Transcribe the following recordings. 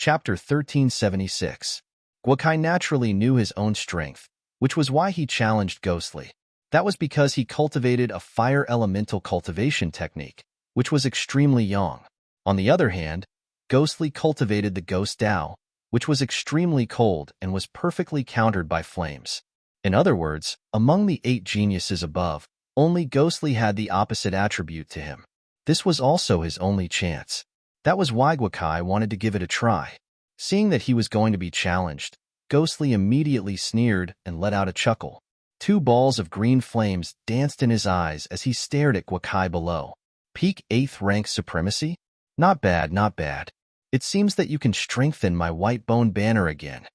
Chapter 1376. Guokai naturally knew his own strength, which was why he challenged Ghostly. That was because he cultivated a fire elemental cultivation technique, which was extremely yang. On the other hand, Ghostly cultivated the Ghost Dao, which was extremely cold and was perfectly countered by flames. In other words, among the 8 geniuses above, only Ghostly had the opposite attribute to him. This was also his only chance. That was why Guokai wanted to give it a try. Seeing that he was going to be challenged, Ghostly immediately sneered and let out a chuckle. 2 balls of green flames danced in his eyes as he stared at Guokai below. Peak 8th rank supremacy? Not bad, not bad. It seems that you can strengthen my white bone banner again.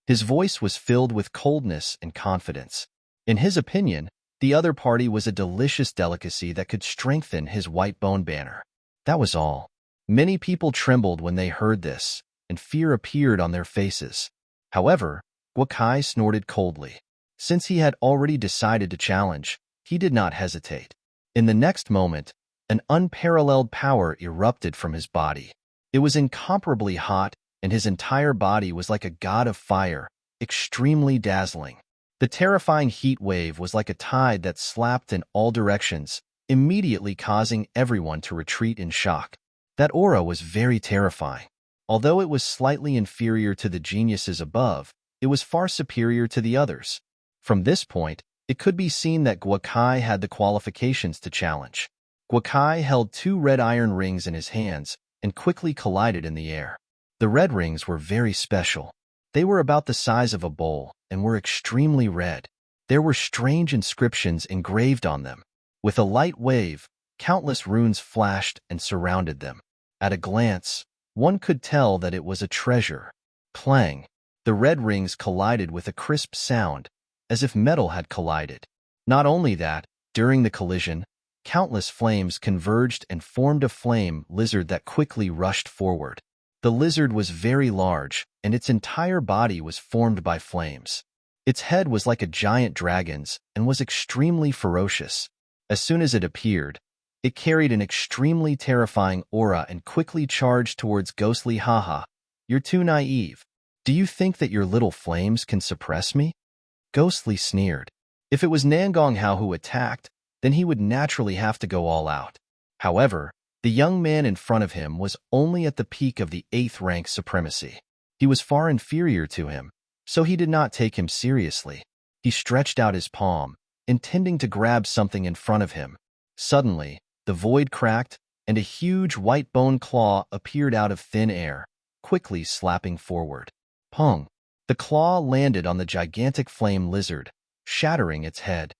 His voice was filled with coldness and confidence. In his opinion, the other party was a delicious delicacy that could strengthen his white bone banner. That was all. Many people trembled when they heard this, and fear appeared on their faces. However, Guokai snorted coldly. Since he had already decided to challenge, he did not hesitate. In the next moment, an unparalleled power erupted from his body. It was incomparably hot, and his entire body was like a god of fire, extremely dazzling. The terrifying heat wave was like a tide that slapped in all directions, immediately causing everyone to retreat in shock. That aura was very terrifying. Although it was slightly inferior to the geniuses above, it was far superior to the others. From this point, it could be seen that Guokai had the qualifications to challenge. Guokai held 2 red iron rings in his hands and quickly collided in the air. The red rings were very special. They were about the size of a bowl and were extremely red. There were strange inscriptions engraved on them. With a light wave, countless runes flashed and surrounded them. At a glance, one could tell that it was a treasure. Clang! The red rings collided with a crisp sound, as if metal had collided. Not only that, during the collision, countless flames converged and formed a flame lizard that quickly rushed forward. The lizard was very large, and its entire body was formed by flames. Its head was like a giant dragon's and was extremely ferocious. As soon as it appeared, it carried an extremely terrifying aura and quickly charged towards Ghostly. Haha, you're too naive. Do you think that your little flames can suppress me? Ghostly sneered. If it was Nangong Hao who attacked, then he would naturally have to go all out. However, the young man in front of him was only at the peak of the 8th rank supremacy. He was far inferior to him, so he did not take him seriously. He stretched out his palm, intending to grab something in front of him. Suddenly, the void cracked, and a huge white bone claw appeared out of thin air, quickly slapping forward. Pong! The claw landed on the gigantic flame lizard, shattering its head.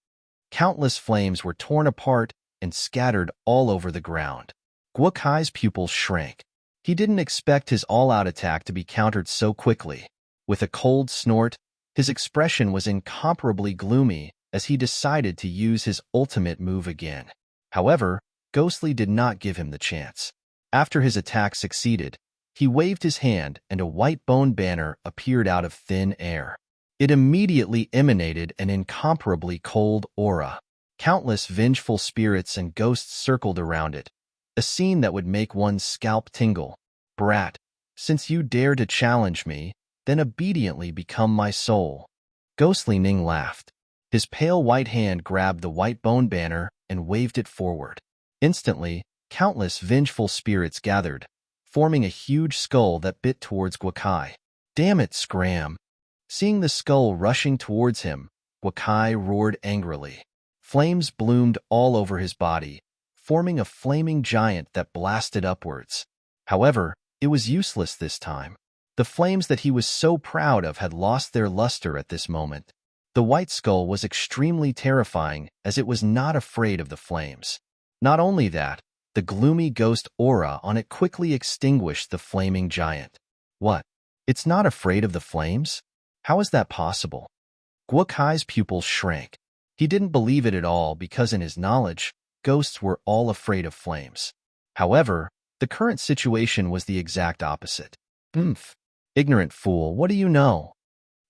Countless flames were torn apart and scattered all over the ground. Guokai's pupils shrank. He didn't expect his all-out attack to be countered so quickly. With a cold snort, his expression was incomparably gloomy as he decided to use his ultimate move again. However, Ghostly did not give him the chance. After his attack succeeded, he waved his hand and a white bone banner appeared out of thin air. It immediately emanated an incomparably cold aura. Countless vengeful spirits and ghosts circled around it, a scene that would make one's scalp tingle. Brat, since you dare to challenge me, then obediently become my soul. Ghostly Ning laughed. His pale white hand grabbed the white bone banner and waved it forward. Instantly, countless vengeful spirits gathered, forming a huge skull that bit towards Guokai. Damn it, Scram! Seeing the skull rushing towards him, Guokai roared angrily. Flames bloomed all over his body, forming a flaming giant that blasted upwards. However, it was useless this time. The flames that he was so proud of had lost their luster at this moment. The white skull was extremely terrifying as it was not afraid of the flames. Not only that, the gloomy ghost aura on it quickly extinguished the flaming giant. What? It's not afraid of the flames? How is that possible? Guokai's pupils shrank. He didn't believe it at all because in his knowledge, ghosts were all afraid of flames. However, the current situation was the exact opposite. Ignorant fool, what do you know?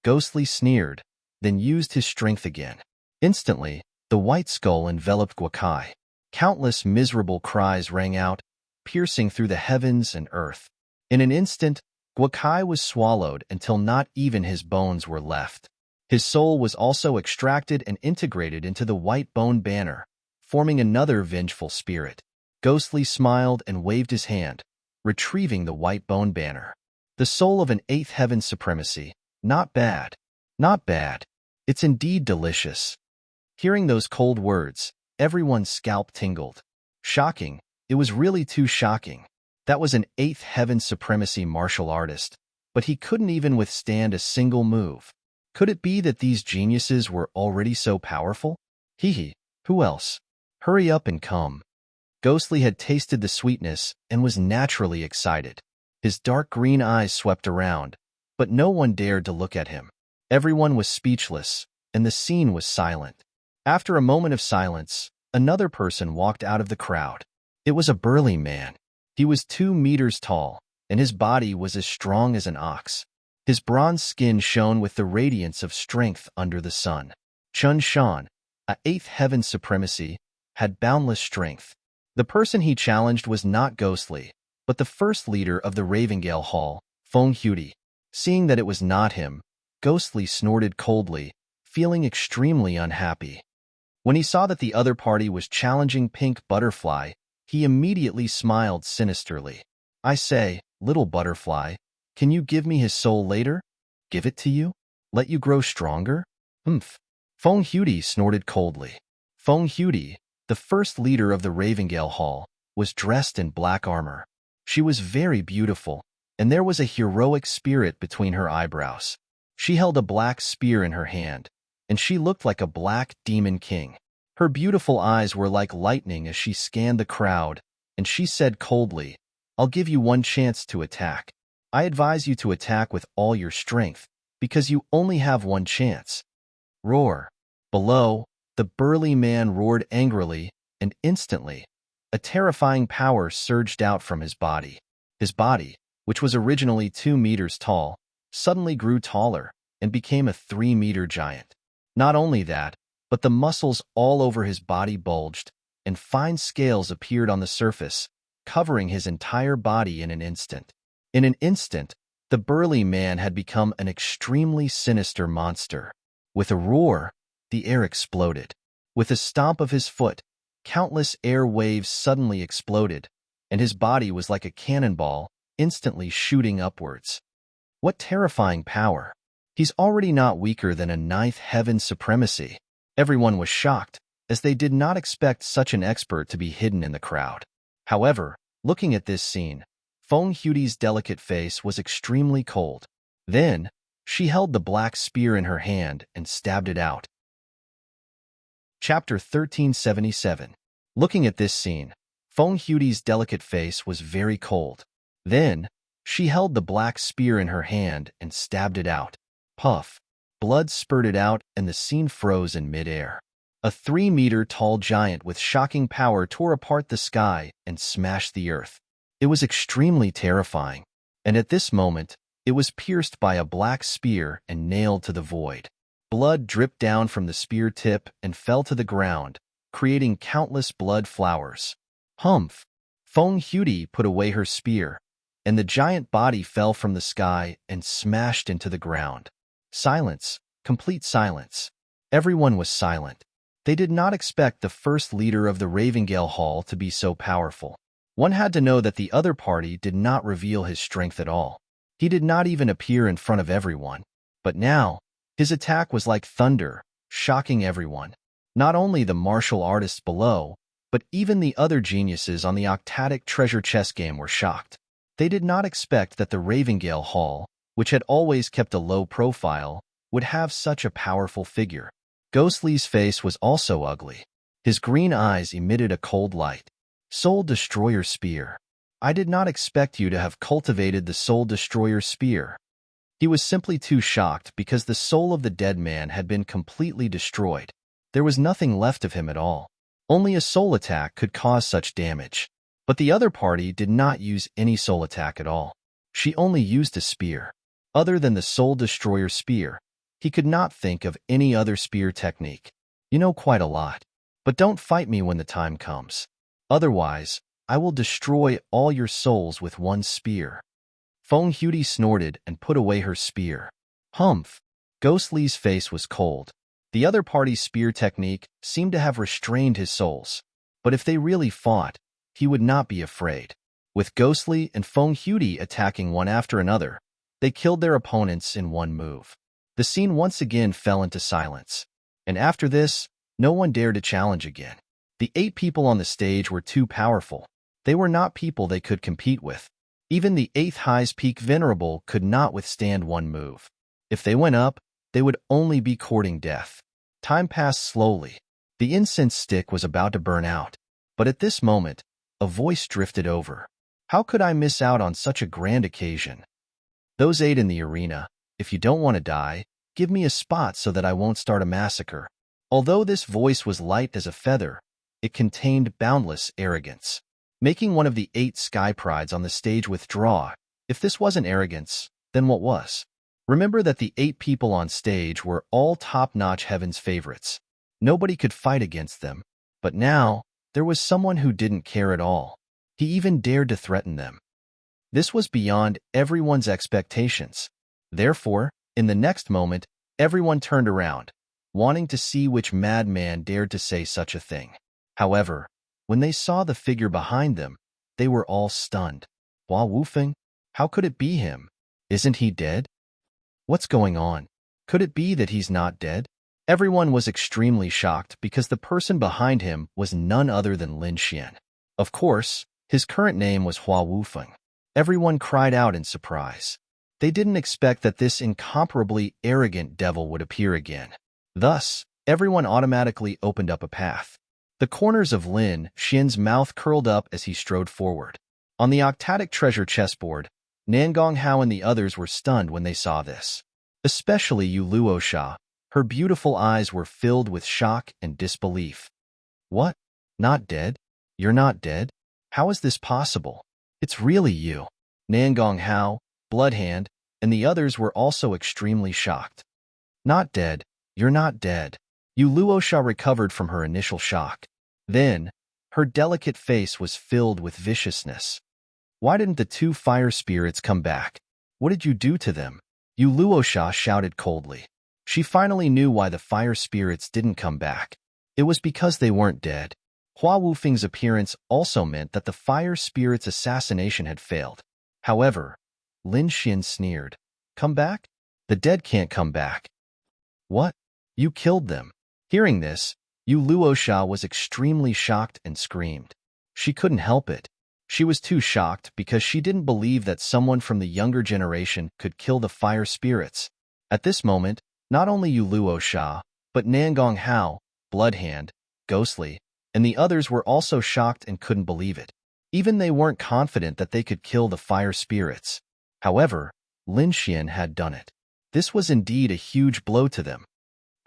Ghostly sneered, then used his strength again. Instantly, the white skull enveloped Guokai. Countless miserable cries rang out, piercing through the heavens and earth. In an instant, Guakai was swallowed until not even his bones were left. His soul was also extracted and integrated into the white bone banner, forming another vengeful spirit. Ghostly smiled and waved his hand, retrieving the white bone banner. The soul of an eighth heaven supremacy. Not bad. Not bad. It's indeed delicious. Hearing those cold words, everyone's scalp tingled. Shocking. It was really too shocking. That was an eighth heaven supremacy martial artist, but he couldn't even withstand a single move. Could it be that these geniuses were already so powerful? Hee, who else? Hurry up and come. Ghostly had tasted the sweetness and was naturally excited. His dark green eyes swept around, but no one dared to look at him. Everyone was speechless, and the scene was silent. After a moment of silence, another person walked out of the crowd. It was a burly man. He was 2 meters tall, and his body was as strong as an ox. His bronze skin shone with the radiance of strength under the sun. Chun Shan, a eighth heaven supremacy, had boundless strength. The person he challenged was not Ghostly, but the first leader of the Ravengale Hall, Feng Hudi. Seeing that it was not him, Ghostly snorted coldly, feeling extremely unhappy. When he saw that the other party was challenging Pink Butterfly, he immediately smiled sinisterly. I say, little butterfly, can you give me his soul later? Give it to you? Let you grow stronger? Humph. Feng Hudi snorted coldly. Feng Hudi, the first leader of the Ravengale Hall, was dressed in black armor. She was very beautiful, and there was a heroic spirit between her eyebrows. She held a black spear in her hand, and she looked like a black demon king. Her beautiful eyes were like lightning as she scanned the crowd, and she said coldly, I'll give you one chance to attack. I advise you to attack with all your strength, because you only have one chance. Roar. Below, the burly man roared angrily, and instantly, a terrifying power surged out from his body. His body, which was originally 2 meters tall, suddenly grew taller and became a 3-meter giant. Not only that, but the muscles all over his body bulged, and fine scales appeared on the surface, covering his entire body in an instant. In an instant, the burly man had become an extremely sinister monster. With a roar, the air exploded. With a stomp of his foot, countless air waves suddenly exploded, and his body was like a cannonball, instantly shooting upwards. What terrifying power! He's already not weaker than a ninth heaven supremacy. Everyone was shocked, as they did not expect such an expert to be hidden in the crowd. However, looking at this scene, Feng Hudi's delicate face was extremely cold. Then, she held the black spear in her hand and stabbed it out. Chapter 1377. Looking at this scene, Feng Hudi's delicate face was very cold. Then, she held the black spear in her hand and stabbed it out. Puff. Blood spurted out and the scene froze in midair. A 3-meter-tall giant with shocking power tore apart the sky and smashed the earth. It was extremely terrifying, and at this moment, it was pierced by a black spear and nailed to the void. Blood dripped down from the spear tip and fell to the ground, creating countless blood flowers. Humph! Feng Hudi put away her spear, and the giant body fell from the sky and smashed into the ground. Silence, complete silence. Everyone was silent. They did not expect the first leader of the Ravengale Hall to be so powerful. One had to know that the other party did not reveal his strength at all. He did not even appear in front of everyone. But now, his attack was like thunder, shocking everyone. Not only the martial artists below, but even the other geniuses on the Octatic treasure chess game were shocked. They did not expect that the Ravengale Hall, which had always kept a low profile, would have such a powerful figure. Ghostly's face was also ugly. His green eyes emitted a cold light. Soul Destroyer Spear. I did not expect you to have cultivated the Soul Destroyer Spear. He was simply too shocked because the soul of the dead man had been completely destroyed. There was nothing left of him at all. Only a soul attack could cause such damage. But the other party did not use any soul attack at all. She only used a spear. Other than the Soul Destroyer Spear, he could not think of any other spear technique. You know quite a lot. But don't fight me when the time comes. Otherwise, I will destroy all your souls with one spear. Feng Huti snorted and put away her spear. Humph! Ghostly's face was cold. The other party's spear technique seemed to have restrained his souls. But if they really fought, he would not be afraid. With Ghostly and Feng Huti attacking one after another, they killed their opponents in one move. The scene once again fell into silence. And after this, no one dared to challenge again. The 8 people on the stage were too powerful. They were not people they could compete with. Even the 8th highest peak Venerable could not withstand one move. If they went up, they would only be courting death. Time passed slowly. The incense stick was about to burn out. But at this moment, a voice drifted over. How could I miss out on such a grand occasion? Those 8 in the arena, if you don't want to die, give me a spot so that I won't start a massacre. Although this voice was light as a feather, it contained boundless arrogance, making one of the 8 sky prides on the stage withdraw. If this wasn't arrogance, then what was? Remember that the 8 people on stage were all top-notch Heaven's favorites. Nobody could fight against them. But now, there was someone who didn't care at all. He even dared to threaten them. This was beyond everyone's expectations. Therefore, in the next moment, everyone turned around, wanting to see which madman dared to say such a thing. However, when they saw the figure behind them, they were all stunned. Hua Wufeng? How could it be him? Isn't he dead? What's going on? Could it be that he's not dead? Everyone was extremely shocked because the person behind him was none other than Lin Xian. Of course, his current name was Hua Wufeng. Everyone cried out in surprise. They didn't expect that this incomparably arrogant devil would appear again. Thus, everyone automatically opened up a path. The corners of Lin Xian's mouth curled up as he strode forward. On the octatic treasure chessboard, Nangong Hao and the others were stunned when they saw this. Especially Yu Luosha. Her beautiful eyes were filled with shock and disbelief. What? Not dead? You're not dead? How is this possible? It's really you. Nangong Hao, Bloodhand, and the others were also extremely shocked. Not dead. You're not dead. Yu Luosha recovered from her initial shock. Then, her delicate face was filled with viciousness. Why didn't the 2 fire spirits come back? What did you do to them? Yu Luosha shouted coldly. She finally knew why the fire spirits didn't come back. It was because they weren't dead. Hua Wufeng's appearance also meant that the fire spirit's assassination had failed. However, Lin Xian sneered. Come back? The dead can't come back. What? You killed them. Hearing this, Yu Luosha was extremely shocked and screamed. She couldn't help it. She was too shocked because she didn't believe that someone from the younger generation could kill the fire spirits. At this moment, not only Yu Luosha, but Nangong Hao, Bloodhand, Ghostly, and the others were also shocked and couldn't believe it. Even they weren't confident that they could kill the fire spirits. However, Lin Xian had done it. This was indeed a huge blow to them.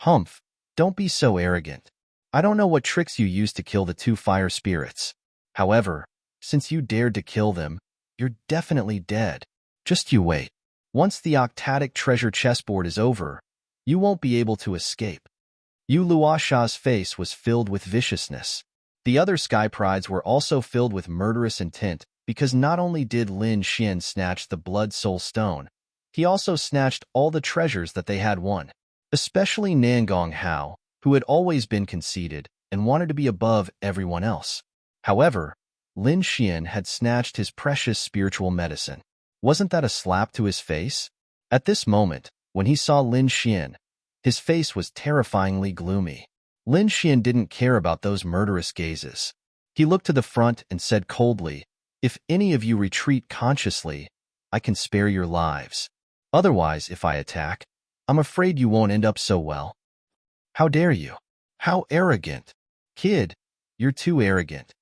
Humph, don't be so arrogant. I don't know what tricks you used to kill the 2 fire spirits. However, since you dared to kill them, you're definitely dead. Just you wait. Once the octatic treasure chessboard is over, you won't be able to escape. Yu Luosha's face was filled with viciousness. The other sky prides were also filled with murderous intent because not only did Lin Xian snatch the Blood Soul Stone, he also snatched all the treasures that they had won. Especially Nangong Hao, who had always been conceited and wanted to be above everyone else. However, Lin Xian had snatched his precious spiritual medicine. Wasn't that a slap to his face? At this moment, when he saw Lin Xian, his face was terrifyingly gloomy. Lin Xian didn't care about those murderous gazes. He looked to the front and said coldly, "If any of you retreat consciously, I can spare your lives. Otherwise, if I attack, I'm afraid you won't end up so well." How dare you? How arrogant. Kid, you're too arrogant.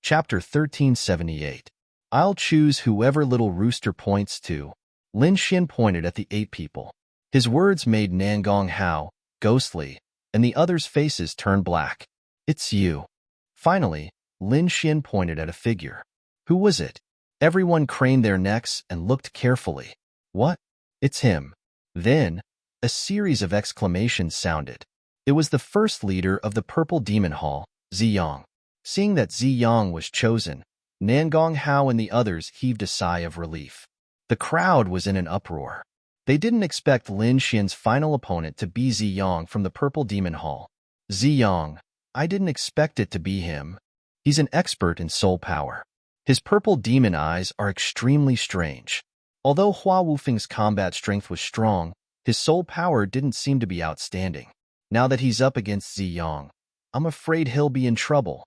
Chapter 1378. I'll choose whoever little rooster points to. Lin Xian pointed at the 8 people. His words made Nangong Hao, Ghostly, and the others' faces turn black. It's you. Finally, Lin Xian pointed at a figure. Who was it? Everyone craned their necks and looked carefully. What? It's him. Then, a series of exclamations sounded. It was the first leader of the Purple Demon Hall, Ziyang. Seeing that Ziyang was chosen, Nangong Hao and the others heaved a sigh of relief. The crowd was in an uproar. They didn't expect Lin Xian's final opponent to be Ziyang from the Purple Demon Hall. Ziyang, I didn't expect it to be him. He's an expert in soul power. His purple demon eyes are extremely strange. Although Hua Wufeng's combat strength was strong, his soul power didn't seem to be outstanding. Now that he's up against Ziyang, I'm afraid he'll be in trouble.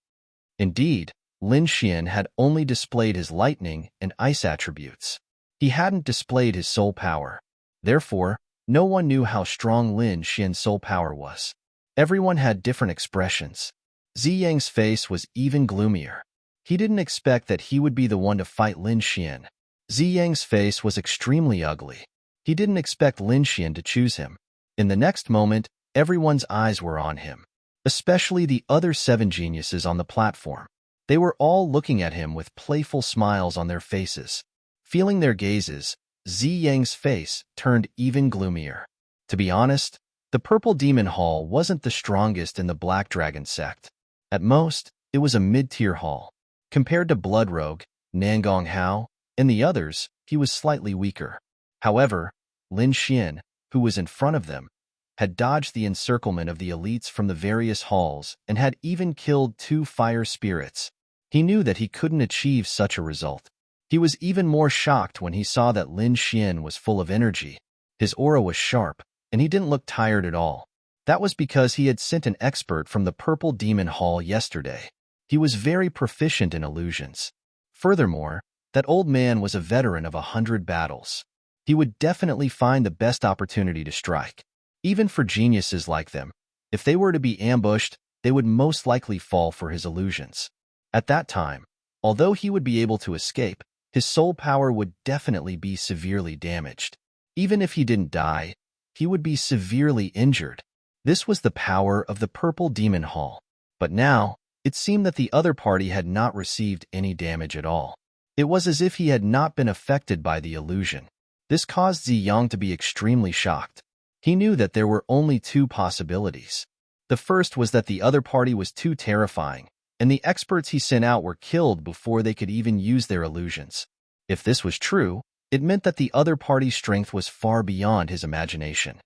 Indeed, Lin Xian had only displayed his lightning and ice attributes. He hadn't displayed his soul power. Therefore, no one knew how strong Lin Xian's soul power was. Everyone had different expressions. Ziyang's face was even gloomier. He didn't expect that he would be the one to fight Lin Xian. Ziyang's face was extremely ugly. He didn't expect Lin Xian to choose him. In the next moment, everyone's eyes were on him, especially the other 7 geniuses on the platform. They were all looking at him with playful smiles on their faces. Feeling their gazes, Ziyang's face turned even gloomier. To be honest, the Purple Demon Hall wasn't the strongest in the Black Dragon sect. At most, it was a mid-tier hall. Compared to Blood Rogue, Nangong Hao, and the others, he was slightly weaker. However, Lin Xian, who was in front of them, had dodged the encirclement of the elites from the various halls and had even killed 2 fire spirits. He knew that he couldn't achieve such a result. He was even more shocked when he saw that Lin Xian was full of energy. His aura was sharp, and he didn't look tired at all. That was because he had sent an expert from the Purple Demon Hall yesterday. He was very proficient in illusions. Furthermore, that old man was a veteran of 100 battles. He would definitely find the best opportunity to strike. Even for geniuses like them, if they were to be ambushed, they would most likely fall for his illusions. At that time, although he would be able to escape, his soul power would definitely be severely damaged. Even if he didn't die, he would be severely injured. This was the power of the Purple Demon Hall. But now, it seemed that the other party had not received any damage at all. It was as if he had not been affected by the illusion. This caused Ziyang to be extremely shocked. He knew that there were only 2 possibilities. The first was that the other party was too terrifying, and the experts he sent out were killed before they could even use their illusions. If this was true, it meant that the other party's strength was far beyond his imagination.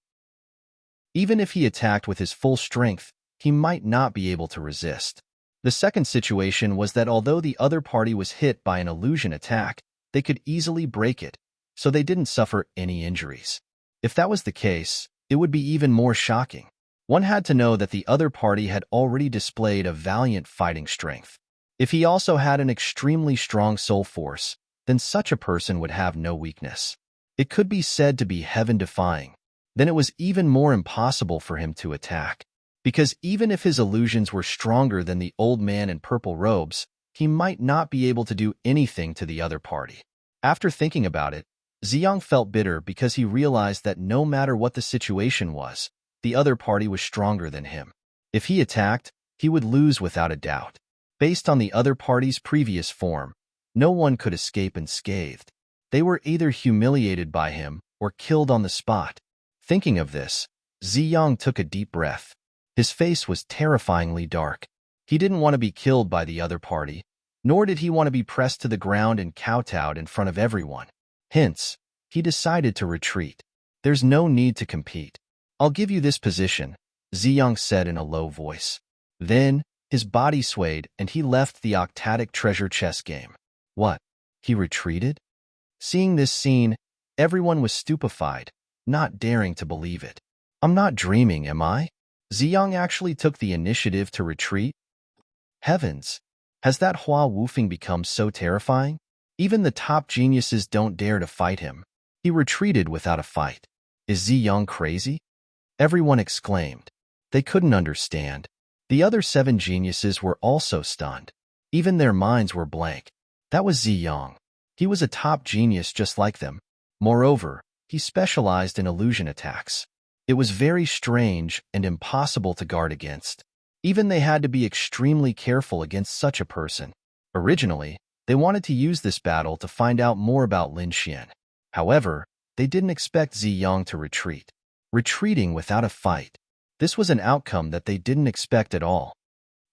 Even if he attacked with his full strength, he might not be able to resist. The second situation was that although the other party was hit by an illusion attack, they could easily break it, so they didn't suffer any injuries. If that was the case, it would be even more shocking. One had to know that the other party had already displayed a valiant fighting strength. If he also had an extremely strong soul force, then such a person would have no weakness. It could be said to be heaven-defying. Then it was even more impossible for him to attack. Because even if his illusions were stronger than the old man in purple robes, he might not be able to do anything to the other party. After thinking about it, Ziyang felt bitter because he realized that no matter what the situation was, the other party was stronger than him. If he attacked, he would lose without a doubt. Based on the other party's previous form, no one could escape unscathed. They were either humiliated by him or killed on the spot. Thinking of this, Ziyang took a deep breath. His face was terrifyingly dark. He didn't want to be killed by the other party, nor did he want to be pressed to the ground and kowtowed in front of everyone. Hence, he decided to retreat. There's no need to compete. I'll give you this position, Ziyang said in a low voice. Then, his body swayed and he left the octatic treasure chest game. What? He retreated? Seeing this scene, everyone was stupefied, not daring to believe it. I'm not dreaming, am I? Ziyang actually took the initiative to retreat? Heavens! Has that Hua Wufeng become so terrifying? Even the top geniuses don't dare to fight him. He retreated without a fight. Is Ziyang crazy? Everyone exclaimed. They couldn't understand. The other 7 geniuses were also stunned. Even their minds were blank. That was Ziyang. He was a top genius just like them. Moreover, he specialized in illusion attacks. It was very strange and impossible to guard against. Even they had to be extremely careful against such a person. Originally, they wanted to use this battle to find out more about Lin Xian. However, they didn't expect Ziyang to retreat. Retreating without a fight. This was an outcome that they didn't expect at all.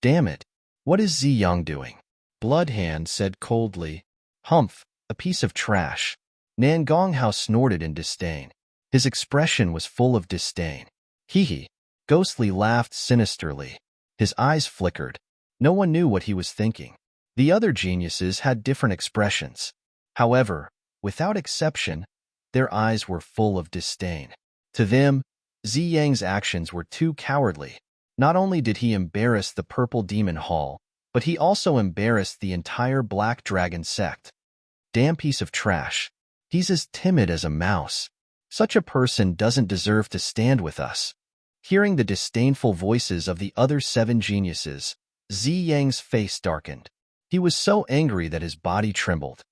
Damn it! What is Ziyang doing? Bloodhand said coldly. Humph, a piece of trash. Nangonghao snorted in disdain. His expression was full of disdain. Hee hee. Ghostly laughed sinisterly. His eyes flickered. No one knew what he was thinking. The other geniuses had different expressions. However, without exception, their eyes were full of disdain. To them, Zi Yang's actions were too cowardly. Not only did he embarrass the Purple Demon Hall, but he also embarrassed the entire Black Dragon sect. Damn piece of trash. He's as timid as a mouse. Such a person doesn't deserve to stand with us. Hearing the disdainful voices of the other 7 geniuses, Zi Yang's face darkened. He was so angry that his body trembled.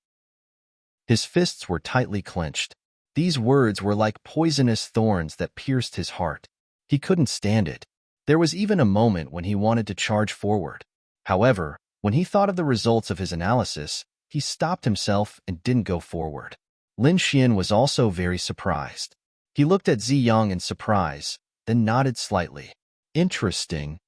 His fists were tightly clenched. These words were like poisonous thorns that pierced his heart. He couldn't stand it. There was even a moment when he wanted to charge forward. However, when he thought of the results of his analysis, he stopped himself and didn't go forward. Lin Xian was also very surprised. He looked at Zi Yang in surprise, then nodded slightly. Interesting.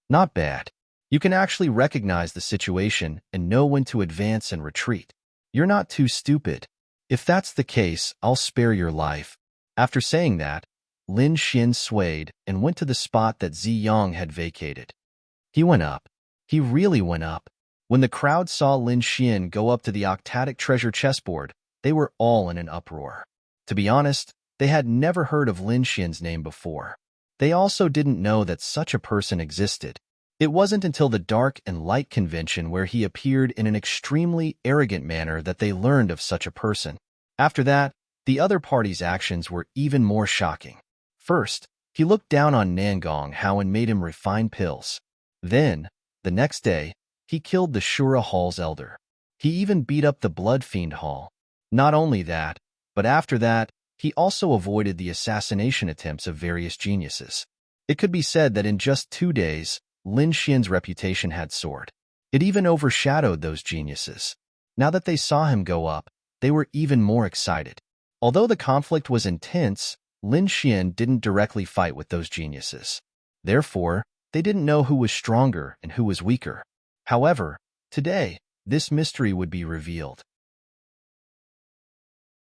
Not bad. You can actually recognize the situation and know when to advance and retreat. You're not too stupid. If that's the case, I'll spare your life. After saying that, Lin Xian swayed and went to the spot that Zi Yang had vacated. He went up. He really went up. When the crowd saw Lin Xian go up to the octatic treasure chessboard, they were all in an uproar. To be honest, they had never heard of Lin Xian's name before. They also didn't know that such a person existed. It wasn't until the Dark and Light convention where he appeared in an extremely arrogant manner that they learned of such a person. After that, the other party's actions were even more shocking. First, he looked down on Nangonghao and made him refine pills. Then, the next day, he killed the Shura Hall's elder. He even beat up the Blood Fiend Hall. Not only that, but after that, he also avoided the assassination attempts of various geniuses. It could be said that in just 2 days, Lin Xian's reputation had soared. It even overshadowed those geniuses. Now that they saw him go up, they were even more excited. Although the conflict was intense, Lin Xian didn't directly fight with those geniuses. Therefore, they didn't know who was stronger and who was weaker. However, today, this mystery would be revealed.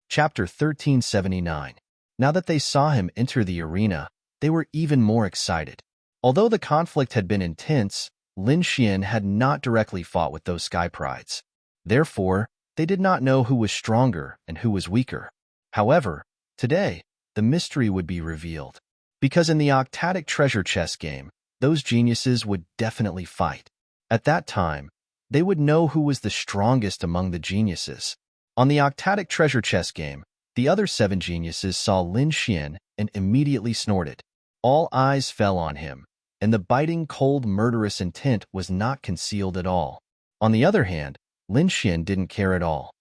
Chapter 1379. Now that they saw him enter the arena, they were even more excited. Although the conflict had been intense, Lin Xian had not directly fought with those Sky Prides. Therefore, they did not know who was stronger and who was weaker. However, today, the mystery would be revealed. Because in the octatic treasure chess game, those geniuses would definitely fight. At that time, they would know who was the strongest among the geniuses. On the octatic treasure chess game, the other 7 geniuses saw Lin Xian and immediately snorted. All eyes fell on him, and the biting, cold, murderous intent was not concealed at all. On the other hand, Lin Xian didn't care at all.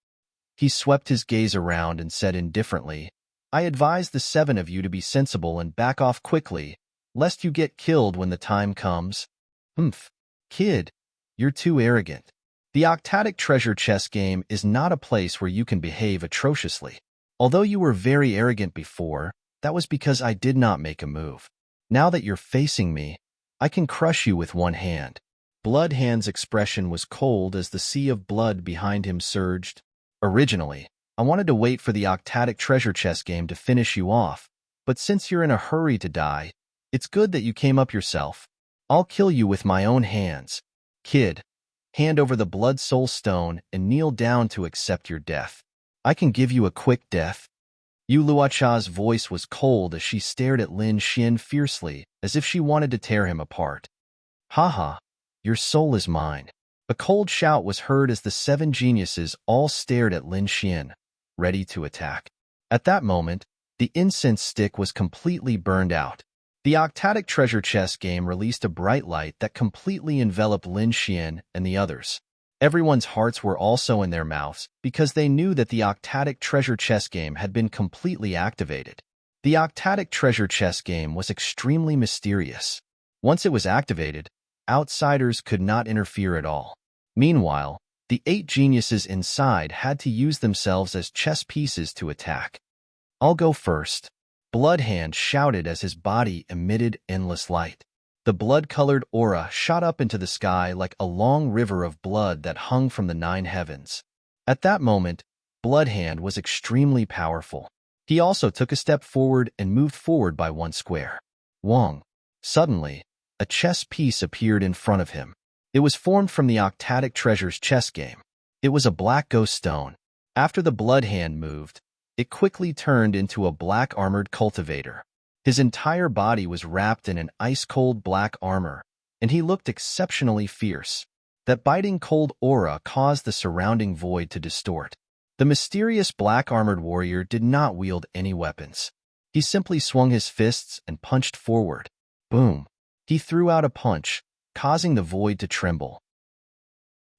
He swept his gaze around and said indifferently, I advise the 7 of you to be sensible and back off quickly, lest you get killed when the time comes. Kid, you're too arrogant. The octatic treasure chess game is not a place where you can behave atrociously. Although you were very arrogant before, that was because I did not make a move. Now that you're facing me, I can crush you with one hand. Bloodhand's expression was cold as the sea of blood behind him surged. Originally, I wanted to wait for the octatic treasure chess game to finish you off, but since you're in a hurry to die, it's good that you came up yourself. I'll kill you with my own hands. Kid, hand over the Blood Soul Stone and kneel down to accept your death. I can give you a quick death. Yu Luocha's voice was cold as she stared at Lin Xian fiercely, as if she wanted to tear him apart. Haha, your soul is mine. A cold shout was heard as the 7 geniuses all stared at Lin Xian, ready to attack. At that moment, the incense stick was completely burned out. The octatic treasure chess game released a bright light that completely enveloped Lin Xian and the others. Everyone's hearts were also in their mouths because they knew that the octatic treasure chess game had been completely activated. The octatic treasure chess game was extremely mysterious. Once it was activated, outsiders could not interfere at all. Meanwhile, the 8 geniuses inside had to use themselves as chess pieces to attack. I'll go first. Bloodhand shouted as his body emitted endless light. The The blood-colored aura shot up into the sky like a long river of blood that hung from the 9 heavens. At that moment, Bloodhand was extremely powerful. He also took a step forward and moved forward by 1 square. Wong. Suddenly, a chess piece appeared in front of him. It was formed from the Octadic Treasures chess game. It was a black ghost stone. After the Bloodhand moved, it quickly turned into a black armored cultivator. His entire body was wrapped in an ice-cold black armor, and he looked exceptionally fierce. That biting cold aura caused the surrounding void to distort. The mysterious black-armored warrior did not wield any weapons. He simply swung his fists and punched forward. Boom! He threw out a punch, causing the void to tremble.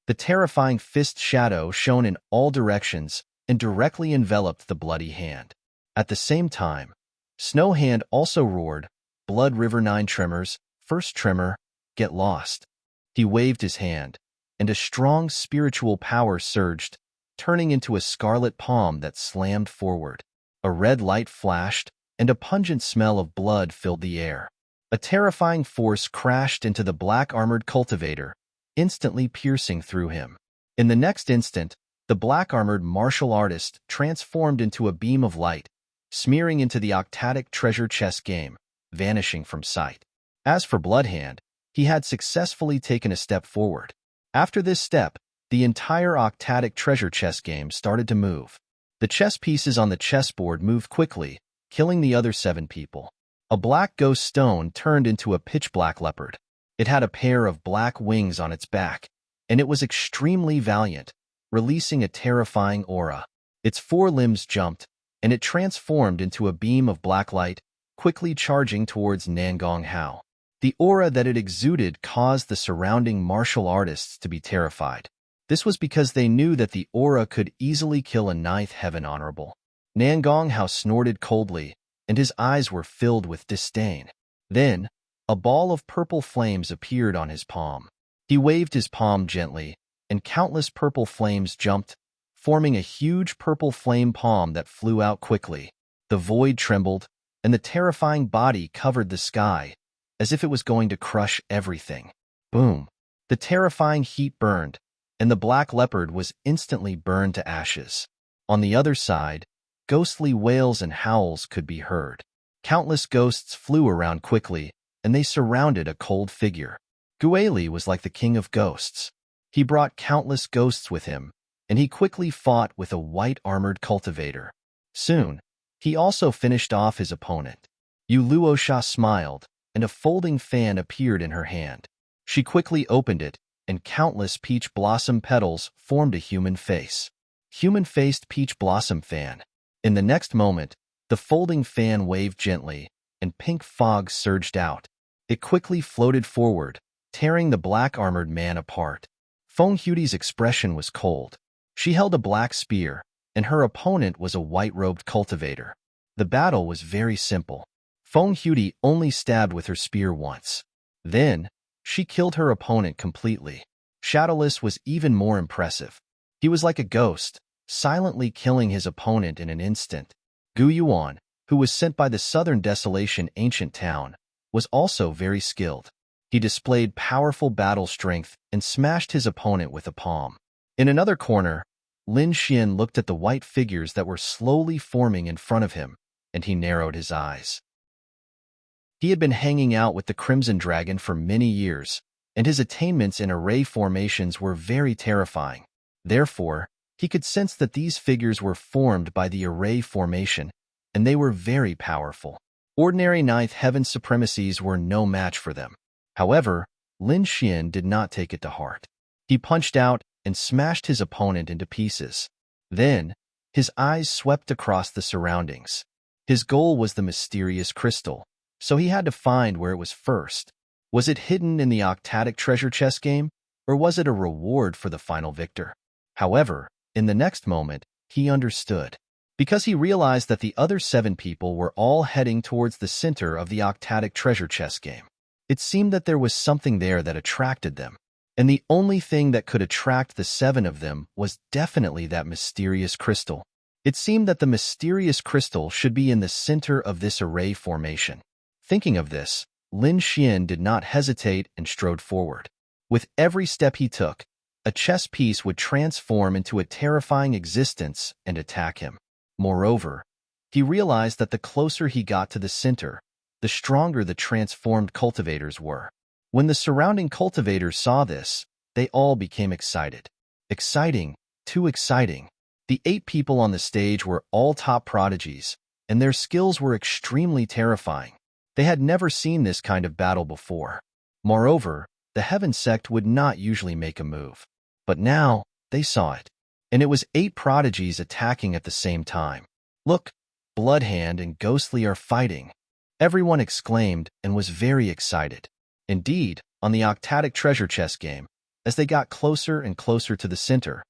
The terrifying fist shadow shone in all directions and directly enveloped the bloody hand. At the same time, Snowhand also roared, "Blood River 9 tremors, first tremor, get lost." He waved his hand, and a strong spiritual power surged, turning into a scarlet palm that slammed forward. A red light flashed, and a pungent smell of blood filled the air. A terrifying force crashed into the black-armored cultivator, instantly piercing through him. In the next instant, the black-armored martial artist transformed into a beam of light, smearing into the Octadic Treasure chess game, vanishing from sight. As for Bloodhand, he had successfully taken a step forward. After this step, the entire Octadic Treasure chess game started to move. The chess pieces on the chessboard moved quickly, killing the other 7 people. A black ghost stone turned into a pitch-black leopard. It had a pair of black wings on its back, and it was extremely valiant, releasing a terrifying aura. Its 4 limbs jumped, and it transformed into a beam of black light, quickly charging towards Nangong Hao. The aura that it exuded caused the surrounding martial artists to be terrified. This was because they knew that the aura could easily kill a 9th heaven honorable. Nangong Hao snorted coldly, and his eyes were filled with disdain. Then, a ball of purple flames appeared on his palm. He waved his palm gently, and countless purple flames jumped, forming a huge purple flame palm that flew out quickly. The void trembled, and the terrifying body covered the sky, as if it was going to crush everything. Boom! The terrifying heat burned, and the black leopard was instantly burned to ashes. On the other side, ghostly wails and howls could be heard. Countless ghosts flew around quickly, and they surrounded a cold figure. Gueli was like the king of ghosts. He brought countless ghosts with him, and he quickly fought with a white-armored cultivator. Soon, he also finished off his opponent. Yu Luosha smiled, and a folding fan appeared in her hand. She quickly opened it, and countless peach blossom petals formed a human face. Human-faced peach blossom fan. In the next moment, the folding fan waved gently, and pink fog surged out. It quickly floated forward, tearing the black-armored man apart. Feng Hudi's expression was cold. She held a black spear, and her opponent was a white-robed cultivator. The battle was very simple. Feng Hudi only stabbed with her spear once. Then, she killed her opponent completely. Shadowless was even more impressive. He was like a ghost, silently killing his opponent in an instant. Gu Yuan, who was sent by the Southern Desolation ancient town, was also very skilled. He displayed powerful battle strength and smashed his opponent with a palm. In another corner, Lin Xian looked at the white figures that were slowly forming in front of him, and he narrowed his eyes. He had been hanging out with the Crimson Dragon for many years, and his attainments in array formations were very terrifying. Therefore, he could sense that these figures were formed by the array formation, and they were very powerful. Ordinary 9th heaven supremacies were no match for them. However, Lin Xian did not take it to heart. He punched out and smashed his opponent into pieces. Then, his eyes swept across the surroundings. His goal was the mysterious crystal, so he had to find where it was first. Was it hidden in the Octadic Treasure chess game, or was it a reward for the final victor? However, in the next moment, he understood. Because he realized that the other 7 people were all heading towards the center of the Octadic Treasure chess game. It seemed that there was something there that attracted them. And the only thing that could attract the 7 of them was definitely that mysterious crystal. It seemed that the mysterious crystal should be in the center of this array formation. Thinking of this, Lin Xian did not hesitate and strode forward. With every step he took, a chess piece would transform into a terrifying existence and attack him. Moreover, he realized that the closer he got to the center, the stronger the transformed cultivators were. When the surrounding cultivators saw this, they all became excited. Exciting, too exciting. The 8 people on the stage were all top prodigies, and their skills were extremely terrifying. They had never seen this kind of battle before. Moreover, the Heaven Sect would not usually make a move. But now, they saw it. And it was 8 prodigies attacking at the same time. Look, Bloodhand and Ghostly are fighting. Everyone exclaimed and was very excited. Indeed, on the octatic treasure chest game, as they got closer and closer to the center,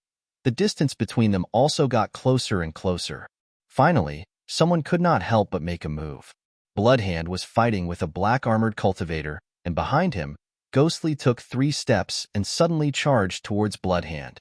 the distance between them also got closer and closer. Finally, someone could not help but make a move. Bloodhand was fighting with a black-armored cultivator, and behind him, Ghostly took 3 steps and suddenly charged towards Bloodhand.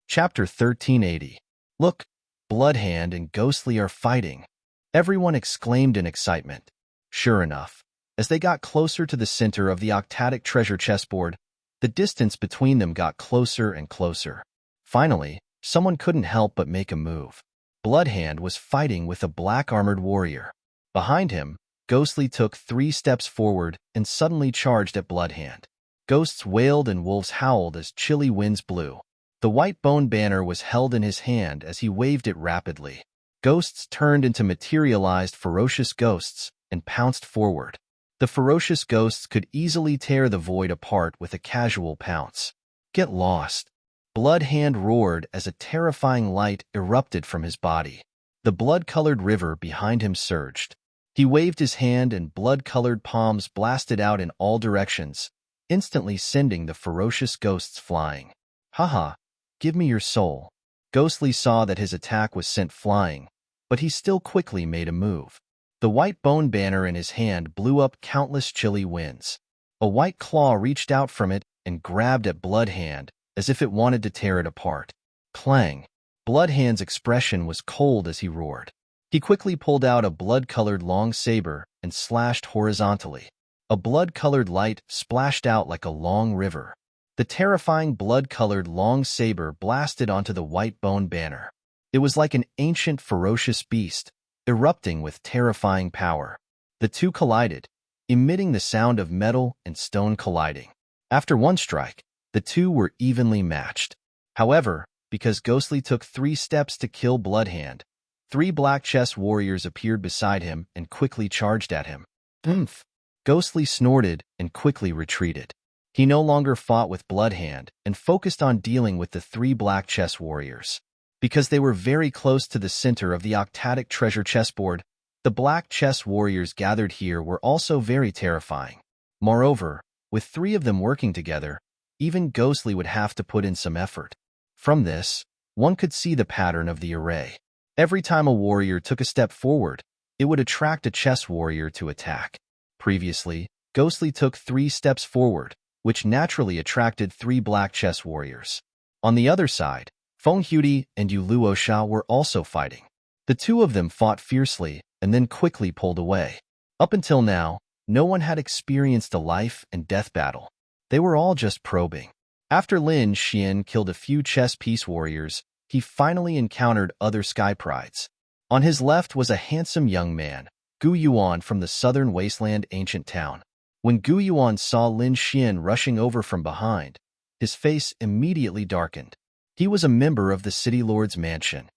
Chapter 1380. Look, Bloodhand and Ghostly are fighting. Everyone exclaimed in excitement. Sure enough, as they got closer to the center of the octatic treasure chessboard, the distance between them got closer and closer. Finally, someone couldn't help but make a move. Bloodhand was fighting with a black-armored warrior. Behind him, Ghostly took 3 steps forward and suddenly charged at Bloodhand. Ghosts wailed and wolves howled as chilly winds blew. The white bone banner was held in his hand as he waved it rapidly. Ghosts turned into materialized ferocious ghosts and pounced forward. The ferocious ghosts could easily tear the void apart with a casual pounce. Get lost. Bloodhand roared as a terrifying light erupted from his body. The blood-colored river behind him surged. He waved his hand and blood-colored palms blasted out in all directions, instantly sending the ferocious ghosts flying. Haha, give me your soul. Ghostly saw that his attack was sent flying, but he still quickly made a move. The white bone banner in his hand blew up countless chilly winds. A white claw reached out from it and grabbed at Bloodhand as if it wanted to tear it apart. Clang! Bloodhand's expression was cold as he roared. He quickly pulled out a blood-colored long saber and slashed horizontally. A blood-colored light splashed out like a long river. The terrifying blood-colored long saber blasted onto the white bone banner. It was like an ancient ferocious beast, erupting with terrifying power. The two collided, emitting the sound of metal and stone colliding. After one strike, the two were evenly matched. However, because Ghostly took 3 steps to kill Bloodhand, 3 black chess warriors appeared beside him and quickly charged at him. Oomph! Ghostly snorted and quickly retreated. He no longer fought with Bloodhand and focused on dealing with the 3 black chess warriors. Because they were very close to the center of the octatic treasure chessboard, the black chess warriors gathered here were also very terrifying. Moreover, with 3 of them working together, even Ghostly would have to put in some effort. From this, one could see the pattern of the array. Every time a warrior took a step forward, it would attract a chess warrior to attack. Previously, Ghostly took 3 steps forward, which naturally attracted 3 black chess warriors. On the other side, Feng Huti and Yu Luosha were also fighting. The 2 of them fought fiercely and then quickly pulled away. Up until now, no one had experienced a life and death battle. They were all just probing. After Lin Xian killed a few chess piece warriors, he finally encountered other sky prides. On his left was a handsome young man, Gu Yuan from the southern wasteland ancient town. When Gu Yuan saw Lin Xian rushing over from behind, his face immediately darkened. He was a member of the City Lord's mansion.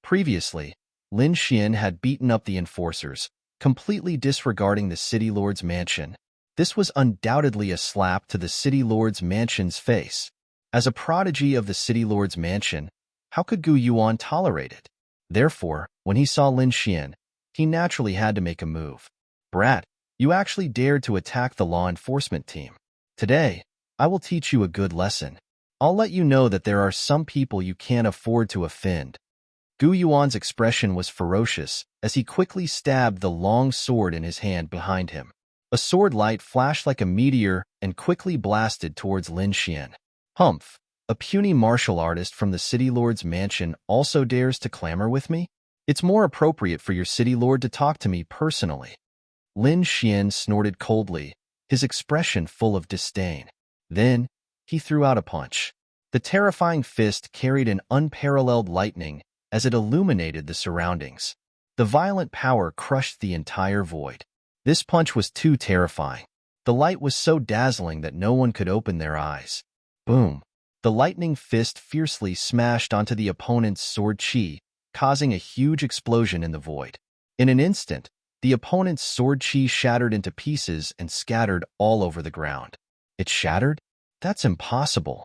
Previously, Lin Xian had beaten up the enforcers, completely disregarding the City Lord's mansion. This was undoubtedly a slap to the City Lord's mansion's face. As a prodigy of the City Lord's mansion, how could Gu Yuan tolerate it? Therefore, when he saw Lin Xian, he naturally had to make a move. Brat, you actually dared to attack the law enforcement team. Today, I will teach you a good lesson. I'll let you know that there are some people you can't afford to offend. Gu Yuan's expression was ferocious as he quickly stabbed the long sword in his hand behind him. A sword light flashed like a meteor and quickly blasted towards Lin Xian. Humph! A puny martial artist from the City Lord's mansion also dares to clamor with me? It's more appropriate for your city lord to talk to me personally. Lin Xian snorted coldly, his expression full of disdain. Then, he threw out a punch. The terrifying fist carried an unparalleled lightning as it illuminated the surroundings. The violent power crushed the entire void. This punch was too terrifying. The light was so dazzling that no one could open their eyes. Boom! The lightning fist fiercely smashed onto the opponent's sword chi, causing a huge explosion in the void. In an instant, the opponent's sword chi shattered into pieces and scattered all over the ground. It shattered? That's impossible.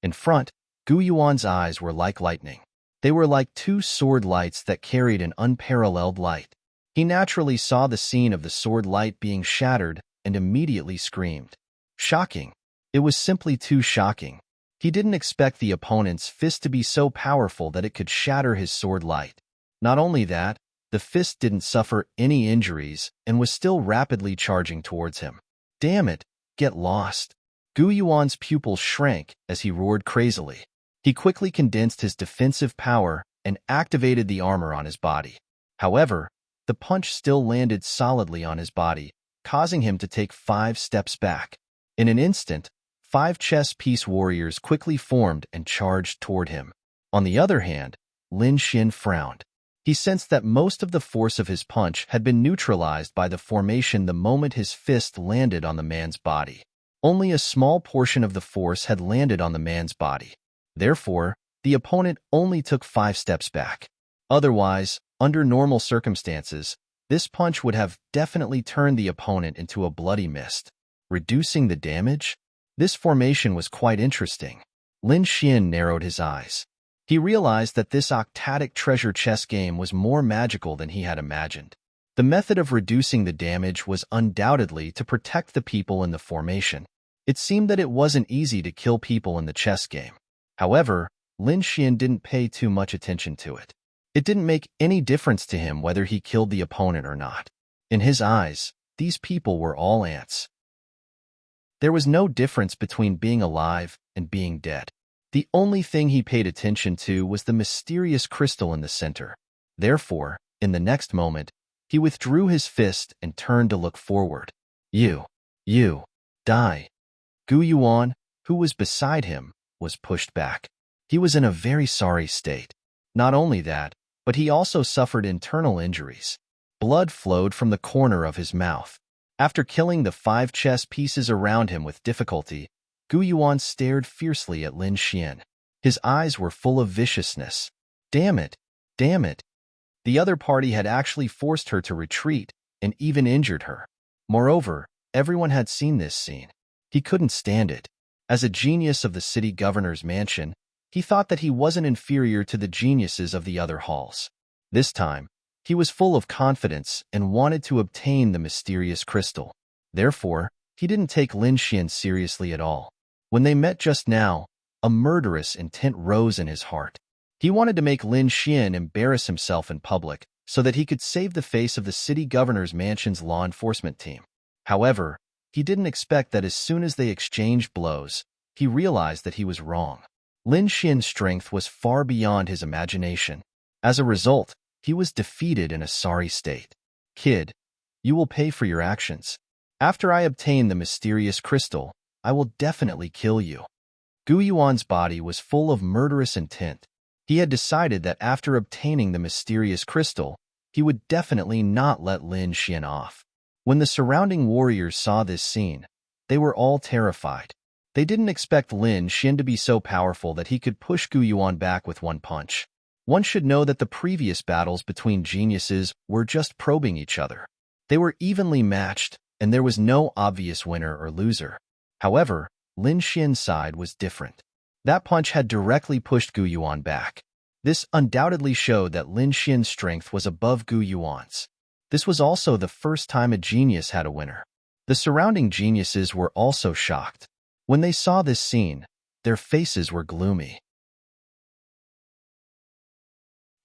In front, Gu Yuan's eyes were like lightning. They were like two sword lights that carried an unparalleled light. He naturally saw the scene of the sword light being shattered and immediately screamed. Shocking. It was simply too shocking. He didn't expect the opponent's fist to be so powerful that it could shatter his sword light. Not only that, the fist didn't suffer any injuries and was still rapidly charging towards him. Damn it, get lost. Gu Yuan's pupils shrank as he roared crazily. He quickly condensed his defensive power and activated the armor on his body. However, the punch still landed solidly on his body, causing him to take 5 steps back. In an instant, 5 chess piece warriors quickly formed and charged toward him. On the other hand, Lin Xian frowned. He sensed that most of the force of his punch had been neutralized by the formation the moment his fist landed on the man's body. Only a small portion of the force had landed on the man's body. Therefore, the opponent only took 5 steps back. Otherwise, under normal circumstances, this punch would have definitely turned the opponent into a bloody mist. Reducing the damage? This formation was quite interesting. Lin Xian narrowed his eyes. He realized that this octatic treasure chess game was more magical than he had imagined. The method of reducing the damage was undoubtedly to protect the people in the formation. It seemed that it wasn't easy to kill people in the chess game. However, Lin Xian didn't pay too much attention to it. It didn't make any difference to him whether he killed the opponent or not. In his eyes, these people were all ants. There was no difference between being alive and being dead. The only thing he paid attention to was the mysterious crystal in the center. Therefore, in the next moment, he withdrew his fist and turned to look forward. You, die. Gu Yuan, who was beside him, was pushed back. He was in a very sorry state. Not only that, but he also suffered internal injuries. Blood flowed from the corner of his mouth. After killing the 5 chess pieces around him with difficulty, Gu Yuan stared fiercely at Lin Xian. His eyes were full of viciousness. Damn it! Damn it! The other party had actually forced her to retreat and even injured her. Moreover, everyone had seen this scene. He couldn't stand it. As a genius of the city governor's mansion, he thought that he wasn't inferior to the geniuses of the other halls. This time, he was full of confidence and wanted to obtain the mysterious crystal. Therefore, he didn't take Lin Xian seriously at all. When they met just now, a murderous intent rose in his heart. He wanted to make Lin Xian embarrass himself in public so that he could save the face of the city governor's mansion's law enforcement team. However, he didn't expect that as soon as they exchanged blows, he realized that he was wrong. Lin Xian's strength was far beyond his imagination. As a result, he was defeated in a sorry state. Kid, you will pay for your actions. After I obtain the mysterious crystal, I will definitely kill you. Gu Yuan's body was full of murderous intent. He had decided that after obtaining the mysterious crystal, he would definitely not let Lin Xian off. When the surrounding warriors saw this scene, they were all terrified. They didn't expect Lin Xian to be so powerful that he could push Gu Yuan back with one punch. One should know that the previous battles between geniuses were just probing each other. They were evenly matched, and there was no obvious winner or loser. However, Lin Xian's side was different. That punch had directly pushed Gu Yuan back. This undoubtedly showed that Lin Xian's strength was above Gu Yuan's. This was also the first time a genius had a winner. The surrounding geniuses were also shocked. When they saw this scene, their faces were gloomy.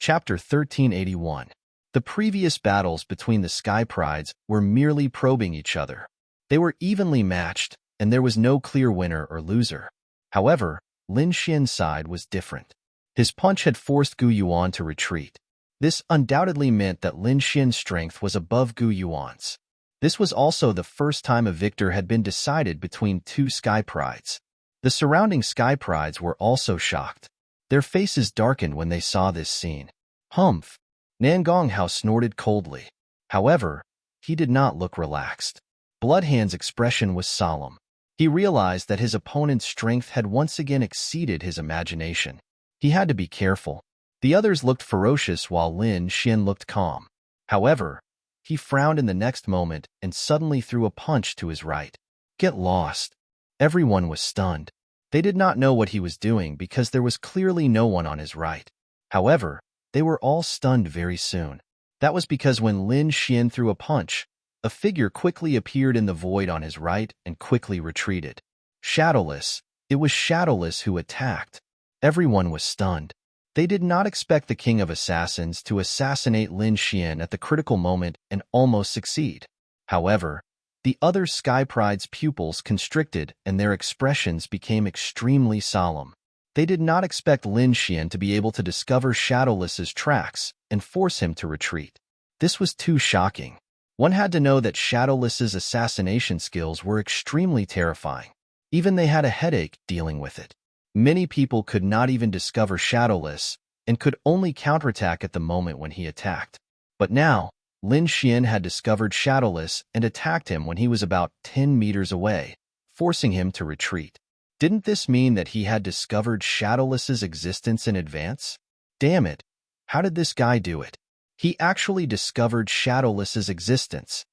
Chapter 1381. The previous battles between the Sky Prides were merely probing each other. They were evenly matched, and there was no clear winner or loser. However, Lin Xian's side was different. His punch had forced Gu Yuan to retreat. This undoubtedly meant that Lin Xian's strength was above Gu Yuan's. This was also the first time a victor had been decided between two sky prides. The surrounding sky prides were also shocked. Their faces darkened when they saw this scene. Humph! Nangonghao snorted coldly. However, he did not look relaxed. Bloodhand's expression was solemn. He realized that his opponent's strength had once again exceeded his imagination. He had to be careful. The others looked ferocious while Lin Xian looked calm. However, he frowned in the next moment and suddenly threw a punch to his right. Get lost. Everyone was stunned. They did not know what he was doing because there was clearly no one on his right. However, they were all stunned very soon. That was because when Lin Xian threw a punch, a figure quickly appeared in the void on his right and quickly retreated. Shadowless. It was Shadowless who attacked. Everyone was stunned. They did not expect the King of Assassins to assassinate Lin Xian at the critical moment and almost succeed. However, the other Sky Pride's pupils constricted and their expressions became extremely solemn. They did not expect Lin Xian to be able to discover Shadowless's tracks and force him to retreat. This was too shocking. One had to know that Shadowless's assassination skills were extremely terrifying. Even they had a headache dealing with it. Many people could not even discover Shadowless and could only counterattack at the moment when he attacked. But now, Lin Xian had discovered Shadowless and attacked him when he was about 10 meters away, forcing him to retreat. Didn't this mean that he had discovered Shadowless's existence in advance? Damn it, how did this guy do it? He actually discovered Shadowless's existence.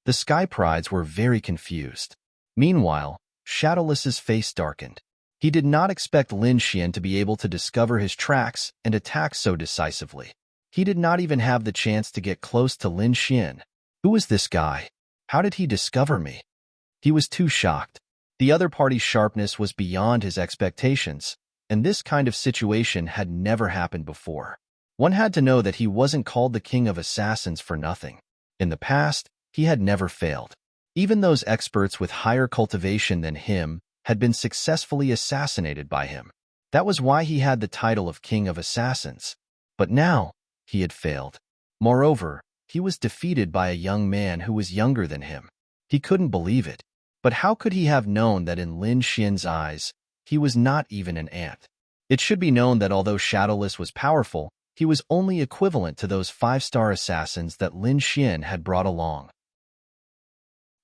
The Sky Prides were very confused. Meanwhile, Shadowless's face darkened. He did not expect Lin Xian to be able to discover his tracks and attack so decisively. He did not even have the chance to get close to Lin Xian. Who is this guy? How did he discover me? He was too shocked. The other party's sharpness was beyond his expectations, and this kind of situation had never happened before. One had to know that he wasn't called the King of Assassins for nothing. In the past, he had never failed. Even those experts with higher cultivation than him had been successfully assassinated by him. That was why he had the title of King of Assassins. But now, he had failed. Moreover, he was defeated by a young man who was younger than him. He couldn't believe it. But how could he have known that in Lin Xian's eyes, he was not even an ant? It should be known that although Shadowless was powerful, he was only equivalent to those 5-star assassins that Lin Xian had brought along.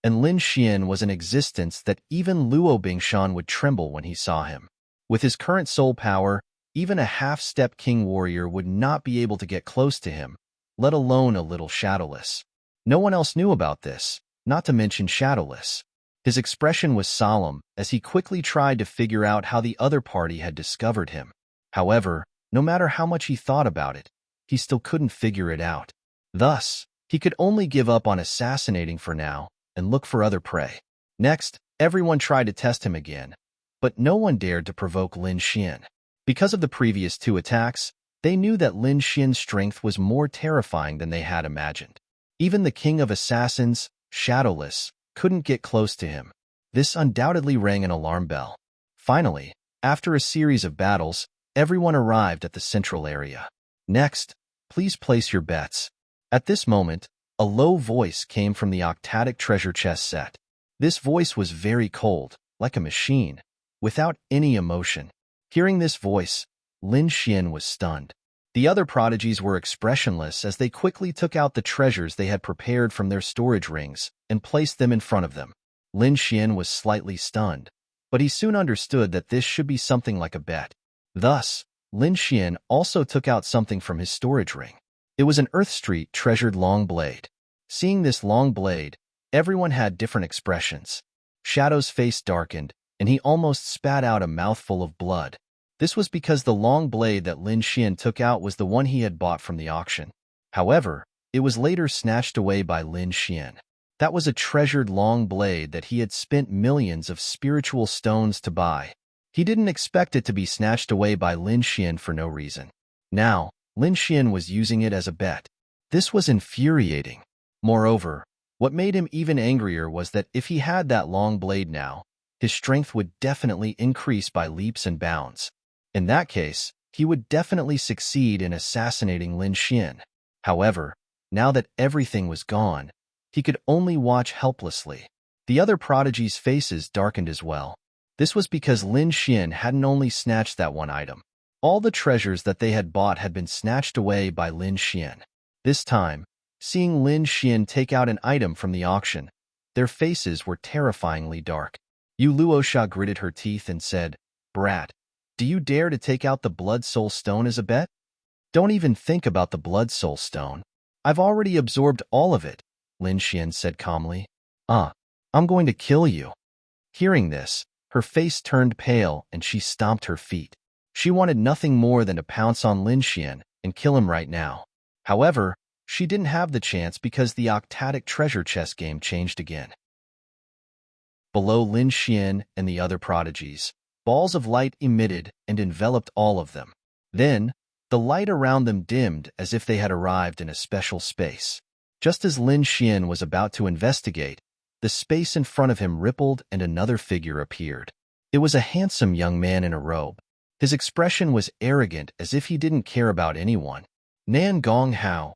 And Lin Xian was an existence that even Luo Bingshan would tremble when he saw him. With his current soul power, even a half-step king warrior would not be able to get close to him, let alone a little Shadowless. No one else knew about this, not to mention Shadowless. His expression was solemn as he quickly tried to figure out how the other party had discovered him. However, no matter how much he thought about it, he still couldn't figure it out. Thus, he could only give up on assassinating for now and look for other prey. Next, everyone tried to test him again, but no one dared to provoke Lin Xian. Because of the previous 2 attacks, they knew that Lin Xian's strength was more terrifying than they had imagined. Even the King of Assassins, Shadowless, couldn't get close to him. This undoubtedly rang an alarm bell. Finally, after a series of battles, everyone arrived at the central area. Next, please place your bets. At this moment, a low voice came from the octatic treasure chest set. This voice was very cold, like a machine, without any emotion. Hearing this voice, Lin Xian was stunned. The other prodigies were expressionless as they quickly took out the treasures they had prepared from their storage rings and placed them in front of them. Lin Xian was slightly stunned, but he soon understood that this should be something like a bet. Thus, Lin Xian also took out something from his storage ring. It was an Earth Street treasured long blade. Seeing this long blade, everyone had different expressions. Shadow's face darkened, and he almost spat out a mouthful of blood. This was because the long blade that Lin Xian took out was the one he had bought from the auction. However, it was later snatched away by Lin Xian. That was a treasured long blade that he had spent millions of spiritual stones to buy. He didn't expect it to be snatched away by Lin Xian for no reason. Now, Lin Xian was using it as a bet. This was infuriating. Moreover, what made him even angrier was that if he had that long blade now, his strength would definitely increase by leaps and bounds. In that case, he would definitely succeed in assassinating Lin Xian. However, now that everything was gone, he could only watch helplessly. The other prodigies' faces darkened as well. This was because Lin Xian hadn't only snatched that one item. All the treasures that they had bought had been snatched away by Lin Xian. This time, seeing Lin Xian take out an item from the auction, their faces were terrifyingly dark. Yu Luosha gritted her teeth and said, "Brat, do you dare to take out the Blood Soul Stone as a bet? Don't even think about the Blood Soul Stone. I've already absorbed all of it," Lin Xian said calmly. I'm going to kill you." Hearing this, her face turned pale and she stomped her feet. She wanted nothing more than to pounce on Lin Xian and kill him right now. However, she didn't have the chance because the octatic treasure chest game changed again. Below Lin Xian and the other prodigies, balls of light emitted and enveloped all of them. Then, the light around them dimmed as if they had arrived in a special space. Just as Lin Xian was about to investigate, the space in front of him rippled and another figure appeared. It was a handsome young man in a robe. His expression was arrogant as if he didn't care about anyone. Nan Gong Hao.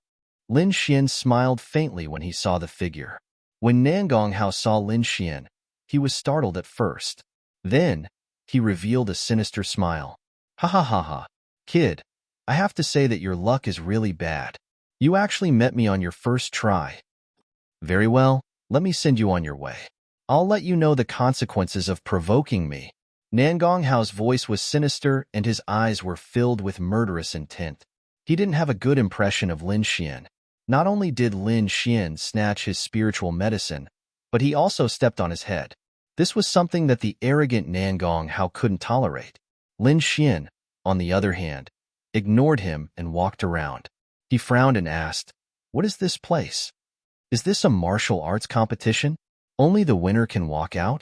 Lin Xian smiled faintly when he saw the figure. When Nan Gong Hao saw Lin Xian, he was startled at first. Then, he revealed a sinister smile. "Ha ha ha ha. Kid, I have to say that your luck is really bad. You actually met me on your first try. Very well, let me send you on your way. I'll let you know the consequences of provoking me." Nan Gong Hao's voice was sinister and his eyes were filled with murderous intent. He didn't have a good impression of Lin Xian. Not only did Lin Xian snatch his spiritual medicine, but he also stepped on his head. This was something that the arrogant Nan Gong Hao couldn't tolerate. Lin Xian, on the other hand, ignored him and walked around. He frowned and asked, "What is this place? Is this a martial arts competition? Only the winner can walk out?"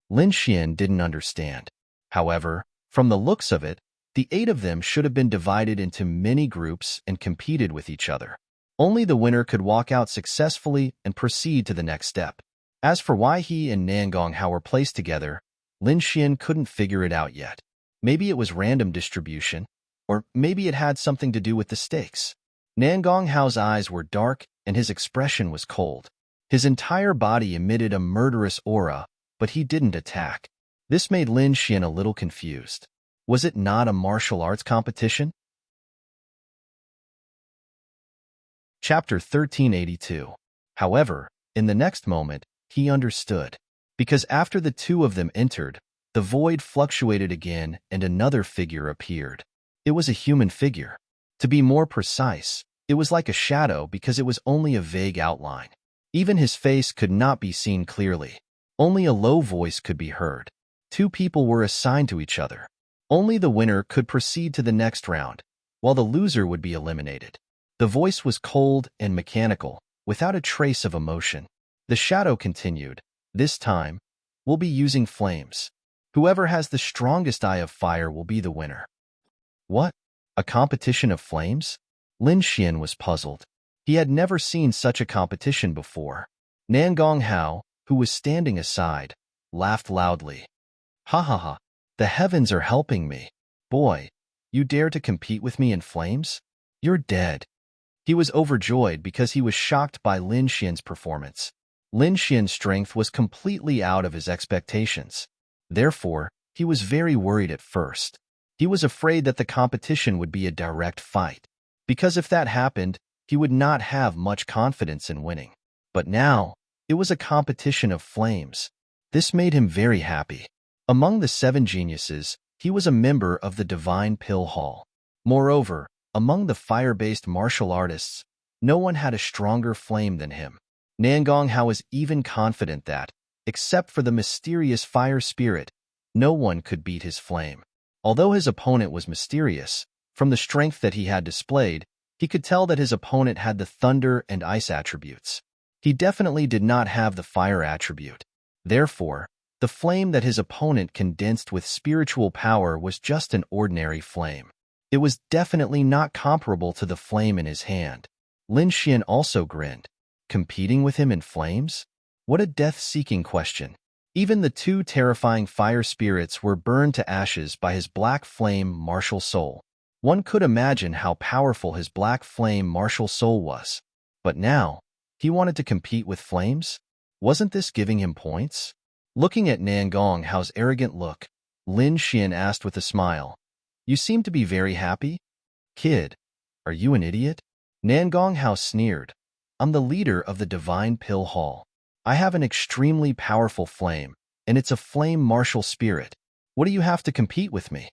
Lin Xian didn't understand. However, from the looks of it, the 8 of them should have been divided into many groups and competed with each other. Only the winner could walk out successfully and proceed to the next step. As for why he and Nan Gong Hao were placed together, Lin Xian couldn't figure it out yet. Maybe it was random distribution, or maybe it had something to do with the stakes. Nan Gong Hao's eyes were dark and his expression was cold. His entire body emitted a murderous aura, but he didn't attack. This made Lin Xian a little confused. Was it not a martial arts competition? Chapter 1382. However, in the next moment, he understood. Because after the 2 of them entered, the void fluctuated again and another figure appeared. It was a human figure. To be more precise, it was like a shadow because it was only a vague outline. Even his face could not be seen clearly. Only a low voice could be heard. 2 people were assigned to each other. Only the winner could proceed to the next round, while the loser would be eliminated. The voice was cold and mechanical, without a trace of emotion. The shadow continued, "This time, we'll be using flames. Whoever has the strongest eye of fire will be the winner." What? A competition of flames? Lin Xian was puzzled. He had never seen such a competition before. Nan Gong Hao, who was standing aside, laughed loudly. "Ha ha ha, the heavens are helping me. Boy, you dare to compete with me in flames? You're dead." He was overjoyed because he was shocked by Lin Xian's performance. Lin Xian's strength was completely out of his expectations. Therefore, he was very worried at first. He was afraid that the competition would be a direct fight, because if that happened, he would not have much confidence in winning. But now, it was a competition of flames. This made him very happy. Among the 7 geniuses, he was a member of the Divine Pill Hall. Moreover, among the fire-based martial artists, no one had a stronger flame than him. Nan Gong Hao was even confident that, except for the mysterious fire spirit, no one could beat his flame. Although his opponent was mysterious, from the strength that he had displayed, he could tell that his opponent had the thunder and ice attributes. He definitely did not have the fire attribute. Therefore, the flame that his opponent condensed with spiritual power was just an ordinary flame. It was definitely not comparable to the flame in his hand. Lin Xian also grinned. Competing with him in flames? What a death-seeking question. Even the 2 terrifying fire spirits were burned to ashes by his black flame martial soul. One could imagine how powerful his black flame martial soul was. But now, he wanted to compete with flames? Wasn't this giving him points? Looking at Nan Gonghao's arrogant look, Lin Xian asked with a smile, "You seem to be very happy? Kid, are you an idiot?" Nan Gonghao sneered, "I'm the leader of the Divine Pill Hall. I have an extremely powerful flame, and it's a flame martial spirit. What do you have to compete with me?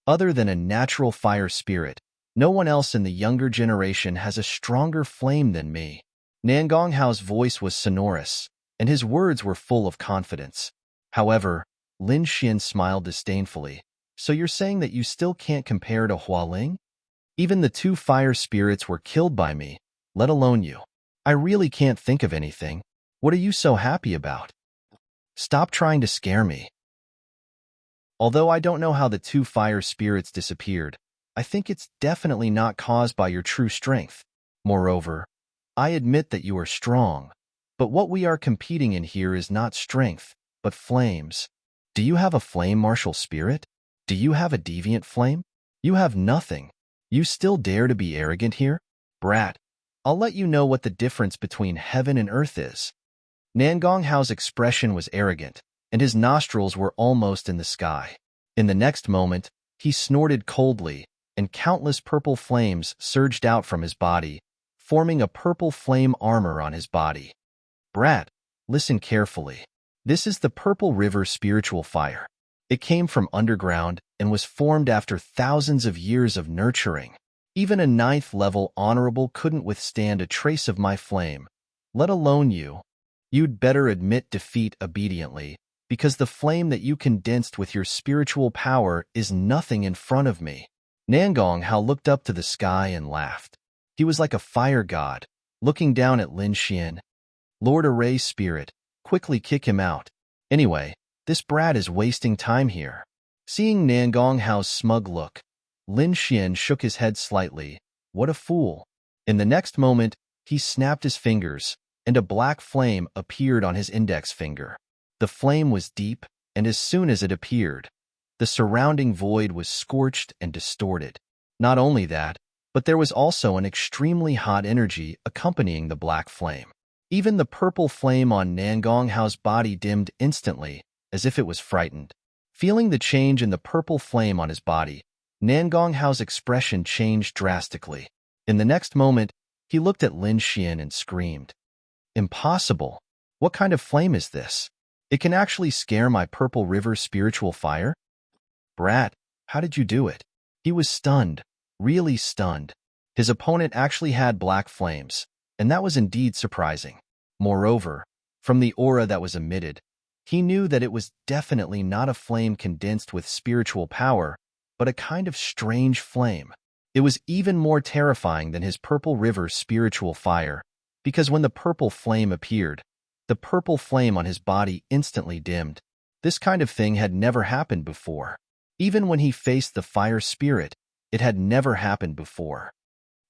Other than a natural fire spirit, no one else in the younger generation has a stronger flame than me." Nan Gonghao's voice was sonorous, and his words were full of confidence. However, Lin Xian smiled disdainfully. "So you're saying that you still can't compare to Hualing? Even the two fire spirits were killed by me, let alone you. I really can't think of anything. What are you so happy about? Stop trying to scare me." Although I don't know how the two fire spirits disappeared, I think it's definitely not caused by your true strength. Moreover, I admit that you are strong, but what we are competing in here is not strength, but flames. Do you have a flame martial spirit? Do you have a deviant flame? You have nothing. You still dare to be arrogant here? Brat, I'll let you know what the difference between heaven and earth is. Nan Gonghao's expression was arrogant, and his nostrils were almost in the sky. In the next moment, he snorted coldly, and countless purple flames surged out from his body, forming a purple flame armor on his body. Brat, listen carefully. This is the Purple River spiritual fire. It came from underground and was formed after thousands of years of nurturing. Even a 9th-level honorable couldn't withstand a trace of my flame, let alone you. You'd better admit defeat obediently, because the flame that you condensed with your spiritual power is nothing in front of me." Nan Gonghao looked up to the sky and laughed. He was like a fire god, looking down at Lin Xian. "Lord Array's spirit, quickly kick him out. Anyway, this brat is wasting time here." Seeing Nan Gonghao's smug look, Lin Xian shook his head slightly. What a fool. In the next moment, he snapped his fingers, and a black flame appeared on his index finger. The flame was deep, and as soon as it appeared, the surrounding void was scorched and distorted. Not only that, but there was also an extremely hot energy accompanying the black flame. Even the purple flame on Nan Gonghao's body dimmed instantly, as if it was frightened. Feeling the change in the purple flame on his body, Nan Gonghao's expression changed drastically. In the next moment, he looked at Lin Xian and screamed, "Impossible! What kind of flame is this? It can actually scare my Purple River spiritual fire? Brat, how did you do it?" He was stunned, really stunned. His opponent actually had black flames, and that was indeed surprising. Moreover, from the aura that was emitted, he knew that it was definitely not a flame condensed with spiritual power, but a kind of strange flame. It was even more terrifying than his Purple River spiritual fire, because when the purple flame appeared, the purple flame on his body instantly dimmed. This kind of thing had never happened before. Even when he faced the fire spirit, it had never happened before.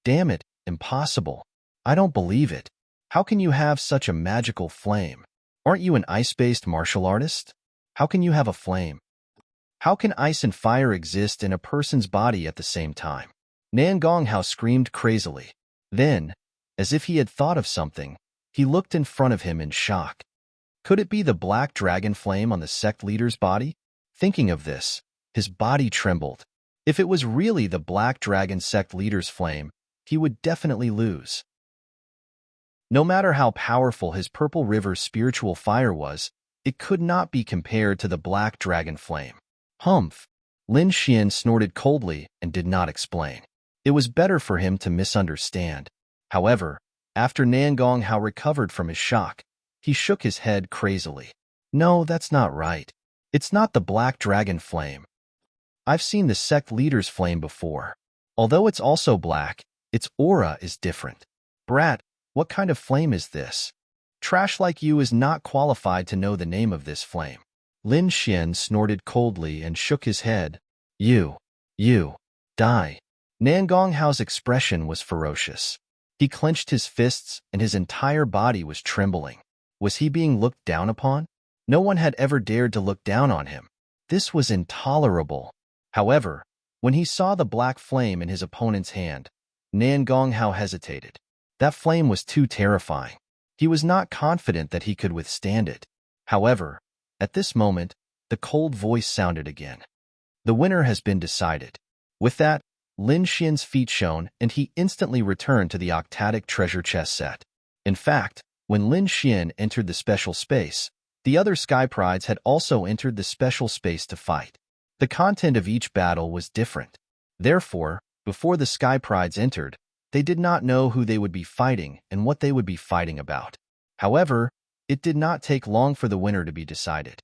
Damn it, impossible. I don't believe it. How can you have such a magical flame? Aren't you an ice-based martial artist? How can you have a flame? How can ice and fire exist in a person's body at the same time? Nan Gonghao screamed crazily. Then, as if he had thought of something, he looked in front of him in shock. Could it be the black dragon flame on the sect leader's body? Thinking of this, his body trembled. If it was really the black dragon sect leader's flame, he would definitely lose. No matter how powerful his Purple River spiritual fire was, it could not be compared to the black dragon flame. Humph! Lin Xian snorted coldly and did not explain. It was better for him to misunderstand. However, after Nan Gonghao recovered from his shock, he shook his head crazily. No, that's not right. It's not the black dragon flame. I've seen the sect leader's flame before. Although it's also black, its aura is different. Brat, what kind of flame is this? Trash like you is not qualified to know the name of this flame. Lin Xian snorted coldly and shook his head. You, die. Nan Gonghao's expression was ferocious. He clenched his fists and his entire body was trembling. Was he being looked down upon? No one had ever dared to look down on him. This was intolerable. However, When he saw the black flame in his opponent's hand, Nan Gonghao hesitated. That flame was too terrifying. He was not confident that he could withstand it. However, at this moment, the cold voice sounded again. The winner has been decided. With that, Lin Xian's feet shone, and he instantly returned to the octatic treasure chest set. In fact, when Lin Xian entered the special space, the other Sky Prides had also entered the special space to fight. The content of each battle was different. Therefore, before the Sky Prides entered, they did not know who they would be fighting and what they would be fighting about. However, it did not take long for the winner to be decided.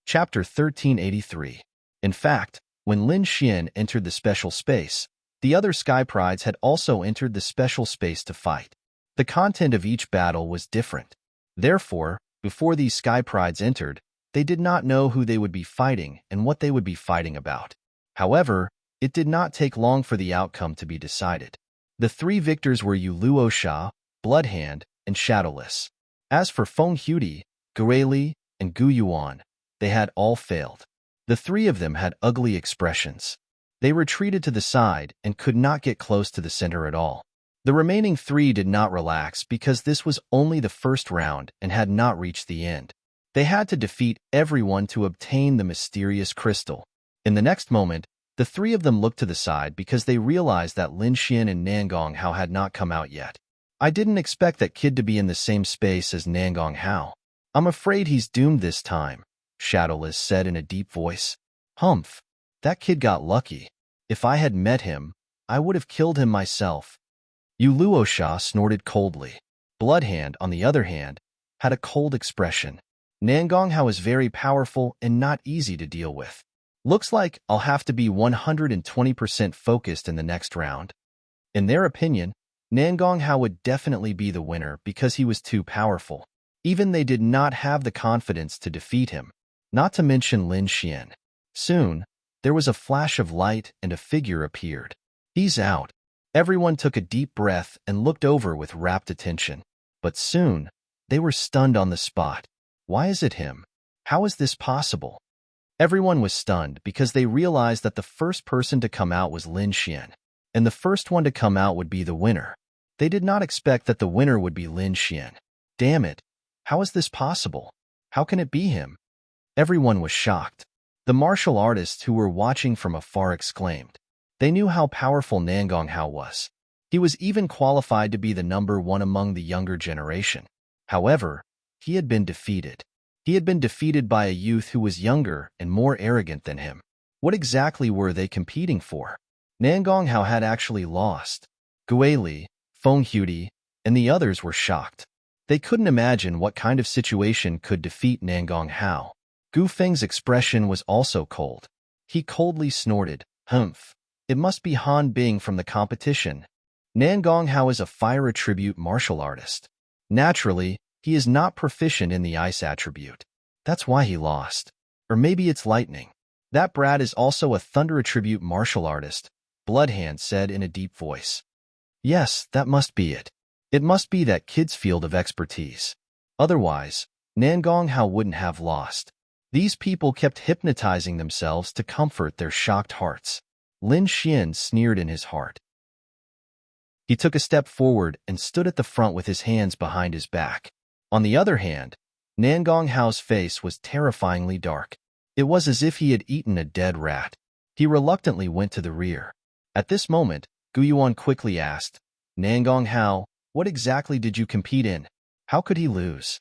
Chapter 1383. In fact, when Lin Xian entered the special space, the other Sky Prides had also entered the special space to fight. The content of each battle was different. Therefore, before these Sky Prides entered, they did not know who they would be fighting and what they would be fighting about. However, it did not take long for the outcome to be decided. The three victors were Yu Luosha, Bloodhand, and Shadowless. As for Feng Huti, Guili, and Gu Yuan, they had all failed. The three of them had ugly expressions. They retreated to the side and could not get close to the center at all. The remaining three did not relax because this was only the first round and had not reached the end. They had to defeat everyone to obtain the mysterious crystal. In the next moment, the three of them looked to the side because they realized that Lin Xian and Nan Gonghao had not come out yet. I didn't expect that kid to be in the same space as Nan Gonghao. I'm afraid he's doomed this time, Shadowless said in a deep voice. Humph, that kid got lucky. If I had met him, I would have killed him myself. Yu Luosha snorted coldly. Bloodhand, on the other hand, had a cold expression. Nan Gonghao is very powerful and not easy to deal with. Looks like I'll have to be 120% focused in the next round. In their opinion, Nan Gonghao would definitely be the winner because he was too powerful. Even they did not have the confidence to defeat him, not to mention Lin Xian. Soon, there was a flash of light and a figure appeared. He's out. Everyone took a deep breath and looked over with rapt attention. But soon, they were stunned on the spot. Why is it him? How is this possible? Everyone was stunned because they realized that the first person to come out was Lin Xian, and the first one to come out would be the winner. They did not expect that the winner would be Lin Xian. Damn it! How is this possible? How can it be him? Everyone was shocked. The martial artists who were watching from afar exclaimed. They knew how powerful Nan Gonghao was. He was even qualified to be the number one among the younger generation. However, he had been defeated. He had been defeated by a youth who was younger and more arrogant than him. What exactly were they competing for? Nan Gonghao had actually lost. Guili, Feng Huti, and the others were shocked. They couldn't imagine what kind of situation could defeat Nan Gonghao. Gu Feng's expression was also cold. He coldly snorted, "Humph. It must be Han Bing from the competition." Nan Gonghao is a fire attribute martial artist. Naturally, he is not proficient in the ice attribute. That's why he lost. Or maybe it's lightning. That brat is also a thunder attribute martial artist, Bloodhand said in a deep voice. Yes, that must be it. It must be that kid's field of expertise. Otherwise, Nan Gonghao wouldn't have lost. These people kept hypnotizing themselves to comfort their shocked hearts. Lin Xian sneered in his heart. He took a step forward and stood at the front with his hands behind his back. On the other hand, Nan Gonghao's face was terrifyingly dark. It was as if he had eaten a dead rat. He reluctantly went to the rear. At this moment, Gu Yuan quickly asked, Nan Gonghao, what exactly did you compete in? How could he lose?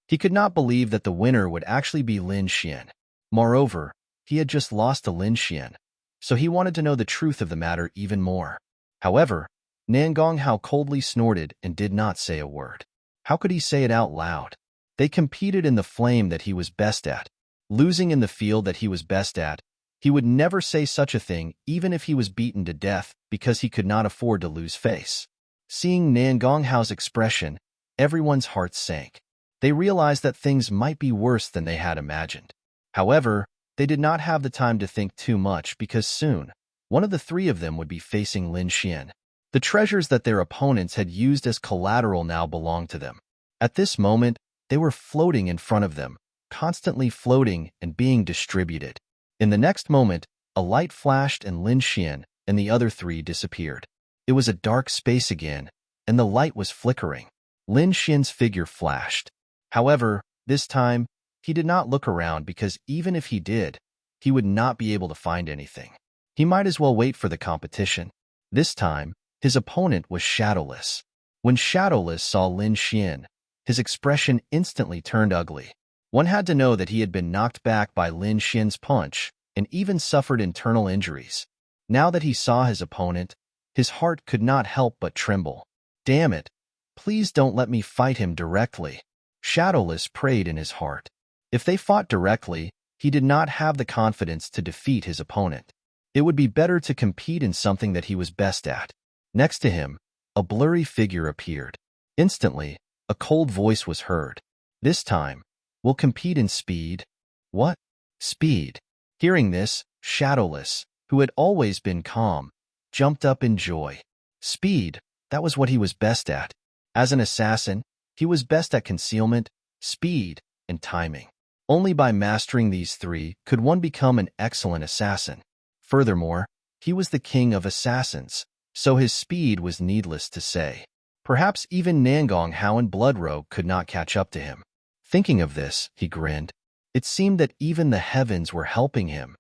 He could not believe that the winner would actually be Lin Xian. Moreover, he had just lost to Lin Xian, so he wanted to know the truth of the matter even more. However, Nan Gonghao coldly snorted and did not say a word. How could he say it out loud? They competed in the flame that he was best at. Losing in the field that he was best at, he would never say such a thing even if he was beaten to death because he could not afford to lose face. Seeing Nan Gonghao's expression, everyone's hearts sank. They realized that things might be worse than they had imagined. However, they did not have the time to think too much because soon, one of the three of them would be facing Lin Xian. The treasures that their opponents had used as collateral now belonged to them. At this moment, they were floating in front of them, constantly floating and being distributed. In the next moment, a light flashed and Lin Xian and the other three disappeared. It was a dark space again, and the light was flickering. Lin Xian's figure flashed. However, this time, he did not look around because even if he did, he would not be able to find anything. He might as well wait for the competition. This time, his opponent was Shadowless. When Shadowless saw Lin Xian, his expression instantly turned ugly. One had to know that he had been knocked back by Lin Xian's punch and even suffered internal injuries. Now that he saw his opponent, his heart could not help but tremble. Damn it! Please don't let me fight him directly. Shadowless prayed in his heart. If they fought directly, he did not have the confidence to defeat his opponent. It would be better to compete in something that he was best at. Next to him, a blurry figure appeared. Instantly, a cold voice was heard. This time, we'll compete in speed. What? Speed. Hearing this, Shadowless, who had always been calm, jumped up in joy. Speed, that was what he was best at. As an assassin, he was best at concealment, speed, and timing. Only by mastering these three could one become an excellent assassin. Furthermore, he was the king of assassins, so his speed was needless to say. Perhaps even Nangong Hao and Bloodrogue could not catch up to him. Thinking of this, he grinned. It seemed that even the heavens were helping him.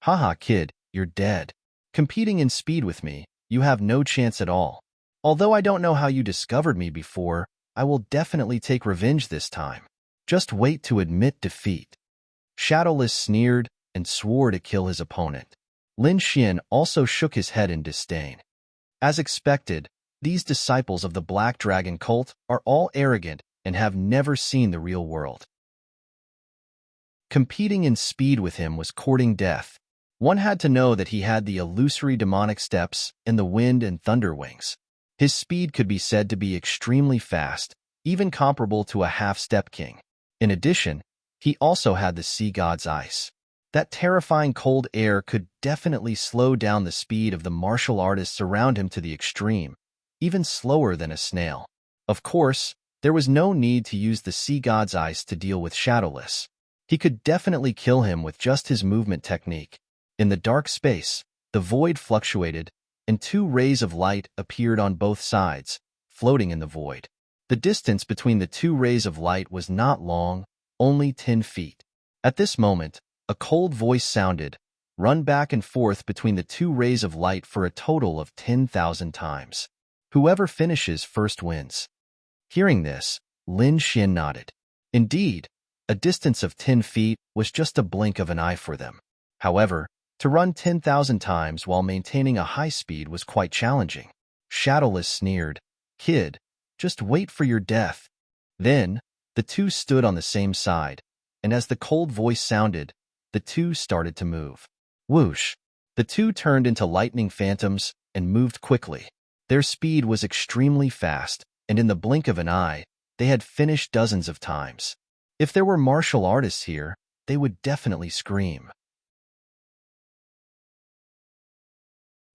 Haha, kid, you're dead. Competing in speed with me, you have no chance at all. Although I don't know how you discovered me before, I will definitely take revenge this time. Just wait to admit defeat. Shadowless sneered and swore to kill his opponent. Lin Xian also shook his head in disdain. As expected, these disciples of the Black Dragon cult are all arrogant and have never seen the real world. Competing in speed with him was courting death. One had to know that he had the illusory demonic steps and the wind and thunder wings. His speed could be said to be extremely fast, even comparable to a half-step king. In addition, he also had the sea god's ice. That terrifying cold air could definitely slow down the speed of the martial artists around him to the extreme, even slower than a snail. Of course, there was no need to use the sea god's ice to deal with Shadowless. He could definitely kill him with just his movement technique. In the dark space, the void fluctuated, and two rays of light appeared on both sides, floating in the void. The distance between the two rays of light was not long, only 10 feet. At this moment, a cold voice sounded, run back and forth between the two rays of light for a total of 10,000 times. Whoever finishes first wins. Hearing this, Lin Xian nodded. Indeed, a distance of 10 feet was just a blink of an eye for them. However, to run 10,000 times while maintaining a high speed was quite challenging. Shadowless sneered, "Kid, just wait for your death." Then, the two stood on the same side, and as the cold voice sounded, the two started to move. Whoosh! The two turned into lightning phantoms and moved quickly. Their speed was extremely fast, and in the blink of an eye, they had finished dozens of times. If there were martial artists here, they would definitely scream.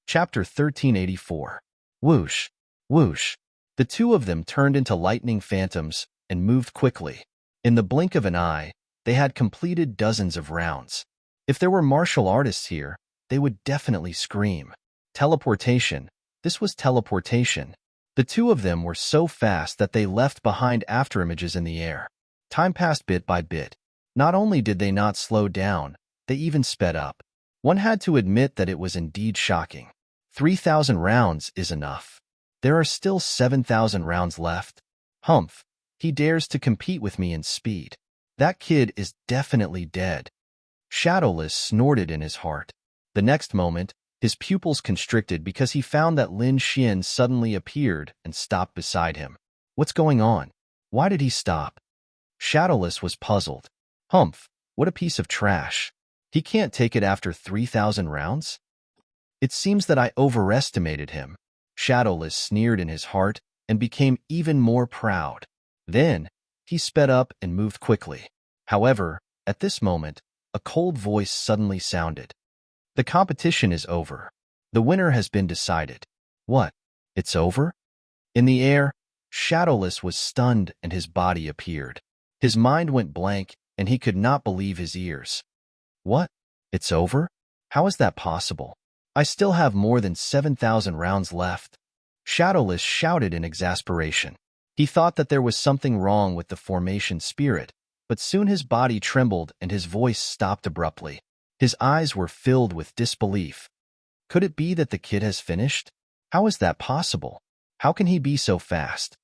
Chapter 1384. Whoosh! Whoosh! The two of them turned into lightning phantoms and moved quickly. In the blink of an eye, they had completed dozens of rounds. If there were martial artists here, they would definitely scream. Teleportation. This was teleportation. The two of them were so fast that they left behind afterimages in the air. Time passed bit by bit. Not only did they not slow down, they even sped up. One had to admit that it was indeed shocking. 3,000 rounds is enough. There are still 7,000 rounds left. Humph, he dares to compete with me in speed. That kid is definitely dead. Shadowless snorted in his heart. The next moment, his pupils constricted because he found that Lin Xian suddenly appeared and stopped beside him. What's going on? Why did he stop? Shadowless was puzzled. Humph, what a piece of trash. He can't take it after 3,000 rounds? It seems that I overestimated him. Shadowless sneered in his heart and became even more proud. Then, he sped up and moved quickly. However, at this moment, a cold voice suddenly sounded. The competition is over. The winner has been decided. What? It's over? In the air, Shadowless was stunned and his body appeared. His mind went blank and he could not believe his ears. What? It's over? How is that possible? I still have more than 7,000 rounds left. Shadowless shouted in exasperation. He thought that there was something wrong with the formation spirit, but soon his body trembled and his voice stopped abruptly. His eyes were filled with disbelief. Could it be that the kid has finished? How is that possible? How can he be so fast?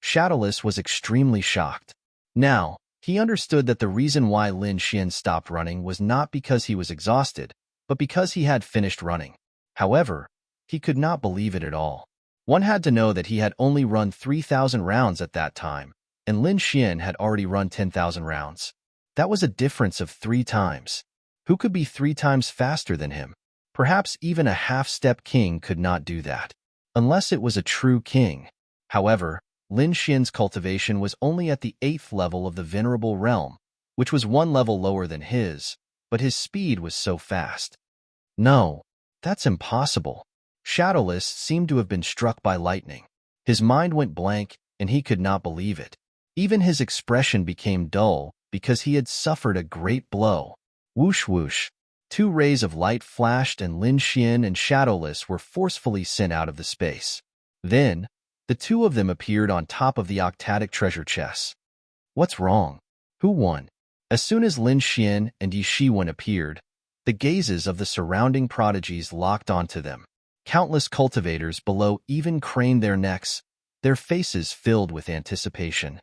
Shadowless was extremely shocked. Now, he understood that the reason why Lin Xian stopped running was not because he was exhausted, but because he had finished running. However, he could not believe it at all. One had to know that he had only run 3,000 rounds at that time, and Lin Xian had already run 10,000 rounds. That was a difference of 3 times. Who could be 3 times faster than him? Perhaps even a half-step king could not do that, unless it was a true king. However, Lin Xian's cultivation was only at the 8th level of the Venerable Realm, which was 1 level lower than his, but his speed was so fast. No, that's impossible. Shadowless seemed to have been struck by lightning. His mind went blank, and he could not believe it. Even his expression became dull because he had suffered a great blow. Whoosh whoosh. 2 rays of light flashed and Lin Xian and Shadowless were forcefully sent out of the space. Then, the 2 of them appeared on top of the octatic treasure chests. What's wrong? Who won? As soon as Lin Xian and Yi Shiwen appeared, the gazes of the surrounding prodigies locked onto them. Countless cultivators below even craned their necks, their faces filled with anticipation.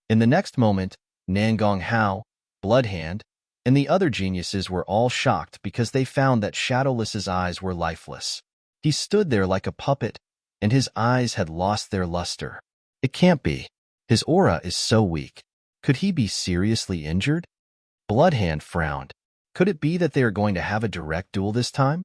In the next moment, Nangong Hao, Bloodhand, and the other geniuses were all shocked because they found that Shadowless's eyes were lifeless. He stood there like a puppet, and his eyes had lost their luster. It can't be. His aura is so weak. Could he be seriously injured? Bloodhand frowned. Could it be that they are going to have a direct duel this time?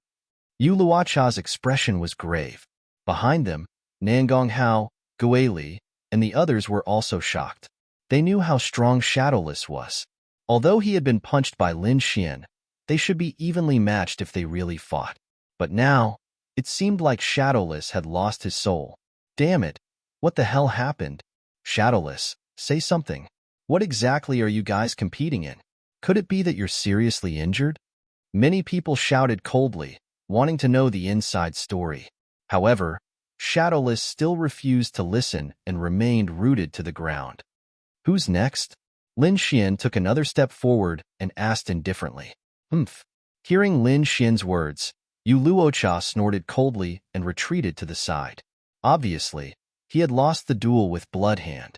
Yu Luocha's expression was grave. Behind them, Nangong Hao, Guili, and the others were also shocked. They knew how strong Shadowless was. Although he had been punched by Lin Xian, they should be evenly matched if they really fought. But now, it seemed like Shadowless had lost his soul. Damn it, what the hell happened? Shadowless, say something. What exactly are you guys competing in? Could it be that you're seriously injured? Many people shouted coldly, wanting to know the inside story. However, Shadowless still refused to listen and remained rooted to the ground. Who's next? Lin Xian took another step forward and asked indifferently. Humph. Hearing Lin Xian's words, Yu Luocha snorted coldly and retreated to the side. Obviously, he had lost the duel with Bloodhand.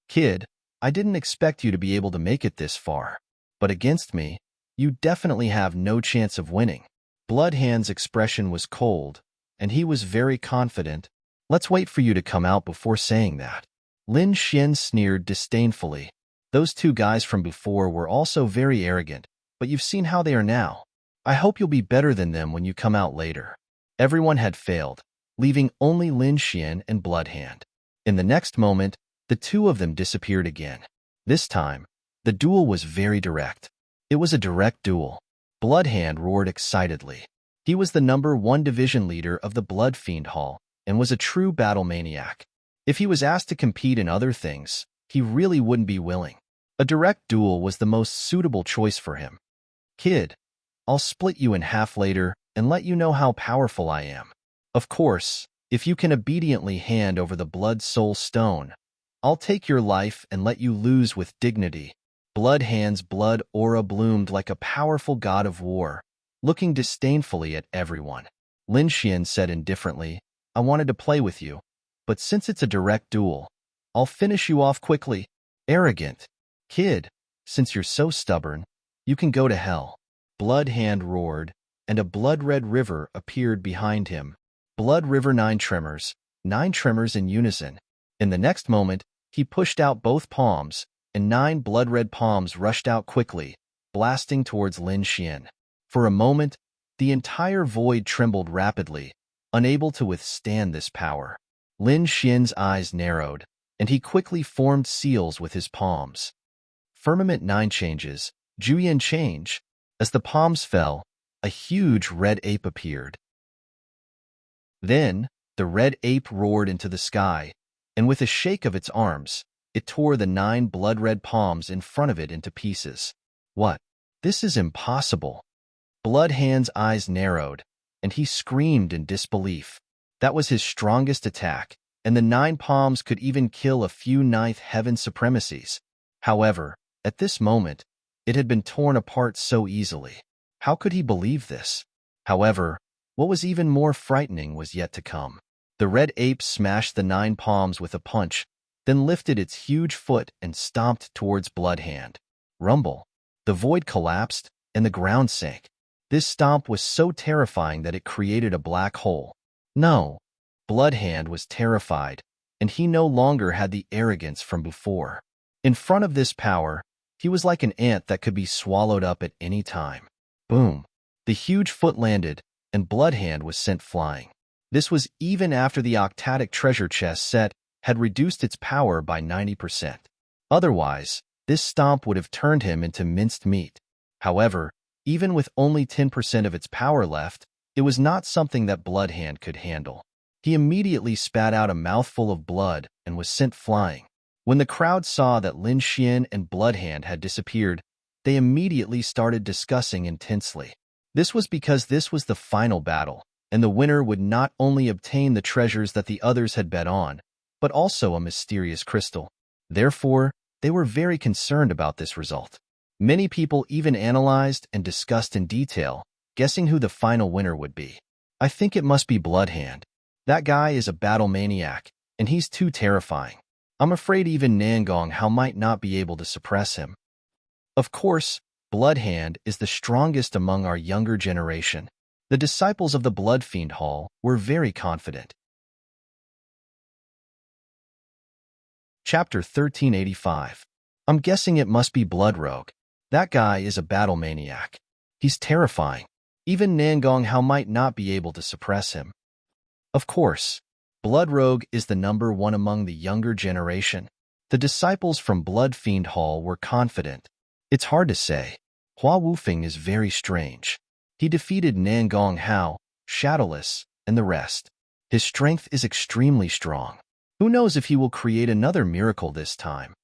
Kid, I didn't expect you to be able to make it this far. But against me, you definitely have no chance of winning. Bloodhand's expression was cold, and he was very confident. Let's wait for you to come out before saying that. Lin Xian sneered disdainfully. Those 2 guys from before were also very arrogant, but you've seen how they are now. I hope you'll be better than them when you come out later. Everyone had failed, leaving only Lin Xian and Bloodhand. In the next moment, the 2 of them disappeared again. This time, the duel was very direct. It was a direct duel. Bloodhand roared excitedly. He was the #1 division leader of the Blood Fiend Hall and was a true battle maniac. If he was asked to compete in other things, he really wouldn't be willing. A direct duel was the most suitable choice for him. Kid, I'll split you in half later and let you know how powerful I am. Of course, if you can obediently hand over the Blood Soul Stone, I'll take your life and let you lose with dignity. Bloodhand's blood aura bloomed like a powerful god of war, looking disdainfully at everyone. Lin Xian said indifferently, I wanted to play with you, but since it's a direct duel, I'll finish you off quickly. Arrogant. Kid, since you're so stubborn, you can go to hell. Bloodhand roared, and a blood-red river appeared behind him. Blood River 9 tremors in unison. In the next moment, he pushed out both palms, and 9 blood-red palms rushed out quickly, blasting towards Lin Xian. For a moment, the entire void trembled rapidly, unable to withstand this power. Lin Xian's eyes narrowed, and he quickly formed seals with his palms. Firmament 9 changes, Juyin change. As the palms fell, a huge red ape appeared. Then, the red ape roared into the sky, and with a shake of its arms, it tore the 9 blood-red palms in front of it into pieces. What? This is impossible. Bloodhand's eyes narrowed, and he screamed in disbelief. That was his strongest attack, and the 9 palms could even kill a few ninth heaven supremacies. However, at this moment, it had been torn apart so easily. How could he believe this? However, what was even more frightening was yet to come. The red ape smashed the 9 palms with a punch, then lifted its huge foot and stomped towards Bloodhand. Rumble. The void collapsed, and the ground sank. This stomp was so terrifying that it created a black hole. No. Bloodhand was terrified, and he no longer had the arrogance from before. In front of this power, he was like an ant that could be swallowed up at any time. Boom. The huge foot landed, and Bloodhand was sent flying. This was even after the octatic treasure chest set had reduced its power by 90%. Otherwise, this stomp would have turned him into minced meat. However, even with only 10% of its power left, it was not something that Bloodhand could handle. He immediately spat out a mouthful of blood and was sent flying. When the crowd saw that Lin Xian and Bloodhand had disappeared, they immediately started discussing intensely. This was because this was the final battle, and the winner would not only obtain the treasures that the others had bet on, but also a mysterious crystal. Therefore, they were very concerned about this result. Many people even analyzed and discussed in detail, guessing who the final winner would be. I think it must be Bloodhand. That guy is a battle maniac, and he's too terrifying. I'm afraid even Nangong Hao might not be able to suppress him. Of course, Bloodhand is the strongest among our younger generation. The disciples of the Blood Fiend Hall were very confident. Chapter 1385. I'm guessing it must be Blood Rogue. That guy is a battle maniac. He's terrifying. Even Nangong Hao might not be able to suppress him. Of course, Blood Rogue is the number 1 among the younger generation. The disciples from Blood Fiend Hall were confident. It's hard to say. Hua Wufeng is very strange. He defeated Nangong Hao, Shadowless, and the rest. His strength is extremely strong. Who knows if he will create another miracle this time?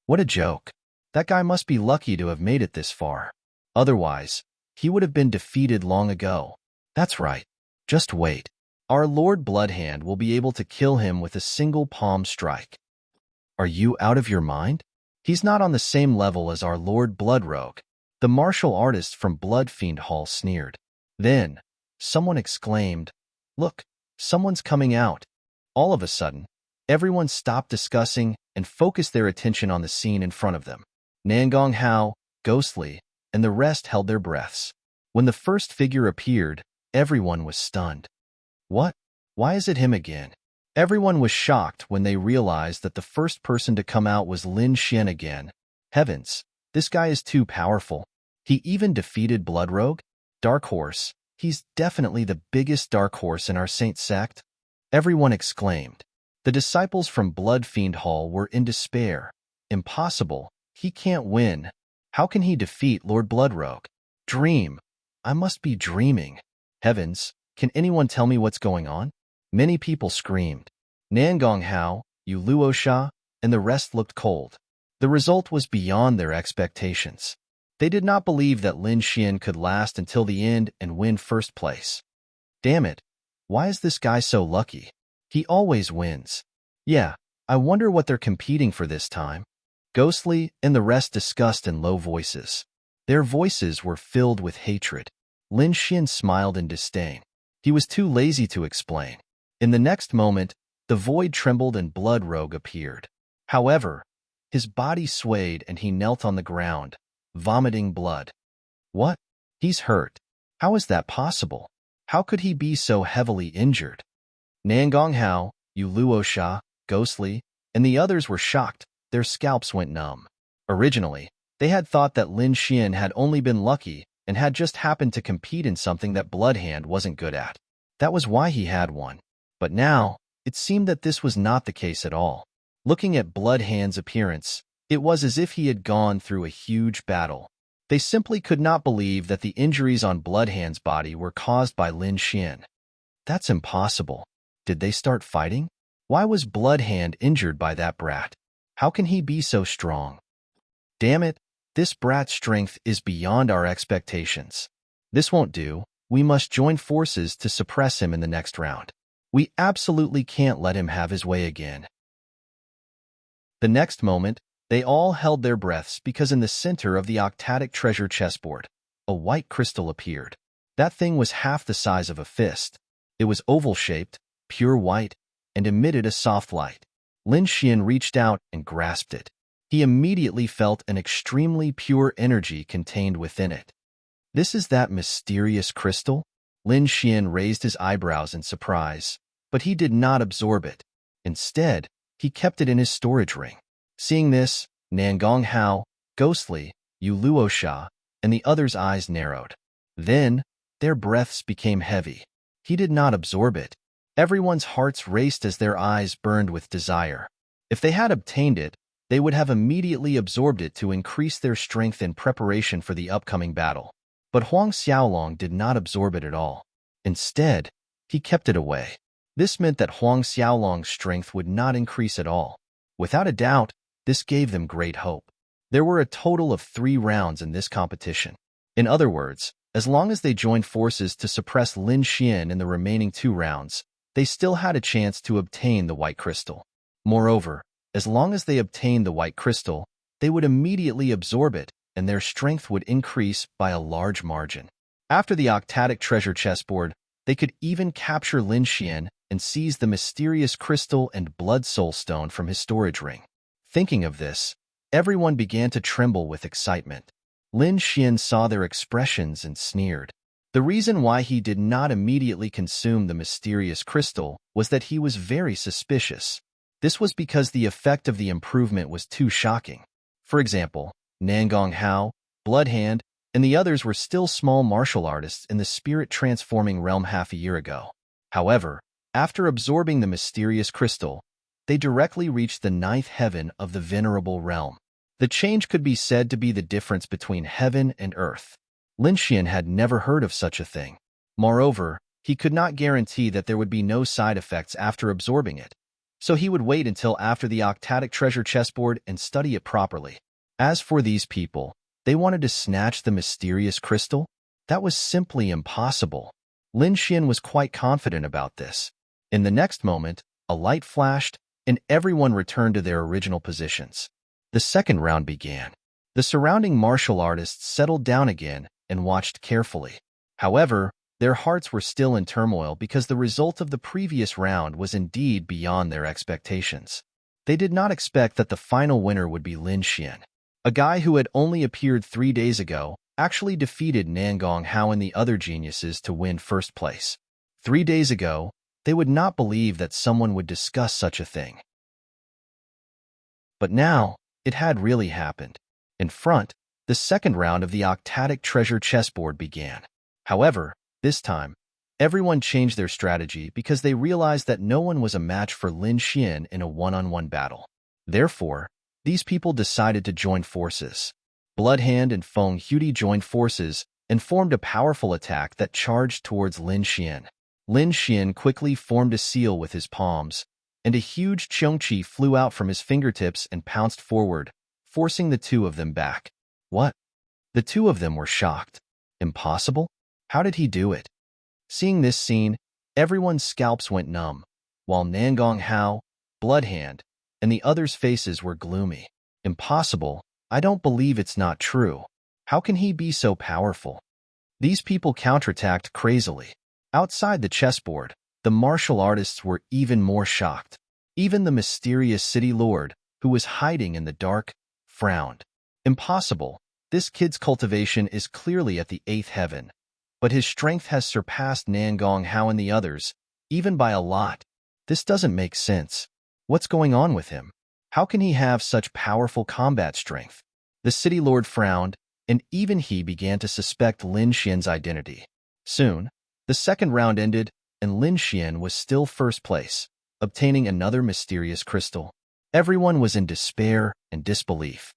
What a joke. That guy must be lucky to have made it this far. Otherwise, he would have been defeated long ago. That's right. Just wait. Our Lord Bloodhand will be able to kill him with a single palm strike. Are you out of your mind? He's not on the same level as our Lord Blood Rogue. The martial artist from Blood Fiend Hall sneered. Then, someone exclaimed, "Look, someone's coming out." All of a sudden, everyone stopped discussing and focused their attention on the scene in front of them. Nangong Hao, Ghostly, and the rest held their breaths. When the first figure appeared, everyone was stunned. What? Why is it him again? Everyone was shocked when they realized that the first person to come out was Lin Xian again. Heavens, this guy is too powerful. He even defeated Blood Rogue? Dark Horse. He's definitely the biggest Dark Horse in our Saint sect. Everyone exclaimed. The disciples from Blood Fiend Hall were in despair. Impossible. He can't win. How can he defeat Lord Blood Rogue? Dream. I must be dreaming. Heavens, can anyone tell me what's going on? Many people screamed. Nangong Hao, Yu Luosha, and the rest looked cold. The result was beyond their expectations. They did not believe that Lin Xian could last until the end and win first place. Damn it, why is this guy so lucky? He always wins. Yeah, I wonder what they're competing for this time. Ghostly and the rest discussed in low voices. Their voices were filled with hatred. Lin Xian smiled in disdain. He was too lazy to explain. In the next moment, the void trembled and Blood Rogue appeared. However, his body swayed and he knelt on the ground, vomiting blood. What? He's hurt. How is that possible? How could he be so heavily injured? Nangong Hao, Yu Luosha, Ghostly, and the others were shocked. Their scalps went numb. Originally, they had thought that Lin Xian had only been lucky and had just happened to compete in something that Bloodhand wasn't good at. That was why he had won. But now, it seemed that this was not the case at all. Looking at Bloodhand's appearance, it was as if he had gone through a huge battle. They simply could not believe that the injuries on Bloodhand's body were caused by Lin Xian. That's impossible. Did they start fighting? Why was Bloodhand injured by that brat? How can he be so strong? Damn it, This brat's strength is beyond our expectations. This won't do. We must join forces to suppress him in the next round. We absolutely can't let him have his way again." The next moment, they all held their breaths because in the center of the octatic treasure chessboard, a white crystal appeared. That thing was half the size of a fist. It was oval-shaped, pure white, and emitted a soft light. Lin Xian reached out and grasped it. He immediately felt an extremely pure energy contained within it. "This is that mysterious crystal?" Lin Xian raised his eyebrows in surprise, but he did not absorb it. Instead, he kept it in his storage ring. Seeing this, Nangong Hao, Ghostly, Yu Luosha, and the others' eyes narrowed. Then, their breaths became heavy. He did not absorb it. Everyone's hearts raced as their eyes burned with desire. If they had obtained it, they would have immediately absorbed it to increase their strength in preparation for the upcoming battle. But Huang Xiaolong did not absorb it at all. Instead, he kept it away. This meant that Huang Xiaolong's strength would not increase at all. Without a doubt, this gave them great hope. There were a total of 3 rounds in this competition. In other words, as long as they joined forces to suppress Lin Xian in the remaining 2 rounds, they still had a chance to obtain the white crystal. Moreover, as long as they obtained the white crystal, they would immediately absorb it, and their strength would increase by a large margin. After the octatic treasure chessboard, they could even capture Lin Xian and seize the mysterious crystal and blood soul stone from his storage ring. Thinking of this, everyone began to tremble with excitement. Lin Xian saw their expressions and sneered. The reason why he did not immediately consume the mysterious crystal was that he was very suspicious. This was because the effect of the improvement was too shocking. For example, Nangong Hao, Bloodhand, and the others were still small martial artists in the spirit-transforming realm half a year ago. However, after absorbing the mysterious crystal, they directly reached the 9th heaven of the venerable realm. The change could be said to be the difference between heaven and earth. Lin Xian had never heard of such a thing. Moreover, he could not guarantee that there would be no side effects after absorbing it, so he would wait until after the octatic treasure chessboard and study it properly. As for these people, they wanted to snatch the mysterious crystal? That was simply impossible. Lin Xian was quite confident about this. In the next moment, a light flashed, and everyone returned to their original positions. The second round began. The surrounding martial artists settled down again and watched carefully. However, their hearts were still in turmoil because the result of the previous round was indeed beyond their expectations. They did not expect that the final winner would be Lin Xian. A guy who had only appeared 3 days ago actually defeated Nangong Hao and the other geniuses to win first place. 3 days ago, they would not believe that someone would discuss such a thing. But now, it had really happened. In front, the second round of the octatic treasure chessboard began. However, this time, everyone changed their strategy because they realized that no one was a match for Lin Xian in a one-on-one battle. Therefore, these people decided to join forces. Bloodhand and Feng Huti joined forces and formed a powerful attack that charged towards Lin Xian. Lin Xian quickly formed a seal with his palms, and a huge Cheongqi flew out from his fingertips and pounced forward, forcing the 2 of them back. What? The 2 of them were shocked. Impossible? How did he do it? Seeing this scene, everyone's scalps went numb, while Nangong Hao, Bloodhand, and the others' faces were gloomy. Impossible? I don't believe it's not true. How can he be so powerful? These people counterattacked crazily. Outside the chessboard, the martial artists were even more shocked. Even the mysterious city lord, who was hiding in the dark, frowned. Impossible. This kid's cultivation is clearly at the 8th heaven, but his strength has surpassed Nangong Hao and the others, even by a lot. This doesn't make sense. What's going on with him? How can he have such powerful combat strength? The city lord frowned, and even he began to suspect Lin Xian's identity. Soon, the second round ended, and Lin Xian was still first place, obtaining another mysterious crystal. Everyone was in despair and disbelief.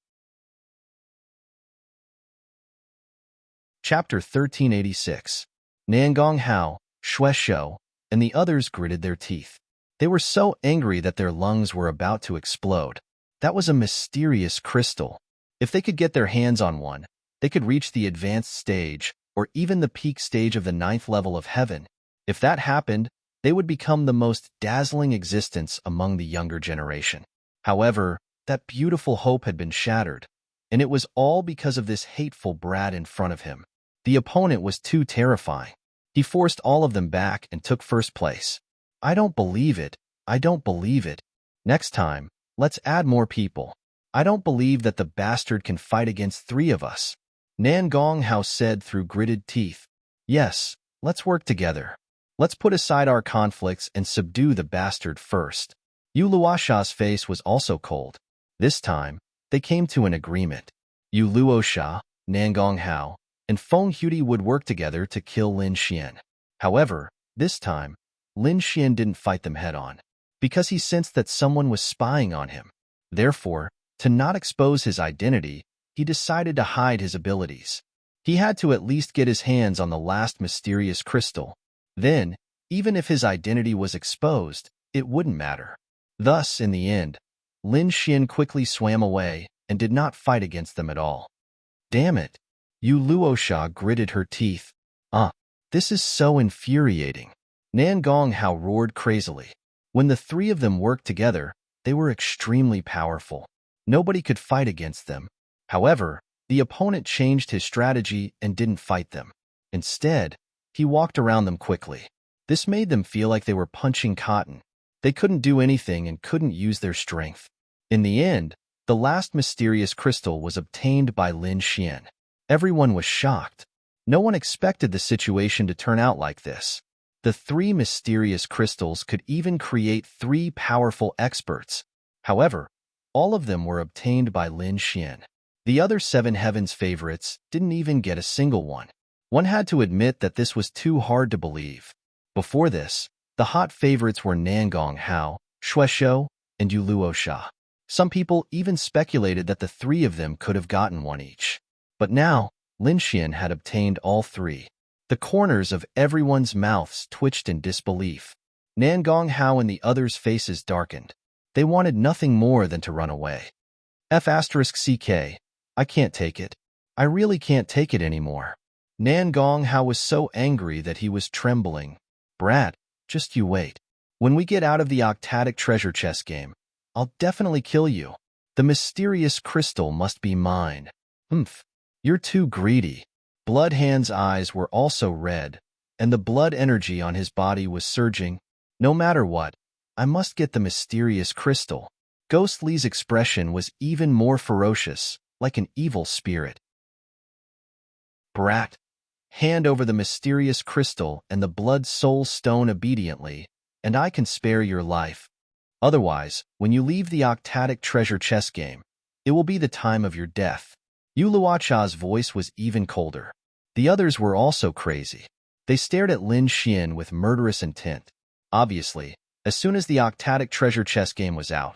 Chapter 1386. Nangong Hao, Xue Shou, and the others gritted their teeth. They were so angry that their lungs were about to explode. That was a mysterious crystal. If they could get their hands on one, they could reach the advanced stage, or even the peak stage of the 9th level of heaven. If that happened, they would become the most dazzling existence among the younger generation. However, that beautiful hope had been shattered, and it was all because of this hateful brat in front of him. The opponent was too terrifying. He forced all of them back and took first place. I don't believe it. I don't believe it. Next time, let's add more people. I don't believe that the bastard can fight against 3 of us. Nan Gonghao said through gritted teeth. Yes, let's work together. Let's put aside our conflicts and subdue the bastard first. Yu Luosha's face was also cold. This time, they came to an agreement. Yu Luosha, Nan Gonghao, and Feng Huti would work together to kill Lin Xian. However, this time, Lin Xian didn't fight them head-on, because he sensed that someone was spying on him. Therefore, to not expose his identity, he decided to hide his abilities. He had to at least get his hands on the last mysterious crystal. Then, even if his identity was exposed, it wouldn't matter. Thus, in the end, Lin Xian quickly swam away and did not fight against them at all. Damn it! Yu Luosha gritted her teeth. This is so infuriating. Nan Gonghao roared crazily. When the 3 of them worked together, they were extremely powerful. Nobody could fight against them. However, the opponent changed his strategy and didn't fight them. Instead, he walked around them quickly. This made them feel like they were punching cotton. They couldn't do anything and couldn't use their strength. In the end, the last mysterious crystal was obtained by Lin Xian. Everyone was shocked. No one expected the situation to turn out like this. The 3 mysterious crystals could even create 3 powerful experts. However, all of them were obtained by Lin Xian. The other 7 heavens favorites didn't even get a single one. One had to admit that this was too hard to believe. Before this, the hot favorites were Nan Gonghao, Shueshou, and Yu Luosha. Some people even speculated that the 3 of them could have gotten one each. But now, Lin Xian had obtained all 3. The corners of everyone's mouths twitched in disbelief. Nan Gonghao and the others' faces darkened. They wanted nothing more than to run away. F***CK, I can't take it. I really can't take it anymore. Nan Gonghao was so angry that he was trembling. Brat, just you wait. When we get out of the octatic treasure chest game, I'll definitely kill you. The mysterious crystal must be mine. You're too greedy. Bloodhand's eyes were also red, and the blood energy on his body was surging. No matter what, I must get the mysterious crystal. Ghostly's expression was even more ferocious, like an evil spirit. Brat, hand over the mysterious crystal and the blood soul stone obediently, and I can spare your life. Otherwise, when you leave the octatic treasure chest game, it will be the time of your death. Yu Luosha's voice was even colder. The others were also crazy. They stared at Lin Xian with murderous intent. Obviously, as soon as the octatic treasure chest game was out,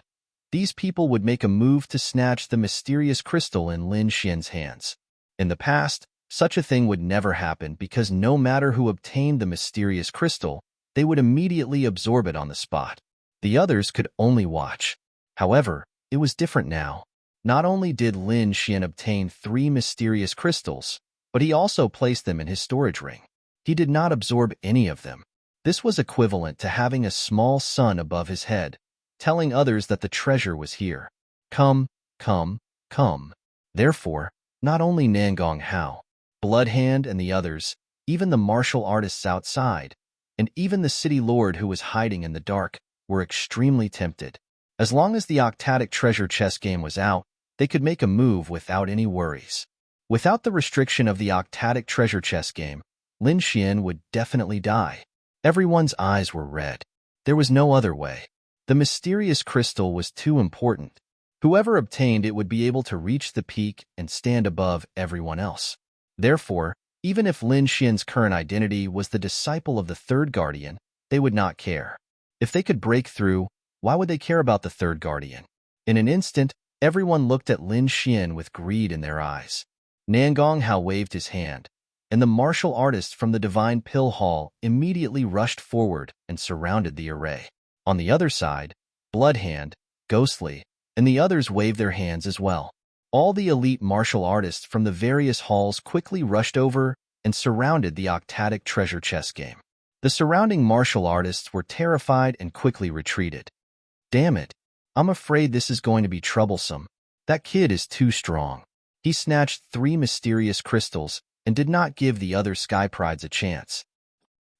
these people would make a move to snatch the mysterious crystal in Lin Xian's hands. In the past, such a thing would never happen because no matter who obtained the mysterious crystal, they would immediately absorb it on the spot. The others could only watch. However, it was different now. Not only did Lin Xian obtain 3 mysterious crystals, but he also placed them in his storage ring. He did not absorb any of them. This was equivalent to having a small sun above his head, telling others that the treasure was here. Come, come, come. Therefore, not only Nan Gonghao, Bloodhand and the others, even the martial artists outside, and even the city lord who was hiding in the dark, were extremely tempted. As long as the octatic treasure chest game was out, they could make a move without any worries. Without the restriction of the octatic treasure chest game, Lin Xian would definitely die. Everyone's eyes were red. There was no other way. The mysterious crystal was too important. Whoever obtained it would be able to reach the peak and stand above everyone else. Therefore, even if Lin Xian's current identity was the disciple of the third guardian, they would not care. If they could break through, why would they care about the third guardian? In an instant, everyone looked at Lin Xian with greed in their eyes. Nan Gonghao waved his hand, and the martial artists from the Divine Pill Hall immediately rushed forward and surrounded the array. On the other side, Bloodhand, Ghostly, and the others waved their hands as well. All the elite martial artists from the various halls quickly rushed over and surrounded the octatic treasure chest game. The surrounding martial artists were terrified and quickly retreated. Damn it. I'm afraid this is going to be troublesome. That kid is too strong. He snatched 3 mysterious crystals and did not give the other Sky Prides a chance.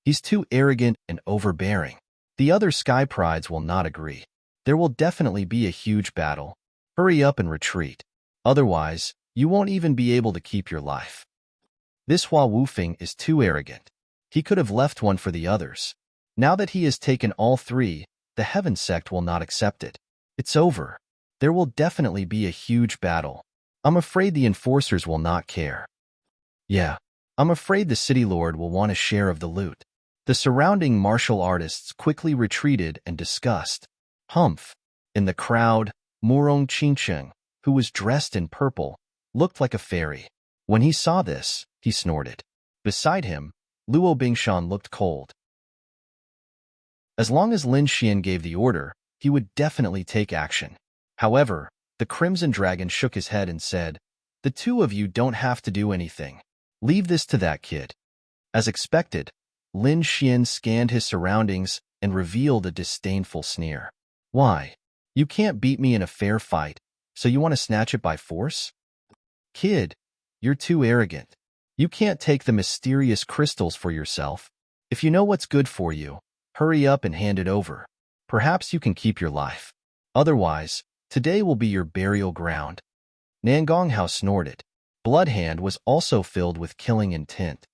He's too arrogant and overbearing. The other Sky Prides will not agree. There will definitely be a huge battle. Hurry up and retreat. Otherwise, you won't even be able to keep your life. This Hua Wufeng is too arrogant. He could have left one for the others. Now that he has taken all 3, the Heaven Sect will not accept it. It's over. There will definitely be a huge battle. I'm afraid the enforcers will not care. Yeah, I'm afraid the City Lord will want a share of the loot. The surrounding martial artists quickly retreated and discussed. Humph. In the crowd, Murong Qingcheng, who was dressed in purple, looked like a fairy. When he saw this, he snorted. Beside him, Luo Bingshan looked cold. As long as Lin Xian gave the order, he would definitely take action. However, the Crimson Dragon shook his head and said, "The 2 of you don't have to do anything. Leave this to that kid." As expected, Lin Xian scanned his surroundings and revealed a disdainful sneer. "Why? You can't beat me in a fair fight, so you want to snatch it by force? Kid, you're too arrogant. You can't take the mysterious crystals for yourself. If you know what's good for you, hurry up and hand it over. Perhaps you can keep your life. Otherwise, today will be your burial ground." Nangonghao snorted. Bloodhand was also filled with killing intent.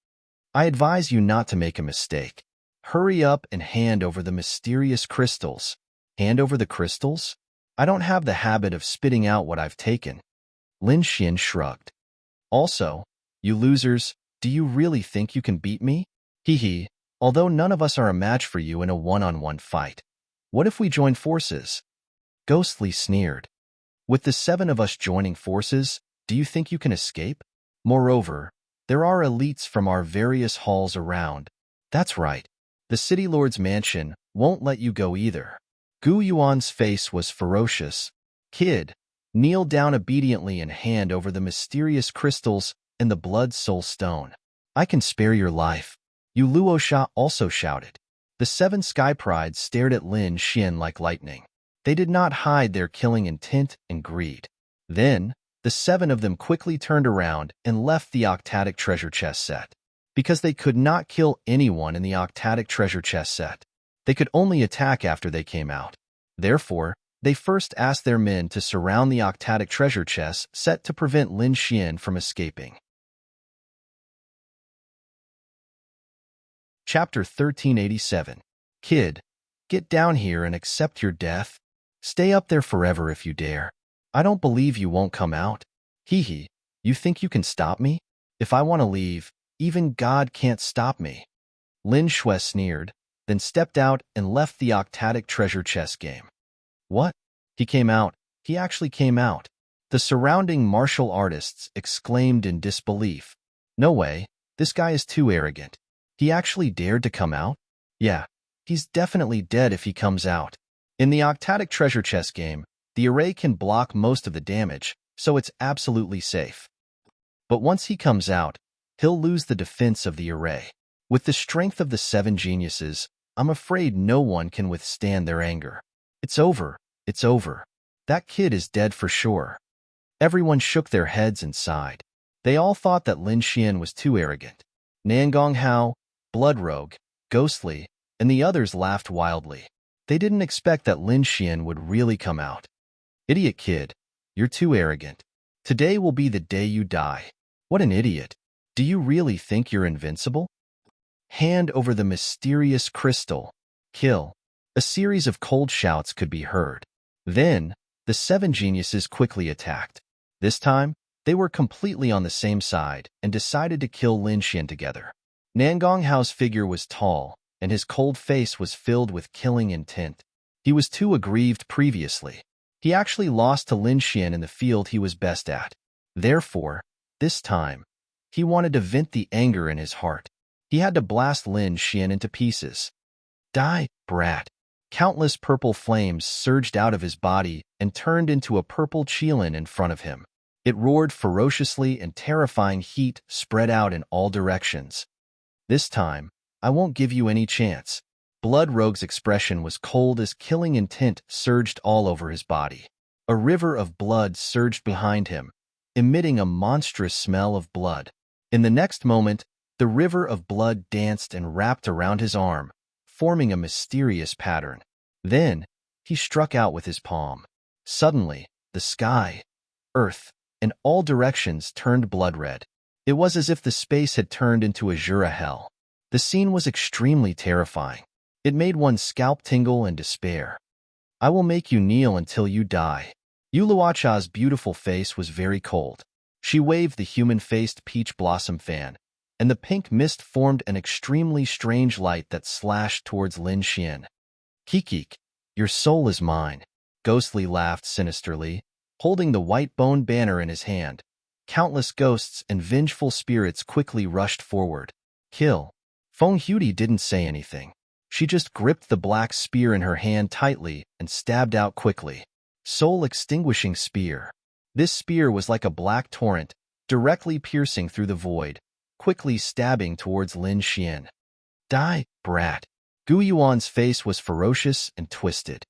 "I advise you not to make a mistake. Hurry up and hand over the mysterious crystals." Hand over the crystals? I don't have the habit of spitting out what I've taken. Lin Xian shrugged. Also, you losers, do you really think you can beat me? Hee, although none of us are a match for you in a one-on-one fight. What if we join forces? Ghostly sneered. With the 7 of us joining forces, do you think you can escape? Moreover, there are elites from our various halls around. That's right. The City Lord's mansion won't let you go either. Gu Yuan's face was ferocious. Kid, kneel down obediently and hand over the mysterious crystals and the Blood Soul Stone. I can spare your life. Yu Luosha also shouted. The 7 Sky Prides stared at Lin Xian like lightning. They did not hide their killing intent and greed. Then, the 7 of them quickly turned around and left the octatic treasure chest set. Because they could not kill anyone in the octatic treasure chest set, they could only attack after they came out. Therefore, they first asked their men to surround the octatic treasure chest set to prevent Lin Xian from escaping. Chapter 1387. Kid, get down here and accept your death. Stay up there forever if you dare. I don't believe you won't come out. Hee, you think you can stop me? If I want to leave, even God can't stop me. Lin Shui sneered, then stepped out and left the octatic treasure chest game. What? He came out. He actually came out. The surrounding martial artists exclaimed in disbelief. No way. This guy is too arrogant. He actually dared to come out? Yeah, he's definitely dead if he comes out. In the octatic treasure chest game, the array can block most of the damage, so it's absolutely safe. But once he comes out, he'll lose the defense of the array. With the strength of the 7 geniuses, I'm afraid no one can withstand their anger. It's over. It's over. That kid is dead for sure. Everyone shook their heads and sighed. They all thought that Lin Xian was too arrogant. Nangonghao, Bloodrogue, Ghostly, and the others laughed wildly. They didn't expect that Lin Xian would really come out. Idiot kid, you're too arrogant. Today will be the day you die. What an idiot. Do you really think you're invincible? Hand over the mysterious crystal. Kill. A series of cold shouts could be heard. Then, the 7 geniuses quickly attacked. This time, they were completely on the same side and decided to kill Lin Xian together. Nangonghao's figure was tall, and his cold face was filled with killing intent. He was too aggrieved previously. He actually lost to Lin Xian in the field he was best at. Therefore, this time, he wanted to vent the anger in his heart. He had to blast Lin Xian into pieces. Die, brat. Countless purple flames surged out of his body and turned into a purple qilin in front of him. It roared ferociously and terrifying heat spread out in all directions. This time, I won't give you any chance. Blood Rogue's expression was cold as killing intent surged all over his body. A river of blood surged behind him, emitting a monstrous smell of blood. In the next moment, the river of blood danced and wrapped around his arm, forming a mysterious pattern. Then, he struck out with his palm. Suddenly, the sky, earth, and all directions turned blood-red. It was as if the space had turned into azure hell. The scene was extremely terrifying. It made one's scalp tingle in despair. I will make you kneel until you die. Uluacha's beautiful face was very cold. She waved the human-faced peach blossom fan, and the pink mist formed an extremely strange light that slashed towards Lin Xian. Kikik, your soul is mine. Ghostly laughed sinisterly, holding the white bone banner in his hand. Countless ghosts and vengeful spirits quickly rushed forward. Kill. Feng Huti didn't say anything. She just gripped the black spear in her hand tightly and stabbed out quickly. Soul-extinguishing spear. This spear was like a black torrent, directly piercing through the void, quickly stabbing towards Lin Xian. Die, brat. Gu Yuan's face was ferocious and twisted.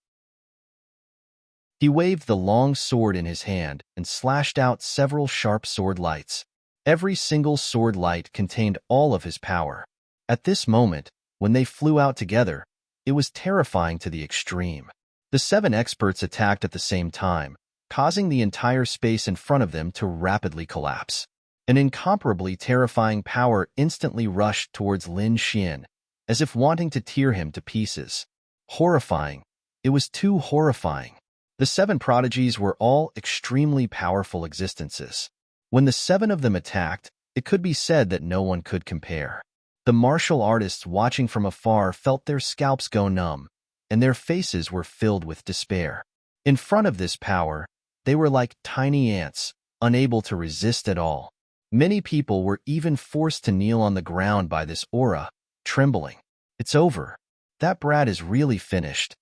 He waved the long sword in his hand and slashed out several sharp sword lights. Every single sword light contained all of his power. At this moment, when they flew out together, it was terrifying to the extreme. The 7 experts attacked at the same time, causing the entire space in front of them to rapidly collapse. An incomparably terrifying power instantly rushed towards Lin Xian, as if wanting to tear him to pieces. Horrifying. It was too horrifying. The 7 prodigies were all extremely powerful existences. When the 7 of them attacked, it could be said that no one could compare. The martial artists watching from afar felt their scalps go numb, and their faces were filled with despair. In front of this power, they were like tiny ants, unable to resist at all. Many people were even forced to kneel on the ground by this aura, trembling. It's over. That brat is really finished.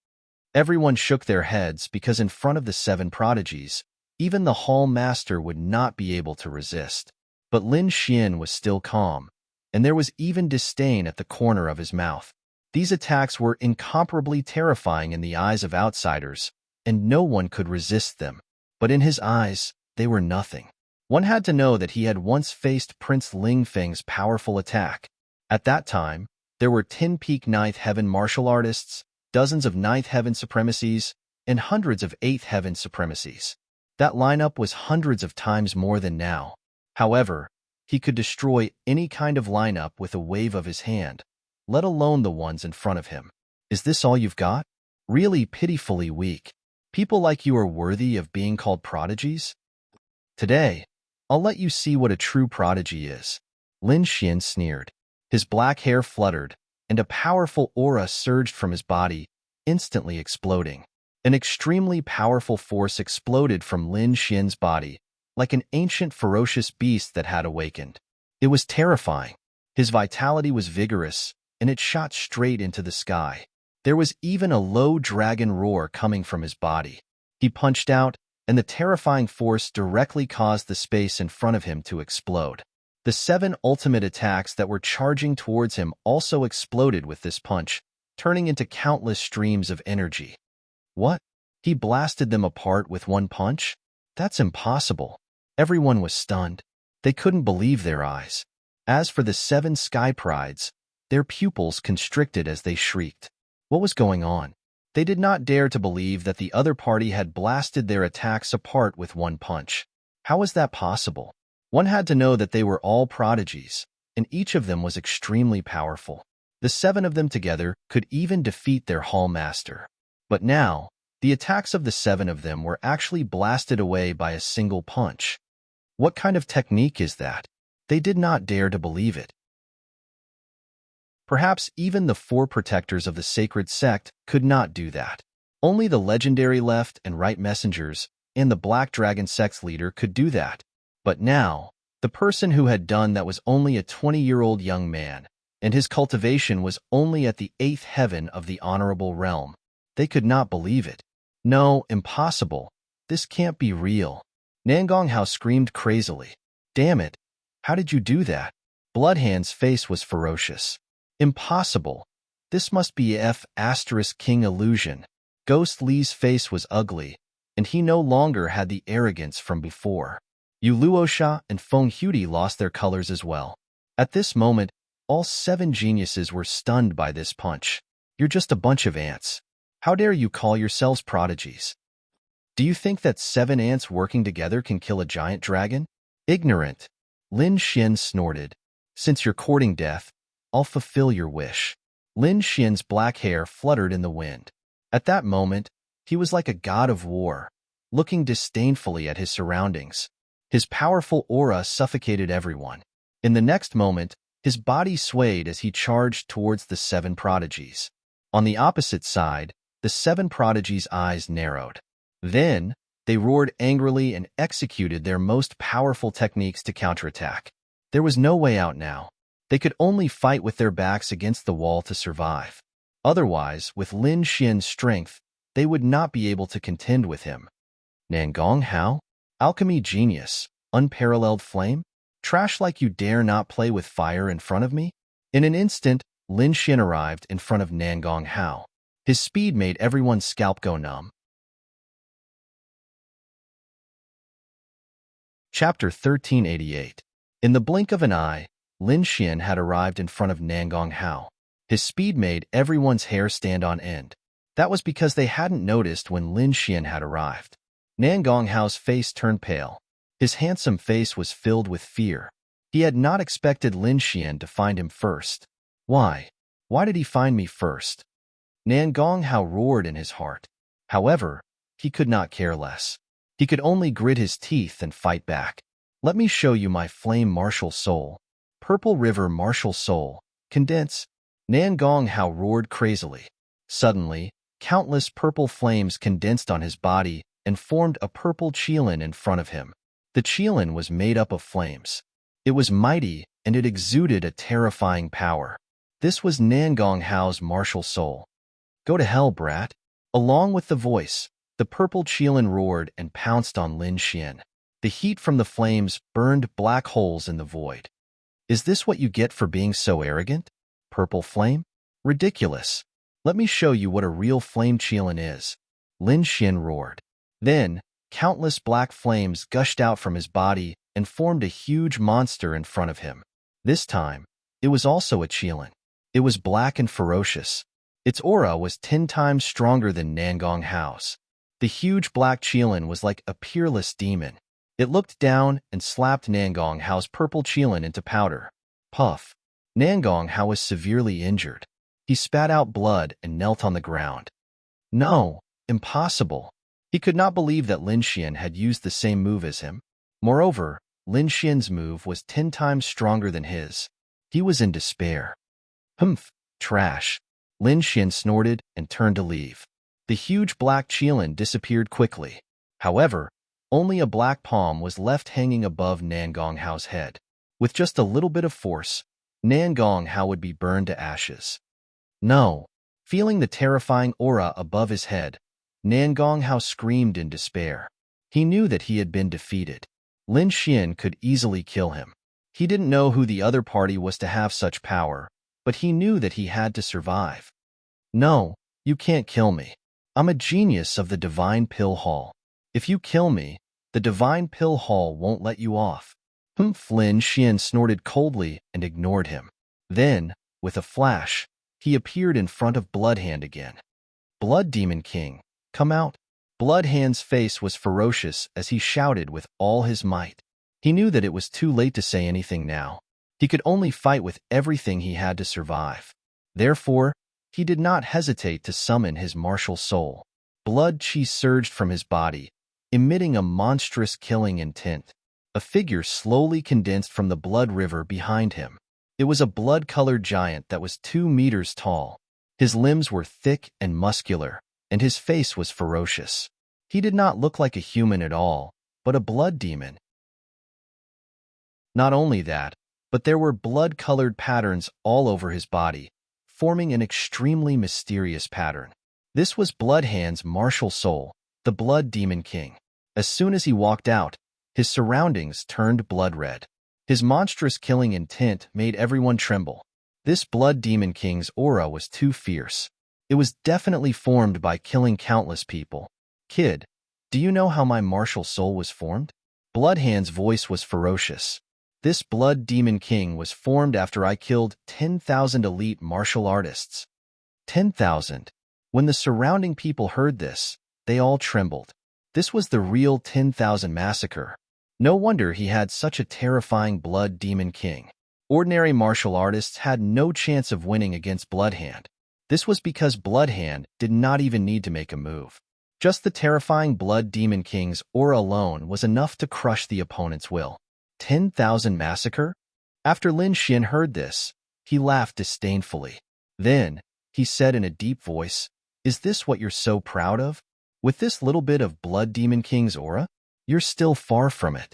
Everyone shook their heads because in front of the 7 prodigies, even the Hall Master would not be able to resist. But Lin Xian was still calm, and there was even disdain at the corner of his mouth. These attacks were incomparably terrifying in the eyes of outsiders, and no one could resist them. But in his eyes, they were nothing. One had to know that he had once faced Prince Ling Feng's powerful attack. At that time, there were 10 peak 9th Heaven martial artists, dozens of 9th Heaven supremacies, and hundreds of 8th Heaven supremacies. That lineup was hundreds of times more than now. However, he could destroy any kind of lineup with a wave of his hand, let alone the ones in front of him. Is this all you've got? Really pitifully weak. People like you are worthy of being called prodigies? Today, I'll let you see what a true prodigy is. Lin Xian sneered. His black hair fluttered, and a powerful aura surged from his body, instantly exploding. An extremely powerful force exploded from Lin Xian's body, like an ancient ferocious beast that had awakened. It was terrifying. His vitality was vigorous, and it shot straight into the sky. There was even a low dragon roar coming from his body. He punched out, and the terrifying force directly caused the space in front of him to explode. The 7 ultimate attacks that were charging towards him also exploded with this punch, turning into countless streams of energy. What? He blasted them apart with one punch? That's impossible. Everyone was stunned. They couldn't believe their eyes. As for the 7 sky prides, their pupils constricted as they shrieked. What was going on? They did not dare to believe that the other party had blasted their attacks apart with one punch. How was that possible? One had to know that they were all prodigies, and each of them was extremely powerful. The 7 of them together could even defeat their Hall Master. But now, the attacks of the 7 of them were actually blasted away by a single punch. What kind of technique is that? They did not dare to believe it. Perhaps even the 4 protectors of the sacred sect could not do that. Only the legendary left and right messengers and the Black Dragon sect's leader could do that. But now, the person who had done that was only a 20-year-old young man, and his cultivation was only at the 8th heaven of the honorable realm. They could not believe it. No, impossible. This can't be real. Nangong Hao screamed crazily. Damn it! How did you do that? Bloodhand's face was ferocious. Impossible. This must be King illusion. Ghost Li's face was ugly, and he no longer had the arrogance from before. Yu Luosha and Feng Huti lost their colors as well. At this moment, all 7 geniuses were stunned by this punch. You're just a bunch of ants. How dare you call yourselves prodigies? Do you think that 7 ants working together can kill a giant dragon? Ignorant. Lin Xian snorted. Since you're courting death, I'll fulfill your wish. Lin Xian's black hair fluttered in the wind. At that moment, he was like a god of war, looking disdainfully at his surroundings. His powerful aura suffocated everyone. In the next moment, his body swayed as he charged towards the 7 prodigies. On the opposite side, the 7 prodigies' eyes narrowed. Then, they roared angrily and executed their most powerful techniques to counterattack. There was no way out now. They could only fight with their backs against the wall to survive. Otherwise, with Lin Xian's strength, they would not be able to contend with him. Nangong Hao? Alchemy genius, unparalleled flame? Trash like you dare not play with fire in front of me? In an instant, Lin Xian arrived in front of Nangong Hao. His speed made everyone's scalp go numb. Chapter 1388. In the blink of an eye, Lin Xian had arrived in front of Nangong Hao. His speed made everyone's hair stand on end. That was because they hadn't noticed when Lin Xian had arrived. Nangong Hao's face turned pale. His handsome face was filled with fear. He had not expected Lin Xian to find him first. Why? Why did he find me first? Nangong Hao roared in his heart. However, he could not care less. He could only grit his teeth and fight back. Let me show you my flame martial soul. Purple River martial soul. Condense. Nangong Hao roared crazily. Suddenly, countless purple flames condensed on his body and formed a purple qilin in front of him. The qilin was made up of flames. It was mighty, and it exuded a terrifying power. This was Nangong Hao's martial soul. Go to hell, brat. Along with the voice, the purple qilin roared and pounced on Lin Xian. The heat from the flames burned black holes in the void. Is this what you get for being so arrogant? Purple flame? Ridiculous. Let me show you what a real flame qilin is. Lin Xian roared. Then, countless black flames gushed out from his body and formed a huge monster in front of him. This time, it was also a qilin. It was black and ferocious. Its aura was 10 times stronger than Nangong Hao's. The huge black qilin was like a peerless demon. It looked down and slapped Nangong Hao's purple qilin into powder. Puff. Nangong Hao was severely injured. He spat out blood and knelt on the ground. No, impossible. He could not believe that Lin Xian had used the same move as him. Moreover, Lin Xian's move was 10 times stronger than his. He was in despair. Humph, trash. Lin Xian snorted and turned to leave. The huge black qilin disappeared quickly. However, only a black palm was left hanging above Nangong Hao's head. With just a little bit of force, Nangong Hao would be burned to ashes. No. Feeling the terrifying aura above his head, Nangong Hao screamed in despair. He knew that he had been defeated. Lin Xian could easily kill him. He didn't know who the other party was to have such power, but he knew that he had to survive. No, you can't kill me. I'm a genius of the Divine Pill Hall. If you kill me, the Divine Pill Hall won't let you off. Humph! Lin Xian snorted coldly and ignored him. Then, with a flash, he appeared in front of Bloodhand again. Blood Demon King, come out. Bloodhand's face was ferocious as he shouted with all his might. He knew that it was too late to say anything now. He could only fight with everything he had to survive. Therefore, he did not hesitate to summon his martial soul. Blood chi surged from his body, emitting a monstrous killing intent. A figure slowly condensed from the blood river behind him. It was a blood-colored giant that was 2 meters tall. His limbs were thick and muscular, and his face was ferocious. He did not look like a human at all, but a blood demon. Not only that, but there were blood-colored patterns all over his body, forming an extremely mysterious pattern. This was Bloodhand's martial soul, the Blood Demon King. As soon as he walked out, His surroundings turned blood red. His monstrous killing intent made everyone tremble. This Blood Demon King's aura was too fierce. It was definitely formed by killing countless people. Kid, do you know how my martial soul was formed? Bloodhand's voice was ferocious. This Blood Demon King was formed after I killed 10,000 elite martial artists. 10,000. When the surrounding people heard this, they all trembled. This was the real 10,000 massacre. No wonder he had such a terrifying Blood Demon King. Ordinary martial artists had no chance of winning against Bloodhand. This was because Bloodhand did not even need to make a move. Just the terrifying Blood Demon King's aura alone was enough to crush the opponent's will. 10,000 massacre? After Lin Xian heard this, he laughed disdainfully. Then, he said in a deep voice, "Is this what you're so proud of? With this little bit of Blood Demon King's aura? You're still far from it.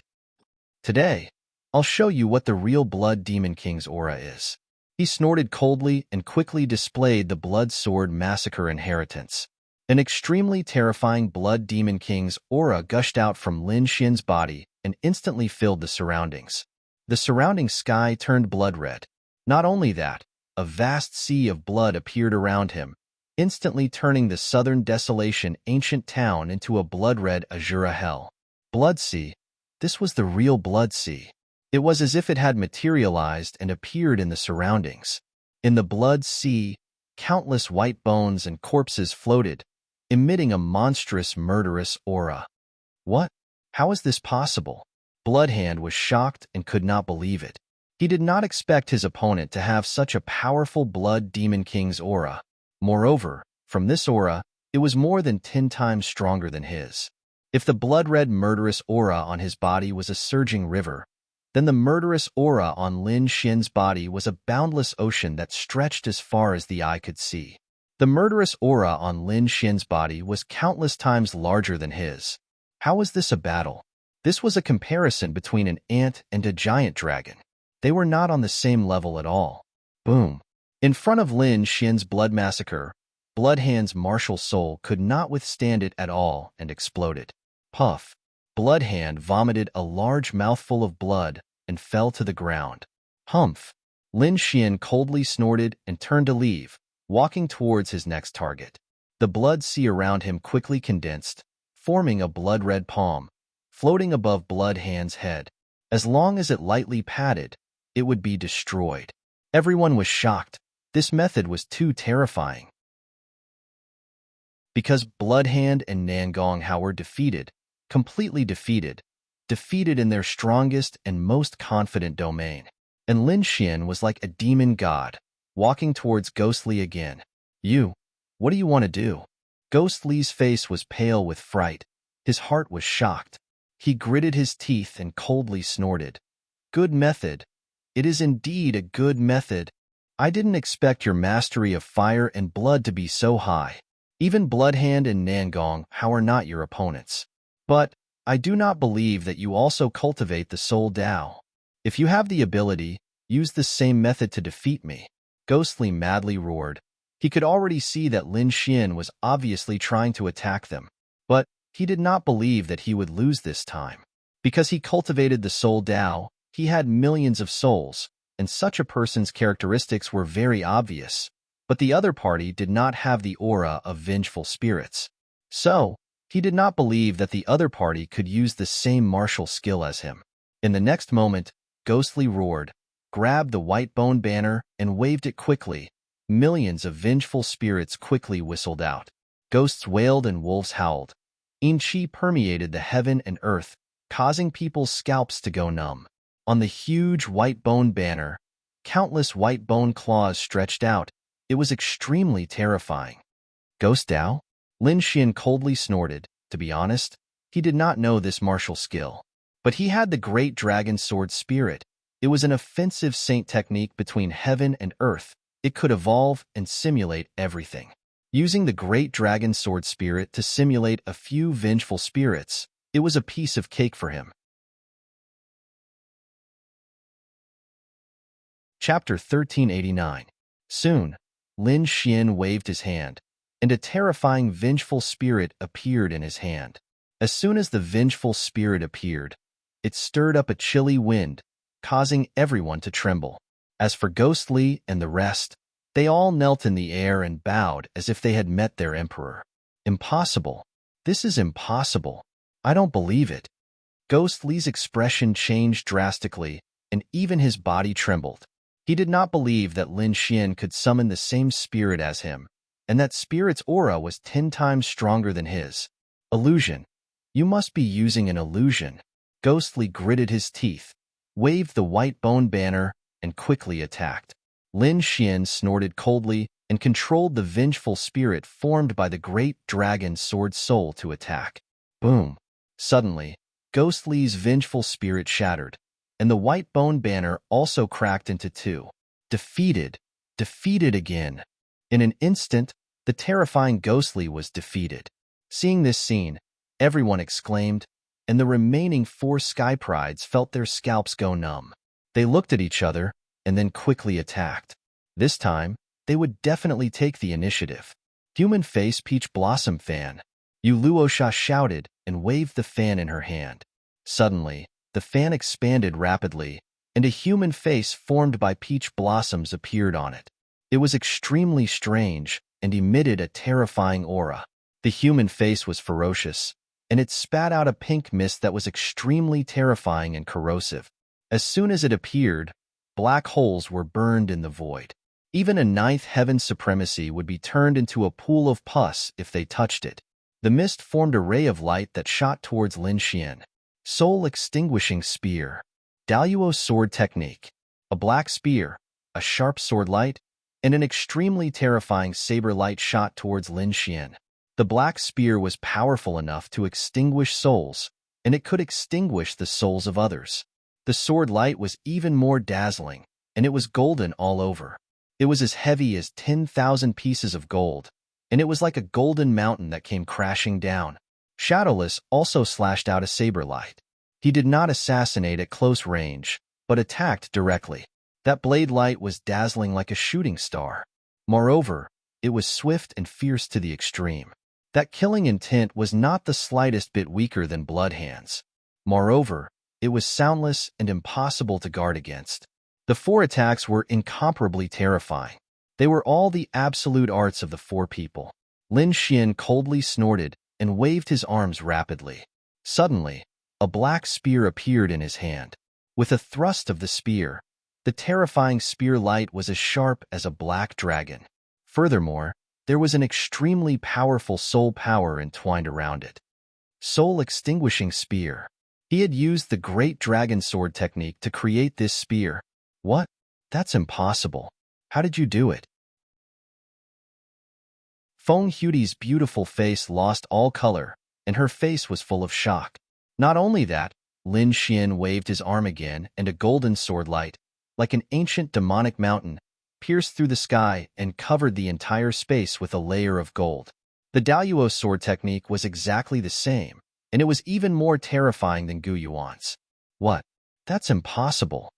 Today, I'll show you what the real Blood Demon King's aura is." He snorted coldly and quickly displayed the Blood Sword Massacre inheritance. An extremely terrifying Blood Demon King's aura gushed out from Lin Xian's body and instantly filled the surroundings. The surrounding sky turned blood red. Not only that, a vast sea of blood appeared around him, instantly turning the southern desolation ancient town into a blood-red azura hell. Blood Sea. This was the real Blood Sea. It was as if it had materialized and appeared in the surroundings. In the Blood Sea, countless white bones and corpses floated, emitting a monstrous, murderous aura. What? How is this possible? Bloodhand was shocked and could not believe it. He did not expect his opponent to have such a powerful Blood Demon King's aura. Moreover, from this aura, it was more than 10 times stronger than his. If the blood-red murderous aura on his body was a surging river, then the murderous aura on Lin Xian's body was a boundless ocean that stretched as far as the eye could see. The murderous aura on Lin Xian's body was countless times larger than his. How was this a battle? This was a comparison between an ant and a giant dragon. They were not on the same level at all. Boom. In front of Lin Xian's blood massacre, Bloodhand's martial soul could not withstand it at all and exploded. Puff. Bloodhand vomited a large mouthful of blood and fell to the ground. Humph. Lin Xian coldly snorted and turned to leave, walking towards his next target. The blood sea around him quickly condensed, forming a blood-red palm, floating above Bloodhand's head. As long as it lightly patted, it would be destroyed. Everyone was shocked. This method was too terrifying. Because Bloodhand and Nangong Hao were defeated, completely defeated in their strongest and most confident domain. And Lin Xian was like a demon god, walking towards Ghostly again. "You, what do you want to do?" Ghostly's face was pale with fright. His heart was shocked. He gritted his teeth and coldly snorted. "Good method. It is indeed a good method. I didn't expect your mastery of fire and blood to be so high. Even Bloodhand and Nangong Hao are not your opponents. But I do not believe that you also cultivate the Soul Tao. If you have the ability, use the same method to defeat me." Ghostly madly roared. He could already see that Lin Xian was obviously trying to attack them, but he did not believe that he would lose this time. Because he cultivated the Soul Tao, he had millions of souls, and such a person's characteristics were very obvious. But the other party did not have the aura of vengeful spirits. So, he did not believe that the other party could use the same martial skill as him. In the next moment, Ghostly roared, grabbed the white bone banner, and waved it quickly. Millions of vengeful spirits quickly whistled out. Ghosts wailed and wolves howled. In Qi permeated the heaven and earth, causing people's scalps to go numb. On the huge white bone banner, countless white bone claws stretched out. It was extremely terrifying. Ghost Tao? Lin Xian coldly snorted. To be honest, he did not know this martial skill. But he had the Great Dragon Sword Spirit. It was an offensive saint technique between heaven and earth. It could evolve and simulate everything. Using the Great Dragon Sword Spirit to simulate a few vengeful spirits, it was a piece of cake for him. Chapter 1389. Soon, Lin Xian waved his hand, and a terrifying vengeful spirit appeared in his hand. As soon as the vengeful spirit appeared, It stirred up a chilly wind, causing everyone to tremble. As for Ghostly and the rest, they all knelt in the air and bowed as if they had met their emperor. Impossible. This is impossible. I don't believe it. Ghostly's expression changed drastically, and even his body trembled. He did not believe that Lin Xian could summon the same spirit as him, and that spirit's aura was 10 times stronger than his. Illusion. You must be using an illusion. Ghostly gritted his teeth, waved the white bone banner, and quickly attacked. Lin Xian snorted coldly and controlled the vengeful spirit formed by the great dragon sword soul to attack. Boom! Suddenly, Ghostly's vengeful spirit shattered, and the white bone banner also cracked into two. Defeated. Defeated again. In an instant, the terrifying Ghostly was defeated. Seeing this scene, everyone exclaimed, and the remaining 4 Sky Prides felt their scalps go numb. They looked at each other and then quickly attacked. This time, they would definitely take the initiative. Human Face Peach Blossom Fan. Yu Luosha shouted and waved the fan in her hand. Suddenly, the fan expanded rapidly, and a human face formed by peach blossoms appeared on it. It was extremely strange and emitted a terrifying aura. The human face was ferocious, and it spat out a pink mist that was extremely terrifying and corrosive. As soon as it appeared, black holes were burned in the void. Even a 9th heaven supremacy would be turned into a pool of pus if they touched it. The mist formed a ray of light that shot towards Lin Xian. Soul Extinguishing Spear. Daluo Sword Technique. A black spear, a sharp sword light, and an extremely terrifying saber light shot towards Lin Xian. The black spear was powerful enough to extinguish souls, and it could extinguish the souls of others. The sword light was even more dazzling, and it was golden all over. It was as heavy as 10,000 pieces of gold, and it was like a golden mountain that came crashing down. Shadowless also slashed out a saber light. He did not assassinate at close range, but attacked directly. That blade light was dazzling like a shooting star. Moreover, it was swift and fierce to the extreme. That killing intent was not the slightest bit weaker than Blood Hands. Moreover, it was soundless and impossible to guard against. The 4 attacks were incomparably terrifying. They were all the absolute arts of the 4 people. Lin Xian coldly snorted and waved his arms rapidly. Suddenly, a black spear appeared in his hand. With a thrust of the spear, the terrifying spear light was as sharp as a black dragon. Furthermore, there was an extremely powerful soul power entwined around it. Soul Extinguishing Spear. He had used the Great Dragon Sword technique to create this spear. What? That's impossible. How did you do it? Feng Hudi's beautiful face lost all color, and her face was full of shock. Not only that, Lin Xian waved his arm again, and a golden sword light, like an ancient demonic mountain, pierced through the sky and covered the entire space with a layer of gold. The Daluo sword technique was exactly the same, and it was even more terrifying than Gu Yuan's. What? That's impossible.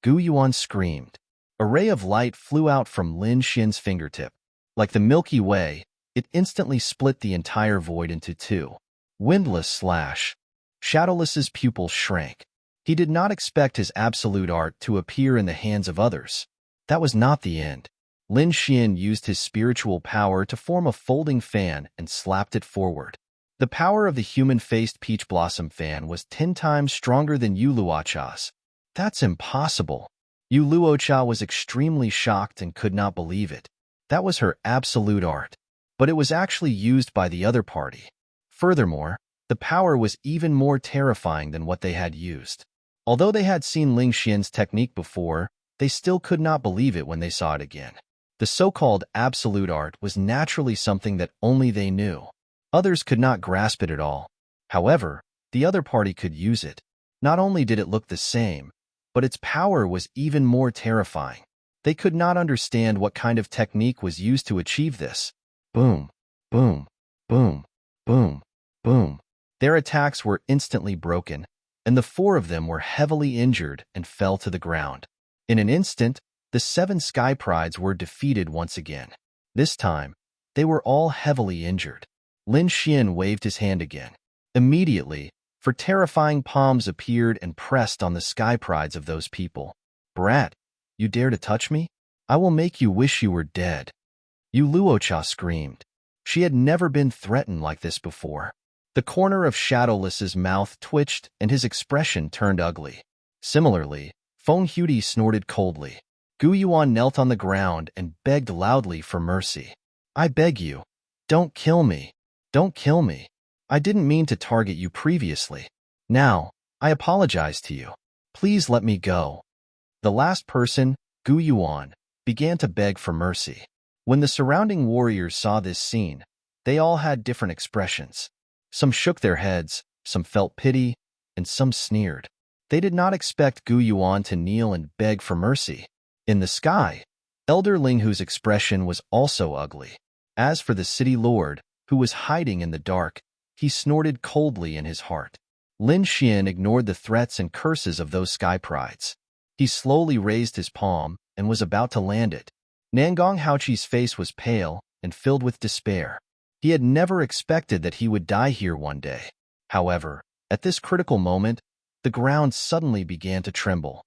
Gu Yuan screamed. A ray of light flew out from Lin Xian's fingertip. Like the Milky Way, it instantly split the entire void into 2. Windless slash. Shadowless's pupils shrank. He did not expect his absolute art to appear in the hands of others. That was not the end. Lin Xian used his spiritual power to form a folding fan and slapped it forward. The power of the human-faced peach blossom fan was 10 times stronger than Yu Luocha's. That's impossible. Yu Luocha was extremely shocked and could not believe it. That was her absolute art. But it was actually used by the other party. Furthermore, the power was even more terrifying than what they had used. Although they had seen Ling Xian's technique before, they still could not believe it when they saw it again. The so-called absolute art was naturally something that only they knew. Others could not grasp it at all. However, the other party could use it. Not only did it look the same, but its power was even more terrifying. They could not understand what kind of technique was used to achieve this. Boom, boom, boom, boom, boom. Their attacks were instantly broken, and the 4 of them were heavily injured and fell to the ground. In an instant, the 7 Sky Prides were defeated once again. This time, they were all heavily injured. Lin Xian waved his hand again. Immediately, for terrifying palms appeared and pressed on the sky prides of those people. "Brat, you dare to touch me? I will make you wish you were dead." Yu Luocha screamed. She had never been threatened like this before. The corner of Shadowless's mouth twitched and his expression turned ugly. Similarly, Feng Huti snorted coldly. Gu Yuan knelt on the ground and begged loudly for mercy. "I beg you, don't kill me. Don't kill me. I didn't mean to target you previously. Now, I apologize to you. Please let me go." The last person, Gu Yuan, began to beg for mercy. When the surrounding warriors saw this scene, they all had different expressions. Some shook their heads, some felt pity, and some sneered. They did not expect Gu Yuan to kneel and beg for mercy. In the sky, Elder Linghu's expression was also ugly. As for the city lord, who was hiding in the dark, he snorted coldly in his heart. Lin Xian ignored the threats and curses of those sky prides. He slowly raised his palm and was about to land it. Nangong Haoqi's face was pale and filled with despair. He had never expected that he would die here one day. However, at this critical moment, the ground suddenly began to tremble.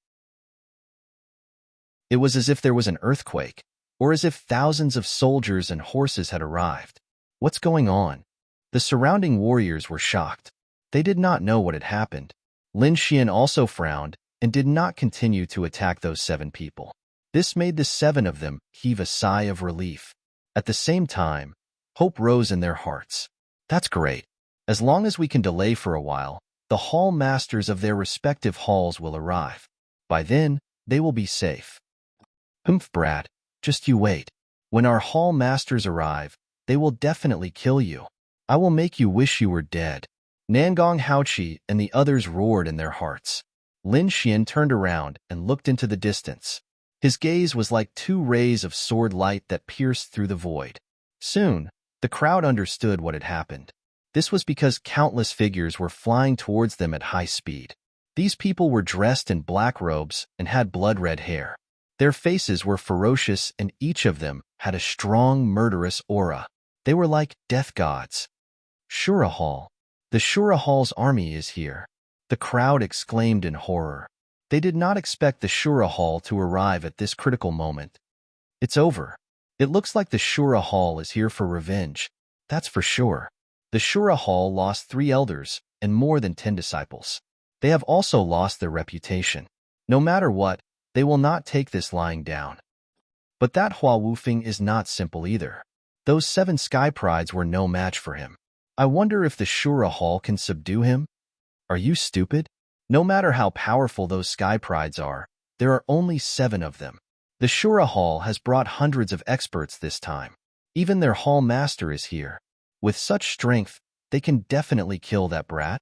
It was as if there was an earthquake, or as if thousands of soldiers and horses had arrived. What's going on? The surrounding warriors were shocked. They did not know what had happened. Lin Xian also frowned and did not continue to attack those 7 people. This made the 7 of them heave a sigh of relief. At the same time, hope rose in their hearts. That's great. As long as we can delay for a while, the hall masters of their respective halls will arrive. By then, they will be safe. Humph, brat, just you wait. When our hall masters arrive, they will definitely kill you. I will make you wish you were dead. Nangong Haoqi and the others roared in their hearts. Lin Xian turned around and looked into the distance. His gaze was like 2 rays of sword light that pierced through the void. Soon, the crowd understood what had happened. This was because countless figures were flying towards them at high speed. These people were dressed in black robes and had blood-red hair. Their faces were ferocious and each of them had a strong, murderous aura. They were like death gods. "Shura Hall. The Shura Hall's army is here," the crowd exclaimed in horror. They did not expect the Shura Hall to arrive at this critical moment. "It's over. It looks like the Shura Hall is here for revenge. That's for sure." The Shura Hall lost 3 elders and more than 10 disciples. They have also lost their reputation. No matter what, they will not take this lying down. But that Hua Wufeng is not simple either. Those 7 sky prides were no match for him. I wonder if the Shura Hall can subdue him? Are you stupid? No matter how powerful those sky prides are, there are only 7 of them. The Shura Hall has brought hundreds of experts this time. Even their hall master is here. With such strength, they can definitely kill that brat.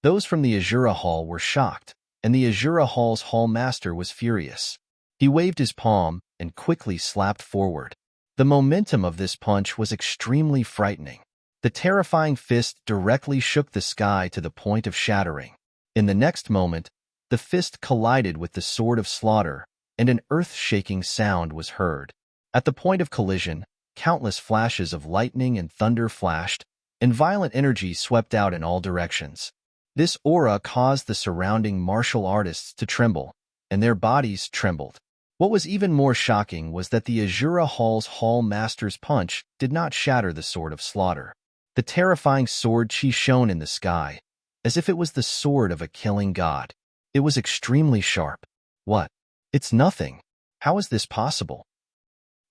Those from the Azura Hall were shocked, and the Azura Hall's hall master was furious. He waved his palm and quickly slapped forward. The momentum of this punch was extremely frightening. The terrifying fist directly shook the sky to the point of shattering. In the next moment, the fist collided with the sword of slaughter, and an earth-shaking sound was heard. At the point of collision, countless flashes of lightning and thunder flashed, and violent energy swept out in all directions. This aura caused the surrounding martial artists to tremble, and their bodies trembled. What was even more shocking was that the Azura Hall's hall master's punch did not shatter the sword of slaughter. The terrifying sword chi shone in the sky, as if it was the sword of a killing god. It was extremely sharp. What? It's nothing. How is this possible?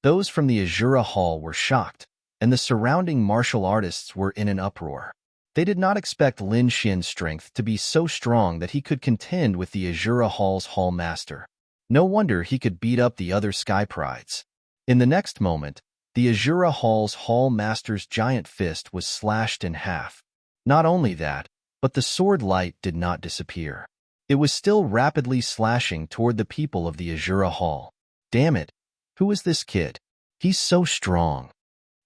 Those from the Azura Hall were shocked, and the surrounding martial artists were in an uproar. They did not expect Lin Xian's strength to be so strong that he could contend with the Azura Hall's hall master. No wonder he could beat up the other sky prides. In the next moment, the Azura Hall's hall master's giant fist was slashed in half. Not only that, but the sword light did not disappear. It was still rapidly slashing toward the people of the Azura Hall. Damn it, who is this kid? He's so strong.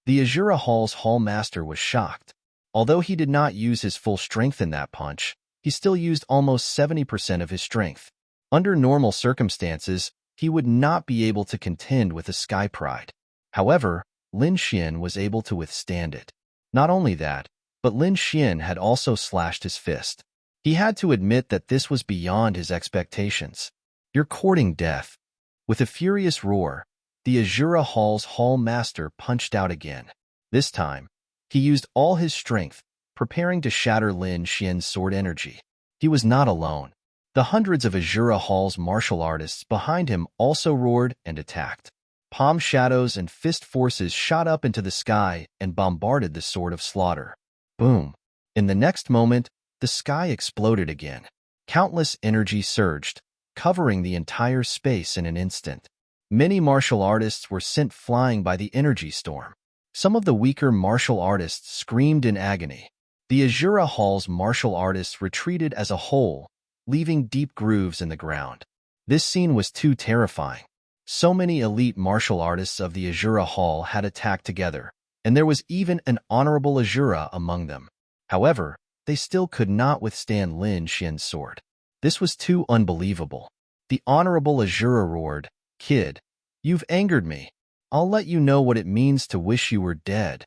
The Azura Hall's hall master was shocked. Although he did not use his full strength in that punch, he still used almost 70% of his strength. Under normal circumstances, he would not be able to contend with a sky pride. However, Lin Xian was able to withstand it. Not only that, but Lin Xian had also slashed his fist. He had to admit that this was beyond his expectations. "You're courting death." With a furious roar, the Azura Hall's Hall Master punched out again. This time, he used all his strength, preparing to shatter Lin Xian's sword energy. He was not alone. The hundreds of Azura Hall's martial artists behind him also roared and attacked. Palm shadows and fist forces shot up into the sky and bombarded the Sword of Slaughter. Boom! In the next moment, the sky exploded again. Countless energy surged, covering the entire space in an instant. Many martial artists were sent flying by the energy storm. Some of the weaker martial artists screamed in agony. The Azura Hall's martial artists retreated as a whole, leaving deep grooves in the ground. This scene was too terrifying. So many elite martial artists of the Azura Hall had attacked together, and there was even an honorable Azura among them. However, they still could not withstand Lin Xian's sword. This was too unbelievable. The honorable Azura roared, "Kid, you've angered me. I'll let you know what it means to wish you were dead."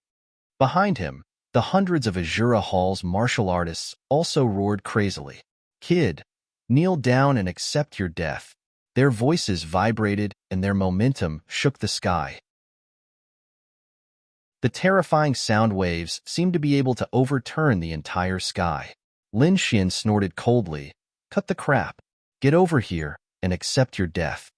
Behind him, the hundreds of Azura Hall's martial artists also roared crazily, "Kid, kneel down and accept your death." Their voices vibrated and their momentum shook the sky. The terrifying sound waves seemed to be able to overturn the entire sky. Lin Xian snorted coldly, "Cut the crap. Get over here and accept your death."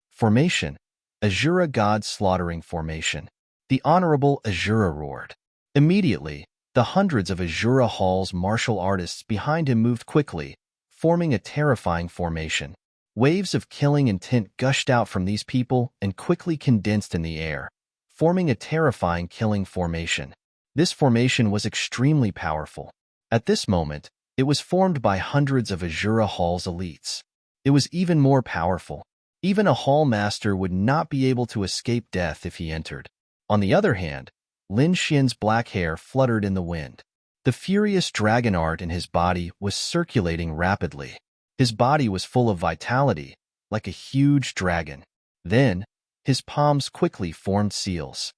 Formation: Azura God Slaughtering Formation. The Honorable Azura roared. Immediately, the hundreds of Azura Hall's martial artists behind him moved quickly, forming a terrifying formation. Waves of killing intent gushed out from these people and quickly condensed in the air, forming a terrifying killing formation. This formation was extremely powerful. At this moment, it was formed by hundreds of Azura Hall's elites. It was even more powerful. Even a Hall Master would not be able to escape death if he entered. On the other hand, Lin Xian's black hair fluttered in the wind. The furious dragon art in his body was circulating rapidly. His body was full of vitality, like a huge dragon. Then, his palms quickly formed seals.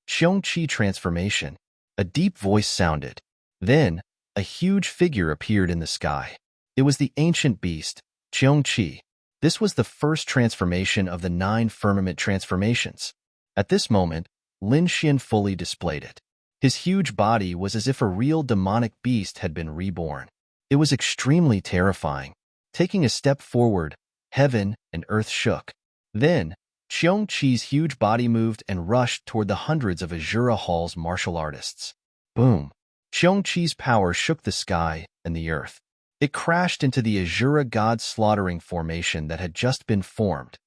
Qiongqi transformation. A deep voice sounded. Then, a huge figure appeared in the sky. It was the ancient beast, Qiongqi. This was the first transformation of the 9 firmament transformations. At this moment, Lin Xian fully displayed it. His huge body was as if a real demonic beast had been reborn. It was extremely terrifying. Taking a step forward, heaven and earth shook. Then, Qiongqi's huge body moved and rushed toward the hundreds of Azura Hall's martial artists. Boom! Qiongqi's power shook the sky and the earth. It crashed into the Azura God Slaughtering Formation that had just been formed.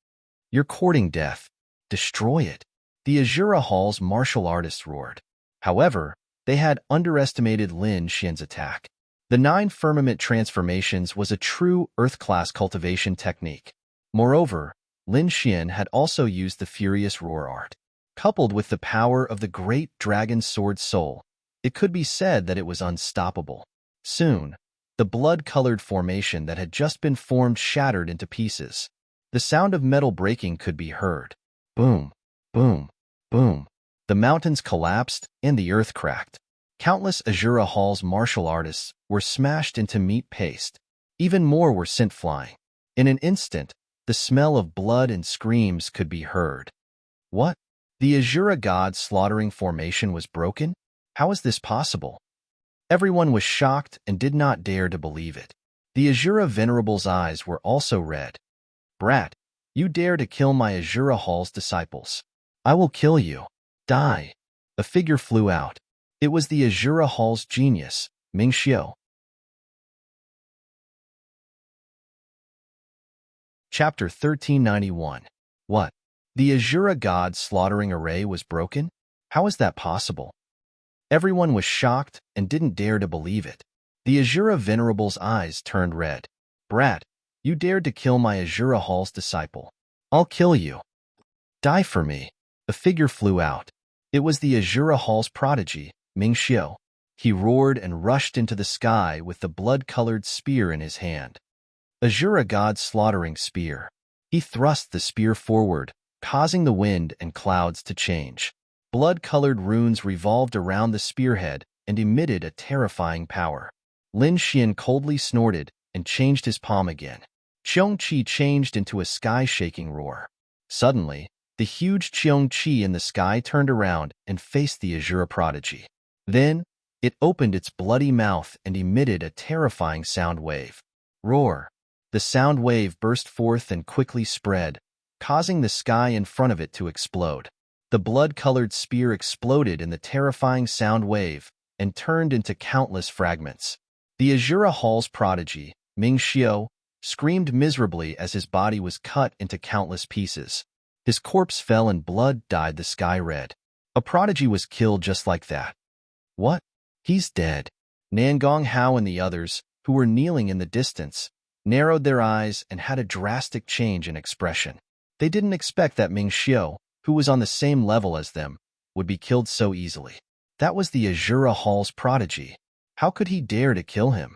"You're courting death. Destroy it." The Azura Hall's martial artists roared. However, they had underestimated Lin Xian's attack. The 9 firmament transformations was a true Earth-class cultivation technique. Moreover, Lin Xian had also used the Furious Roar art. Coupled with the power of the great dragon sword soul, it could be said that it was unstoppable. Soon, the blood-colored formation that had just been formed shattered into pieces. The sound of metal breaking could be heard. Boom, boom, boom. The mountains collapsed and the earth cracked. Countless Azura Hall's martial artists were smashed into meat paste. Even more were sent flying. In an instant, the smell of blood and screams could be heard. What? The Azura God Slaughtering Formation was broken? How is this possible? Everyone was shocked and did not dare to believe it. The Azura Venerable's eyes were also red. "Brat, you dare to kill my Azura Hall's disciples. I will kill you. Die." A figure flew out. It was the Azura Hall's genius, Mingxiu. Chapter 1391. What? The Azura God Slaughtering Array was broken? How is that possible? Everyone was shocked and didn't dare to believe it. The Azura Venerable's eyes turned red. "Brat, you dared to kill my Azura Hall's disciple. I'll kill you. Die for me." A figure flew out. It was the Azura Hall's prodigy, Mingxiu. He roared and rushed into the sky with the blood-colored spear in his hand. Azura God Slaughtering Spear. He thrust the spear forward, causing the wind and clouds to change. Blood-colored runes revolved around the spearhead and emitted a terrifying power. Lin Xian coldly snorted and changed his palm again. Qiong-Qi changed into a sky-shaking roar. Suddenly, the huge Qiong-Qi in the sky turned around and faced the Azura prodigy. Then, it opened its bloody mouth and emitted a terrifying sound wave. Roar! The sound wave burst forth and quickly spread, causing the sky in front of it to explode. The blood-colored spear exploded in the terrifying sound wave and turned into countless fragments. The Azura Hall's prodigy, Ming Xiao, screamed miserably as his body was cut into countless pieces. His corpse fell and blood dyed the sky red. A prodigy was killed just like that. What? He's dead. Nangong Hao and the others, who were kneeling in the distance, narrowed their eyes and had a drastic change in expression. They didn't expect that Ming Xiao, who was on the same level as them, would be killed so easily. That was the Azura Hall's prodigy. How could he dare to kill him?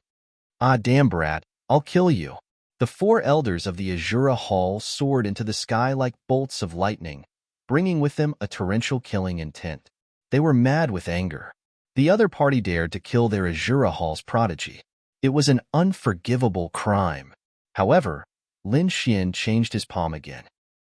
Ah, damn brat, I'll kill you. The four elders of the Azura Hall soared into the sky like bolts of lightning, bringing with them a torrential killing intent. They were mad with anger. The other party dared to kill their Azura Hall's prodigy. It was an unforgivable crime. However, Lin Xian changed his palm again.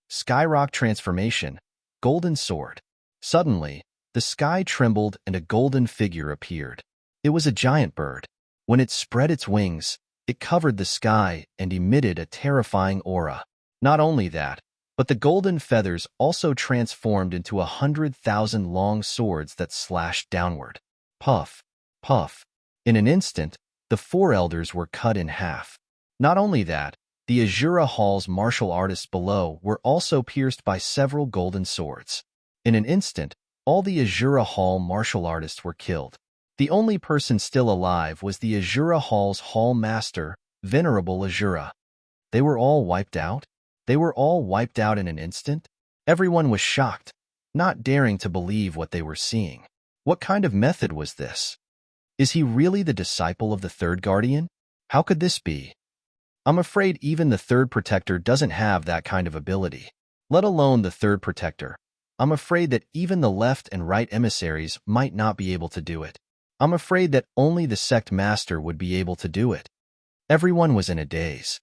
Skyrock transformation, golden sword. Suddenly, the sky trembled and a golden figure appeared. It was a giant bird. When it spread its wings, it covered the sky and emitted a terrifying aura. Not only that, but the golden feathers also transformed into 100,000 long swords that slashed downward. Puff, puff. In an instant, the four elders were cut in half. Not only that, the Azura Hall's martial artists below were also pierced by several golden swords. In an instant, all the Azura Hall martial artists were killed. The only person still alive was the Azura Hall's Hall Master, Venerable Azura. They were all wiped out? They were all wiped out in an instant? Everyone was shocked, not daring to believe what they were seeing. What kind of method was this? Is he really the disciple of the third guardian? How could this be? I'm afraid even the third protector doesn't have that kind of ability. Let alone the third protector. I'm afraid that even the left and right emissaries might not be able to do it. I'm afraid that only the sect master would be able to do it. Everyone was in a daze.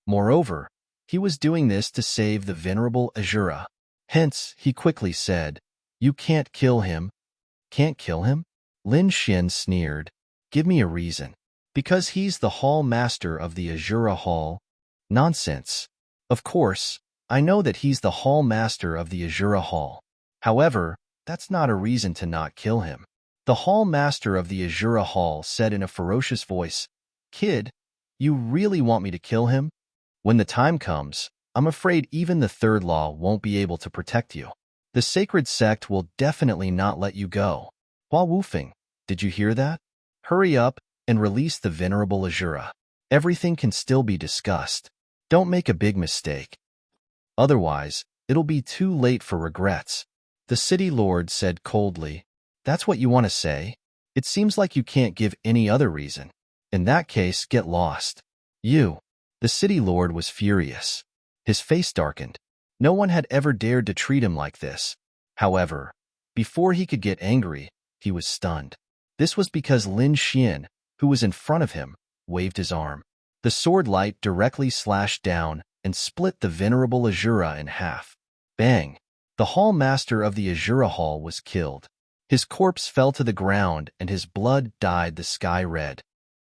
Moreover, he was doing this to save the venerable Azura. Hence, he quickly said, "You can't kill him." Can't kill him? Lin Xian sneered. Give me a reason. Because he's the hall master of the Azura Hall? Nonsense. Of course, I know that he's the hall master of the Azura Hall. However, that's not a reason to not kill him. The hall master of the Azura Hall said in a ferocious voice, "Kid, you really want me to kill him? When the time comes, I'm afraid even the third law won't be able to protect you. The sacred sect will definitely not let you go." Hua Wufeng, did you hear that? Hurry up and release the venerable Azura. Everything can still be discussed. Don't make a big mistake. Otherwise, it'll be too late for regrets. The city lord said coldly. That's what you want to say? It seems like you can't give any other reason. In that case, get lost. You. The city lord was furious. His face darkened. No one had ever dared to treat him like this. However, before he could get angry, he was stunned. This was because Lin Xian, who was in front of him, waved his arm. The sword light directly slashed down and split the venerable Azura in half. Bang! The hall master of the Azura Hall was killed. His corpse fell to the ground and his blood dyed the sky red.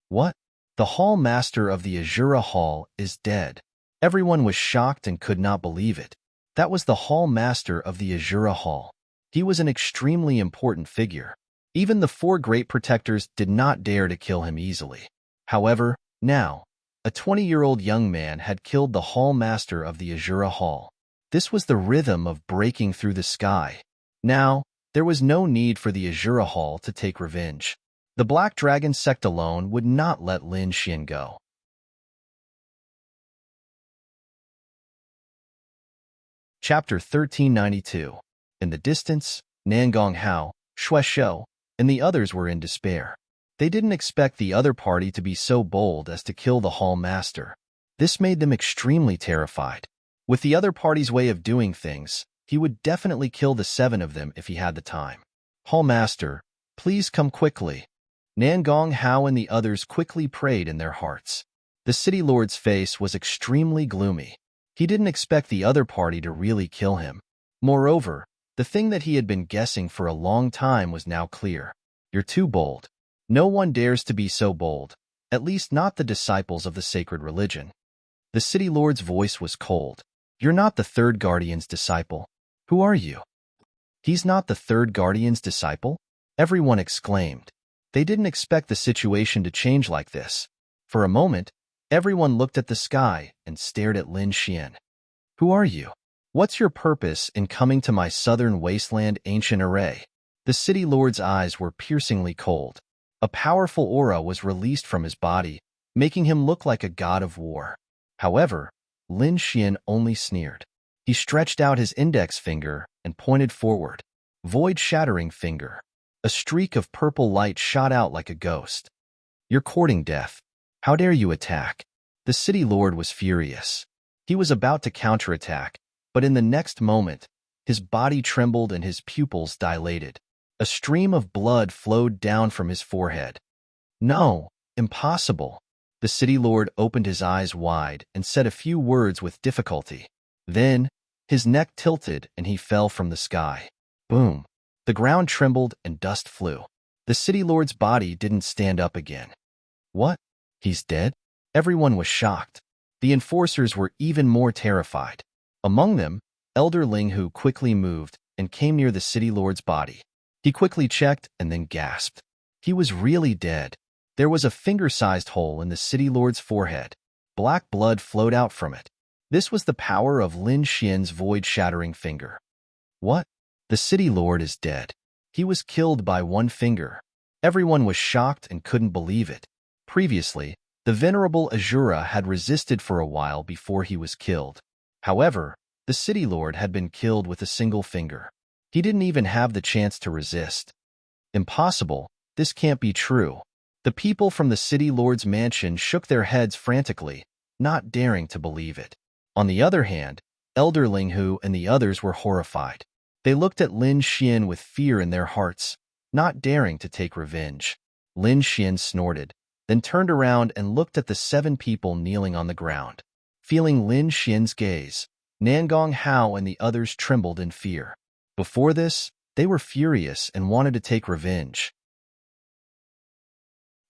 What? The hall master of the Azura Hall is dead. Everyone was shocked and could not believe it. That was the hall master of the Azura Hall. He was an extremely important figure. Even the four great protectors did not dare to kill him easily. However, now, a 20-year-old young man had killed the hall master of the Azura Hall. This was the rhythm of breaking through the sky. Now, there was no need for the Azura Hall to take revenge. The Black Dragon sect alone would not let Lin Xian go. Chapter 1392. In the distance, Nangong Hao, Xue Shou, and the others were in despair. They didn't expect the other party to be so bold as to kill the hall master. This made them extremely terrified. With the other party's way of doing things, he would definitely kill the 7 of them if he had the time. Hall Master, please come quickly. Nangong Hao and the others quickly prayed in their hearts. The city lord's face was extremely gloomy. He didn't expect the other party to really kill him. Moreover, the thing that he had been guessing for a long time was now clear. You're too bold. No one dares to be so bold, at least not the disciples of the sacred religion. The city lord's voice was cold. You're not the third guardian's disciple. Who are you? He's not the third guardian's disciple? Everyone exclaimed. They didn't expect the situation to change like this. For a moment, everyone looked at the sky and stared at Lin Xian. Who are you? What's your purpose in coming to my southern wasteland ancient array? The city lord's eyes were piercingly cold. A powerful aura was released from his body, making him look like a god of war. However, Lin Xian only sneered. He stretched out his index finger and pointed forward. Void-shattering finger. A streak of purple light shot out like a ghost. You're courting death. How dare you attack? The city lord was furious. He was about to counterattack, but in the next moment, his body trembled and his pupils dilated. A stream of blood flowed down from his forehead. No, impossible. The city lord opened his eyes wide and said a few words with difficulty. Then, his neck tilted and he fell from the sky. Boom. The ground trembled and dust flew. The city lord's body didn't stand up again. What? He's dead? Everyone was shocked. The enforcers were even more terrified. Among them, Elder Linghu quickly moved and came near the city lord's body. He quickly checked and then gasped. He was really dead. There was a finger-sized hole in the city lord's forehead. Black blood flowed out from it. This was the power of Lin Xian's void-shattering finger. What? The city lord is dead. He was killed by one finger. Everyone was shocked and couldn't believe it. Previously, the venerable Azura had resisted for a while before he was killed. However, the city lord had been killed with a single finger. He didn't even have the chance to resist. Impossible. This can't be true. The people from the city lord's mansion shook their heads frantically, not daring to believe it. On the other hand, Elder Linghu and the others were horrified. They looked at Lin Xian with fear in their hearts, not daring to take revenge. Lin Xian snorted, then turned around and looked at the 7 people kneeling on the ground. Feeling Lin Xian's gaze, Nangong Hao and the others trembled in fear. Before this, they were furious and wanted to take revenge.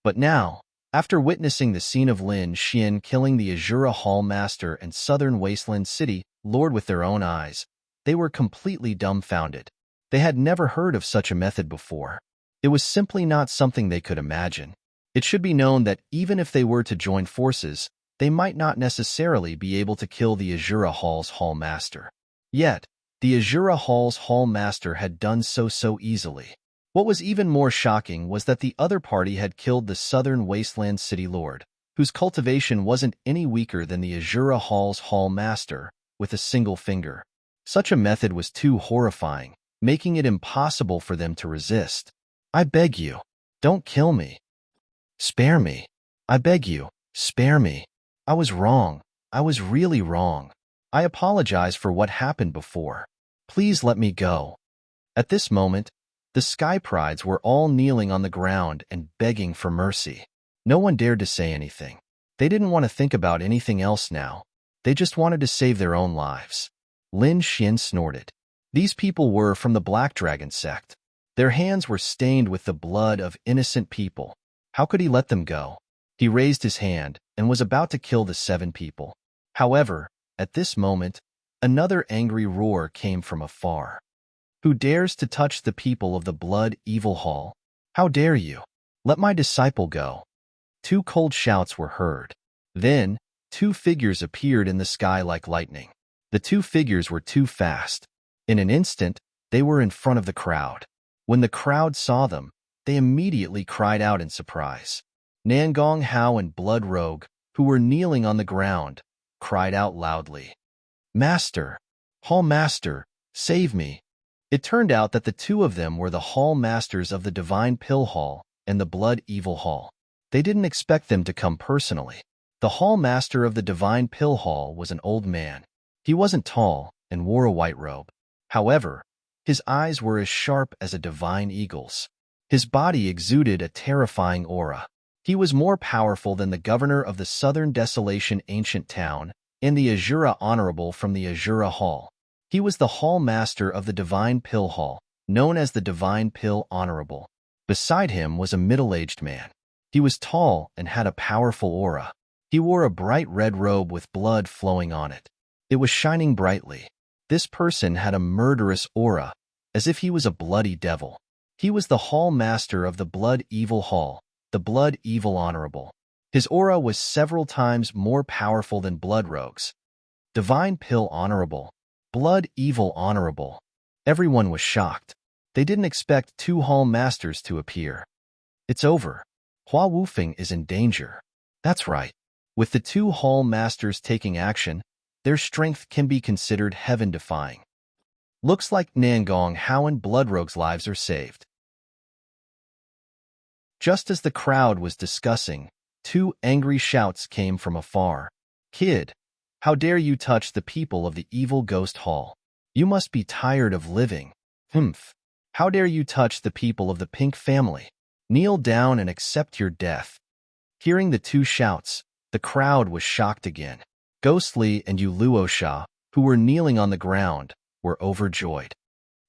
But now, after witnessing the scene of Lin Xian killing the Azura Hall Master and Southern Wasteland City Lord with their own eyes, they were completely dumbfounded. They had never heard of such a method before. It was simply not something they could imagine. It should be known that even if they were to join forces, they might not necessarily be able to kill the Azura Hall's Hall Master. Yet, the Azura Hall's Hall Master had done so easily. What was even more shocking was that the other party had killed the Southern Wasteland City Lord, whose cultivation wasn't any weaker than the Azura Hall's Hall Master, with a single finger. Such a method was too horrifying, making it impossible for them to resist. I beg you, don't kill me. Spare me. I beg you, spare me. I was wrong. I was really wrong. I apologize for what happened before. Please let me go. At this moment, the Sky Prides were all kneeling on the ground and begging for mercy. No one dared to say anything. They didn't want to think about anything else now. They just wanted to save their own lives. Lin Xian snorted. These people were from the Black Dragon sect. Their hands were stained with the blood of innocent people. How could he let them go? He raised his hand and was about to kill the 7 people. However, at this moment, another angry roar came from afar. Who dares to touch the people of the Blood Evil Hall? How dare you? Let my disciple go. 2 cold shouts were heard. Then, 2 figures appeared in the sky like lightning. The 2 figures were too fast. In an instant, they were in front of the crowd. When the crowd saw them, they immediately cried out in surprise. Nangong Hao and Blood Rogue, who were kneeling on the ground, cried out loudly. Master! Hall Master! Save me! It turned out that the 2 of them were the Hall Masters of the Divine Pill Hall and the Blood Evil Hall. They didn't expect them to come personally. The Hall Master of the Divine Pill Hall was an old man. He wasn't tall and wore a white robe. However, his eyes were as sharp as a divine eagle's. His body exuded a terrifying aura. He was more powerful than the governor of the Southern Desolation ancient town and the Azura Honorable from the Azura Hall. He was the Hall Master of the Divine Pill Hall, known as the Divine Pill Honorable. Beside him was a middle-aged man. He was tall and had a powerful aura. He wore a bright red robe with blood flowing on it. It was shining brightly. This person had a murderous aura, as if he was a bloody devil. He was the Hall Master of the Blood Evil Hall, the Blood Evil Honorable. His aura was several times more powerful than Blood Rogue's. Divine Pill Honorable, Blood Evil Honorable. Everyone was shocked. They didn't expect two Hall Masters to appear. It's over. Hua Wufeng is in danger. That's right. With the two Hall Masters taking action, their strength can be considered heaven-defying. Looks like Nangong Hao and Bloodrogue's lives are saved. Just as the crowd was discussing, two angry shouts came from afar. Kid, how dare you touch the people of the evil ghost hall? You must be tired of living. Humph. How dare you touch the people of the pink family? Kneel down and accept your death. Hearing the two shouts, the crowd was shocked again. Ghostly and Yuluosha, who were kneeling on the ground, were overjoyed.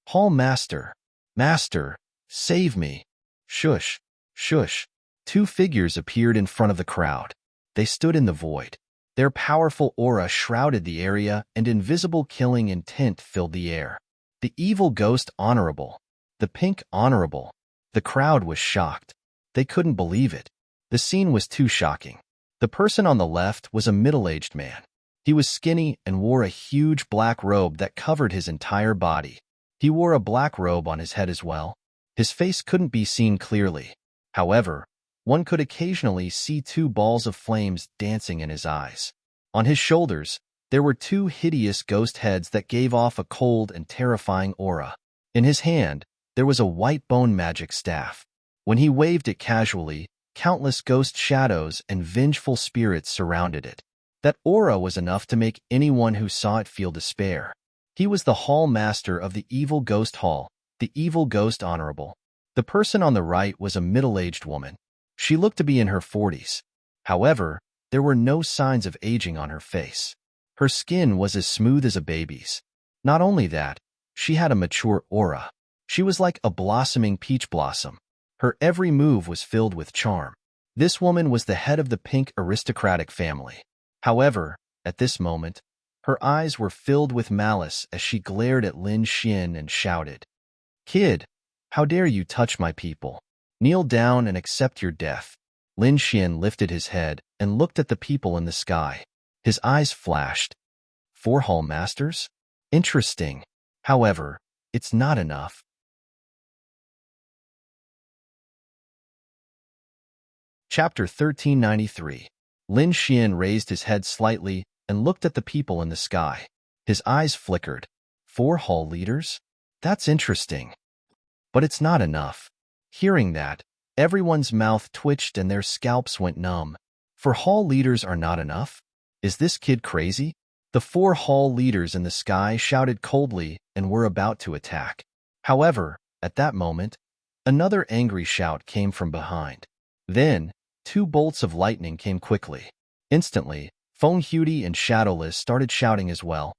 Hall Master, Master, save me. Shush, shush. Two figures appeared in front of the crowd. They stood in the void. Their powerful aura shrouded the area and invisible killing intent filled the air. The evil ghost honorable. The pink honorable. The crowd was shocked. They couldn't believe it. The scene was too shocking. The person on the left was a middle-aged man. He was skinny and wore a huge black robe that covered his entire body. He wore a black robe on his head as well. His face couldn't be seen clearly. However, one could occasionally see two balls of flames dancing in his eyes. On his shoulders, there were two hideous ghost heads that gave off a cold and terrifying aura. In his hand, there was a white bone magic staff. When he waved it casually, countless ghost shadows and vengeful spirits surrounded it. That aura was enough to make anyone who saw it feel despair. He was the Hall Master of the Evil Ghost Hall, the Evil Ghost Honorable. The person on the right was a middle-aged woman. She looked to be in her 40s. However, there were no signs of aging on her face. Her skin was as smooth as a baby's. Not only that, she had a mature aura. She was like a blossoming peach blossom. Her every move was filled with charm. This woman was the head of the pink aristocratic family. However, at this moment, her eyes were filled with malice as she glared at Lin Xian and shouted, "Kid, how dare you touch my people? Kneel down and accept your death." Lin Xian lifted his head and looked at the people in the sky. His eyes flashed. 4 Hall Masters? Interesting. However, it's not enough. Chapter 1393. Lin Xian raised his head slightly and looked at the people in the sky. His eyes flickered. 4 Hall leaders? That's interesting. But it's not enough. Hearing that, everyone's mouth twitched and their scalps went numb. 4 Hall leaders are not enough? Is this kid crazy? The 4 Hall leaders in the sky shouted coldly and were about to attack. However, at that moment, another angry shout came from behind. Then, 2 bolts of lightning came quickly. Instantly, Feng Hudi and Shadowless started shouting as well.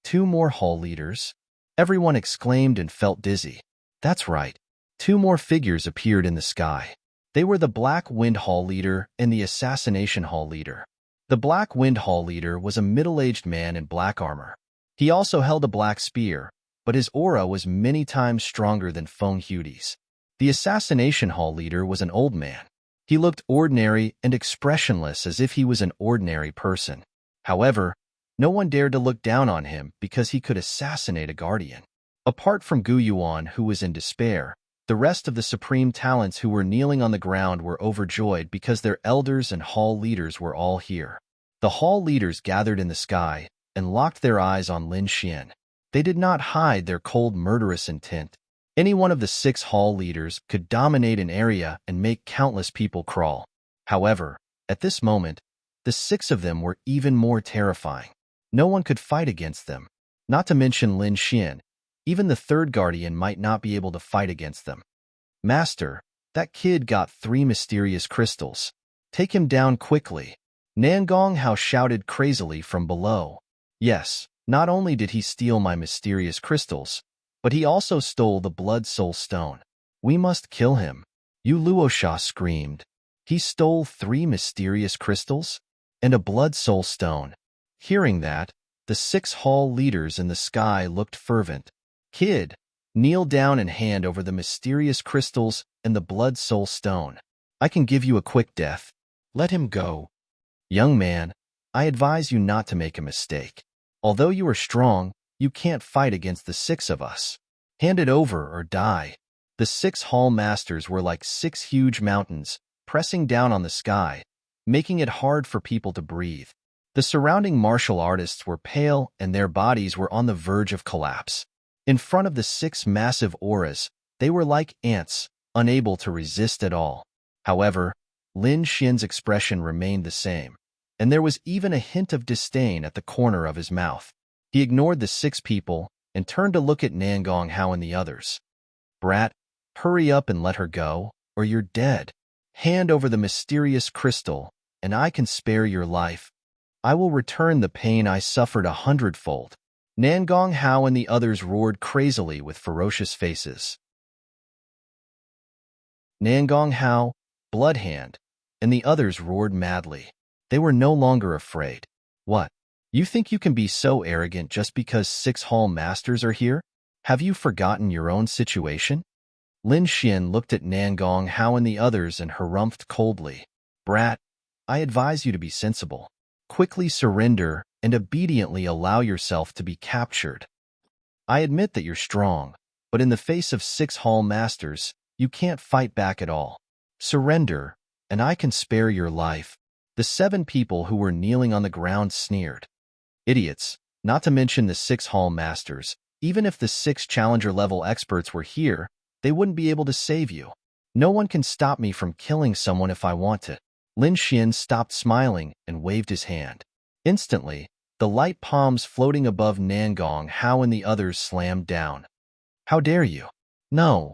2 more Hall leaders? Everyone exclaimed and felt dizzy. That's right. 2 more figures appeared in the sky. They were the Black Wind Hall leader and the Assassination Hall leader. The Black Wind Hall leader was a middle-aged man in black armor. He also held a black spear, but his aura was many times stronger than Feng Hudi's. The Assassination Hall leader was an old man. He looked ordinary and expressionless as if he was an ordinary person. However, no one dared to look down on him because he could assassinate a guardian. Apart from Gu Yuan, who was in despair, the rest of the supreme talents who were kneeling on the ground were overjoyed because their elders and hall leaders were all here. The hall leaders gathered in the sky and locked their eyes on Lin Xian. They did not hide their cold, murderous intent. Any one of the 6 hall leaders could dominate an area and make countless people crawl. However, at this moment, the 6 of them were even more terrifying. No one could fight against them. Not to mention Lin Xian. Even the third guardian might not be able to fight against them. Master, that kid got 3 mysterious crystals. Take him down quickly. Nangong Hao shouted crazily from below. Yes, not only did he steal my mysterious crystals, but he also stole the Blood Soul Stone. We must kill him. Yu Luosha screamed. He stole 3 mysterious crystals and a Blood Soul Stone. Hearing that, the 6 hall leaders in the sky looked fervent. Kid, kneel down and hand over the mysterious crystals and the Blood Soul Stone. I can give you a quick death. Let him go. Young man, I advise you not to make a mistake. Although you are strong, you can't fight against the 6 of us. Hand it over or die. The 6 hall masters were like 6 huge mountains, pressing down on the sky, making it hard for people to breathe. The surrounding martial artists were pale and their bodies were on the verge of collapse. In front of the 6 massive auras, they were like ants, unable to resist at all. However, Lin Xian's expression remained the same, and there was even a hint of disdain at the corner of his mouth. He ignored the 6 people and turned to look at Nangong Hao and the others. Brat, hurry up and let her go, or you're dead. Hand over the mysterious crystal, and I can spare your life. I will return the pain I suffered 100-fold. Nangong Hao and the others roared crazily with ferocious faces. Nangong Hao, Bloodhand, and the others roared madly. They were no longer afraid. What? You think you can be so arrogant just because 6 hall masters are here? Have you forgotten your own situation? Lin Xian looked at Nangong Hao and the others and harumphed coldly. Brat, I advise you to be sensible. Quickly surrender and obediently allow yourself to be captured. I admit that you're strong, but in the face of 6 hall masters, you can't fight back at all. Surrender, and I can spare your life. The 7 people who were kneeling on the ground sneered. Idiots, not to mention the 6 hall masters. Even if the 6 challenger-level experts were here, they wouldn't be able to save you. No one can stop me from killing someone if I want to. Lin Xian stopped smiling and waved his hand. Instantly, the light palms floating above Nangong Hao and the others slammed down. How dare you? No.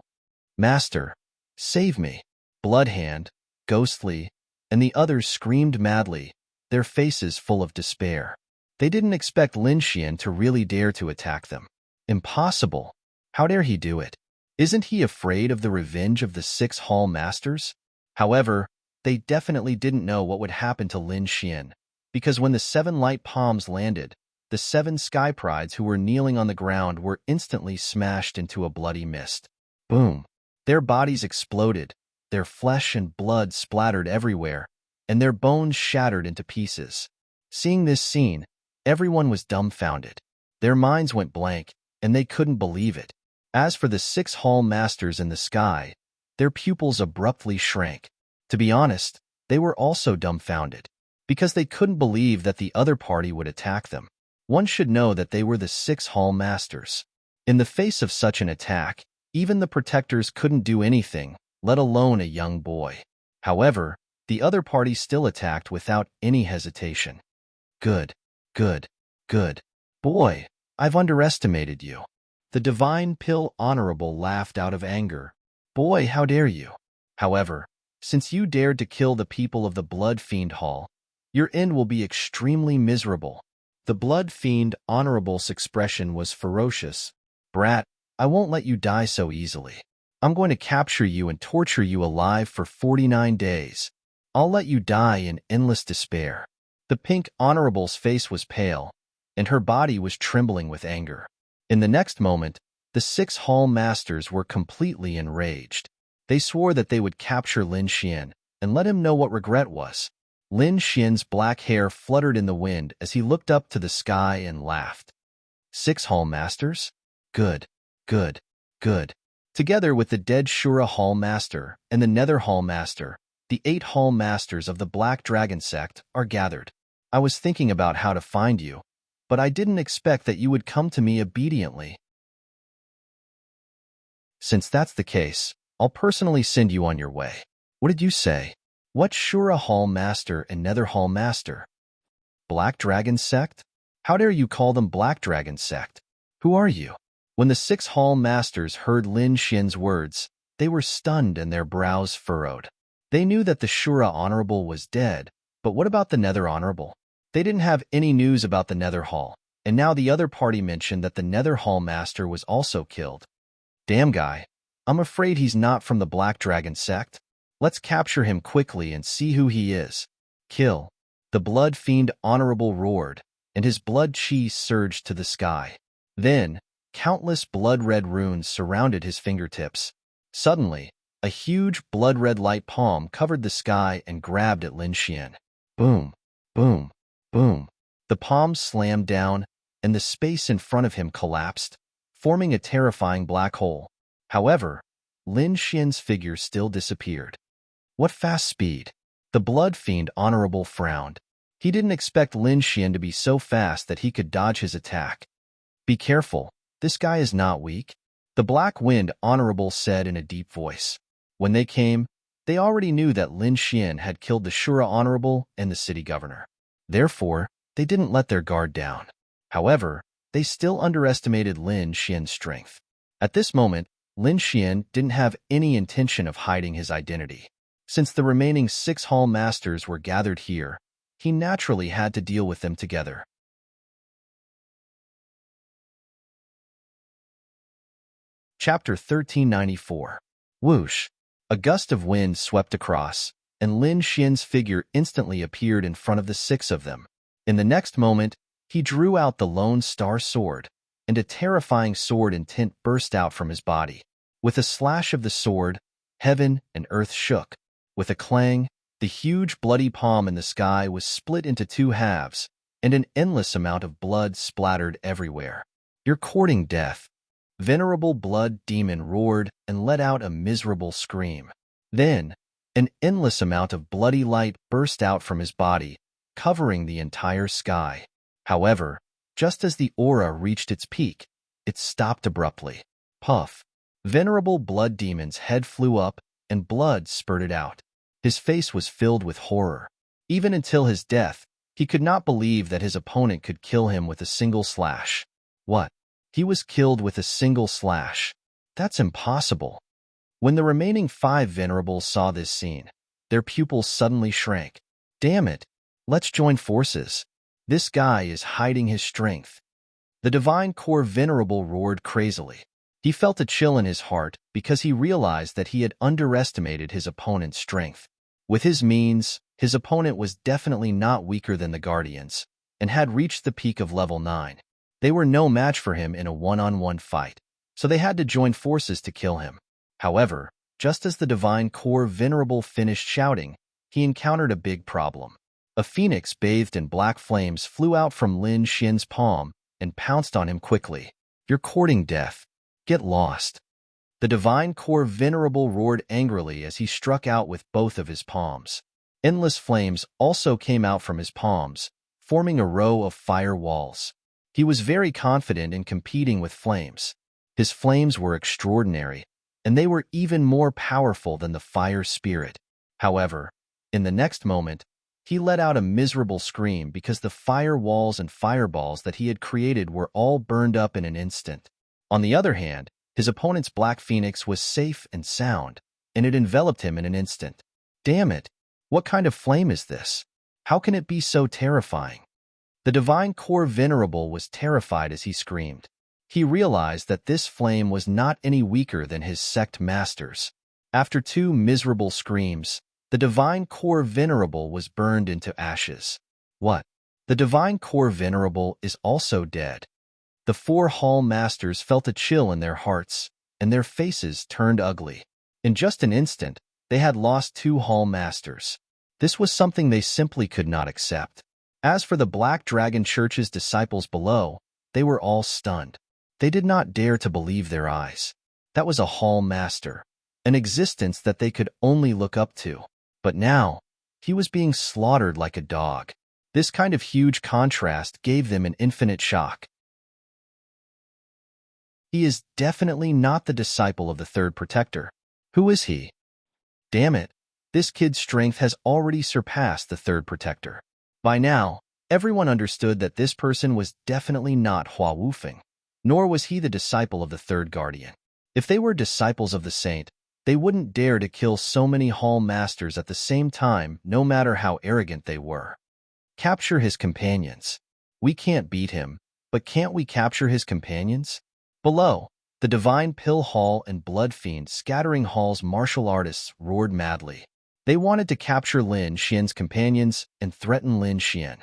Master, save me. Bloodhand, Ghostly, and the others screamed madly, their faces full of despair. They didn't expect Lin Xian to really dare to attack them. Impossible. How dare he do it? Isn't he afraid of the revenge of the 6 hall masters? However, they definitely didn't know what would happen to Lin Xian, because when the 7 light palms landed, the 7 sky prides who were kneeling on the ground were instantly smashed into a bloody mist. Boom! Their bodies exploded, their flesh and blood splattered everywhere, and their bones shattered into pieces. Seeing this scene, everyone was dumbfounded. Their minds went blank, and they couldn't believe it. As for the 6 hall masters in the sky, their pupils abruptly shrank. To be honest, they were also dumbfounded, because they couldn't believe that the other party would attack them. One should know that they were the 6 hall masters. In the face of such an attack, even the protectors couldn't do anything, let alone a young boy. However, the other party still attacked without any hesitation. Good, good, good. Boy, I've underestimated you. The Divine Pill Honorable laughed out of anger. Boy, how dare you? However, since you dared to kill the people of the Blood Fiend Hall, your end will be extremely miserable. The Blood Fiend Honorable's expression was ferocious. Brat, I won't let you die so easily. I'm going to capture you and torture you alive for 49 days. I'll let you die in endless despair. The Pink Honorable's face was pale, and her body was trembling with anger. In the next moment, the 6 hall masters were completely enraged. They swore that they would capture Lin Xian and let him know what regret was. Lin Xian's black hair fluttered in the wind as he looked up to the sky and laughed. 6 hall masters? Good, good, good. Together with the dead Shura Hall Master and the Nether Hall Master, the 8 Hall Masters of the Black Dragon Sect are gathered. I was thinking about how to find you, but I didn't expect that you would come to me obediently. Since that's the case, I'll personally send you on your way. What did you say? What Shura Hall Master and Nether Hall Master? Black Dragon Sect? How dare you call them Black Dragon sect? Who are you? When the 6 hall masters heard Lin Xian's words, they were stunned and their brows furrowed. They knew that the Shura Honorable was dead, but what about the Nether Honorable? They didn't have any news about the Nether Hall, and now the other party mentioned that the Nether Hall Master was also killed. Damn guy, I'm afraid he's not from the Black Dragon sect. Let's capture him quickly and see who he is. Kill. The Blood Fiend Honorable roared, and his blood chi surged to the sky. Then, countless blood-red runes surrounded his fingertips. Suddenly, a huge blood-red light palm covered the sky and grabbed at Lin Xian. Boom, boom, boom. The palm slammed down, and the space in front of him collapsed, forming a terrifying black hole. However, Lin Xian's figure still disappeared. What fast speed! The Blood Fiend Honorable frowned. He didn't expect Lin Xian to be so fast that he could dodge his attack. Be careful, this guy is not weak, the Black Wind Honorable said in a deep voice. When they came, they already knew that Lin Xian had killed the Shura Honorable and the city governor. Therefore, they didn't let their guard down. However, they still underestimated Lin Xian's strength. At this moment, Lin Xian didn't have any intention of hiding his identity. Since the remaining 6 hall masters were gathered here, he naturally had to deal with them together. Chapter 1394. Whoosh! A gust of wind swept across, and Lin Xian's figure instantly appeared in front of the 6 of them. In the next moment, he drew out the Lone Star Sword, and a terrifying sword intent burst out from his body. With a slash of the sword, heaven and earth shook. With a clang, the huge bloody palm in the sky was split into 2 halves, and an endless amount of blood splattered everywhere. You're courting death. Venerable Blood Demon roared and let out a miserable scream. Then, an endless amount of bloody light burst out from his body, covering the entire sky. However, just as the aura reached its peak, it stopped abruptly. Puff! Venerable Blood Demon's head flew up, and blood spurted out. His face was filled with horror. Even until his death, he could not believe that his opponent could kill him with a single slash. What? He was killed with a single slash. That's impossible. When the remaining 5 venerables saw this scene, their pupils suddenly shrank. Damn it! Let's join forces. This guy is hiding his strength. The Divine Core Venerable roared crazily. He felt a chill in his heart because he realized that he had underestimated his opponent's strength. With his means, his opponent was definitely not weaker than the Guardians, and had reached the peak of level 9. They were no match for him in a one-on-one fight, so they had to join forces to kill him. However, just as the Divine Core Venerable finished shouting, he encountered a big problem. A phoenix bathed in black flames flew out from Lin Xian's palm and pounced on him quickly. You're courting death. Get lost. The Divine Core Venerable roared angrily as he struck out with both of his palms. Endless flames also came out from his palms, forming a row of fire walls. He was very confident in competing with flames. His flames were extraordinary, and they were even more powerful than the fire spirit. However, in the next moment, he let out a miserable scream because the fire walls and fireballs that he had created were all burned up in an instant. On the other hand, his opponent's Black Phoenix was safe and sound, and it enveloped him in an instant. Damn it! What kind of flame is this? How can it be so terrifying? The Divine Core Venerable was terrified as he screamed. He realized that this flame was not any weaker than his sect masters. After 2 miserable screams, the Divine Core Venerable was burned into ashes. What? The Divine Core Venerable is also dead. The 4 hall masters felt a chill in their hearts, and their faces turned ugly. In just an instant, they had lost 2 hall masters. This was something they simply could not accept. As for the Black Dragon Church's disciples below, they were all stunned. They did not dare to believe their eyes. That was a hall master, an existence that they could only look up to. But now, he was being slaughtered like a dog. This kind of huge contrast gave them an infinite shock. He is definitely not the disciple of the third protector. Who is he? Damn it, this kid's strength has already surpassed the third protector. By now, Everyone understood that this person was definitely not Hua Wufeng, nor was he the disciple of the third guardian. If they were disciples of the saint, they wouldn't dare to kill so many hall masters at the same time, no matter how arrogant they were. Capture his companions. We can't beat him, but can't we capture his companions? Below, the Divine Pill Hall and Blood Fiend Scattering Hall's martial artists roared madly. They wanted to capture Lin Xian's companions and threaten Lin Xian.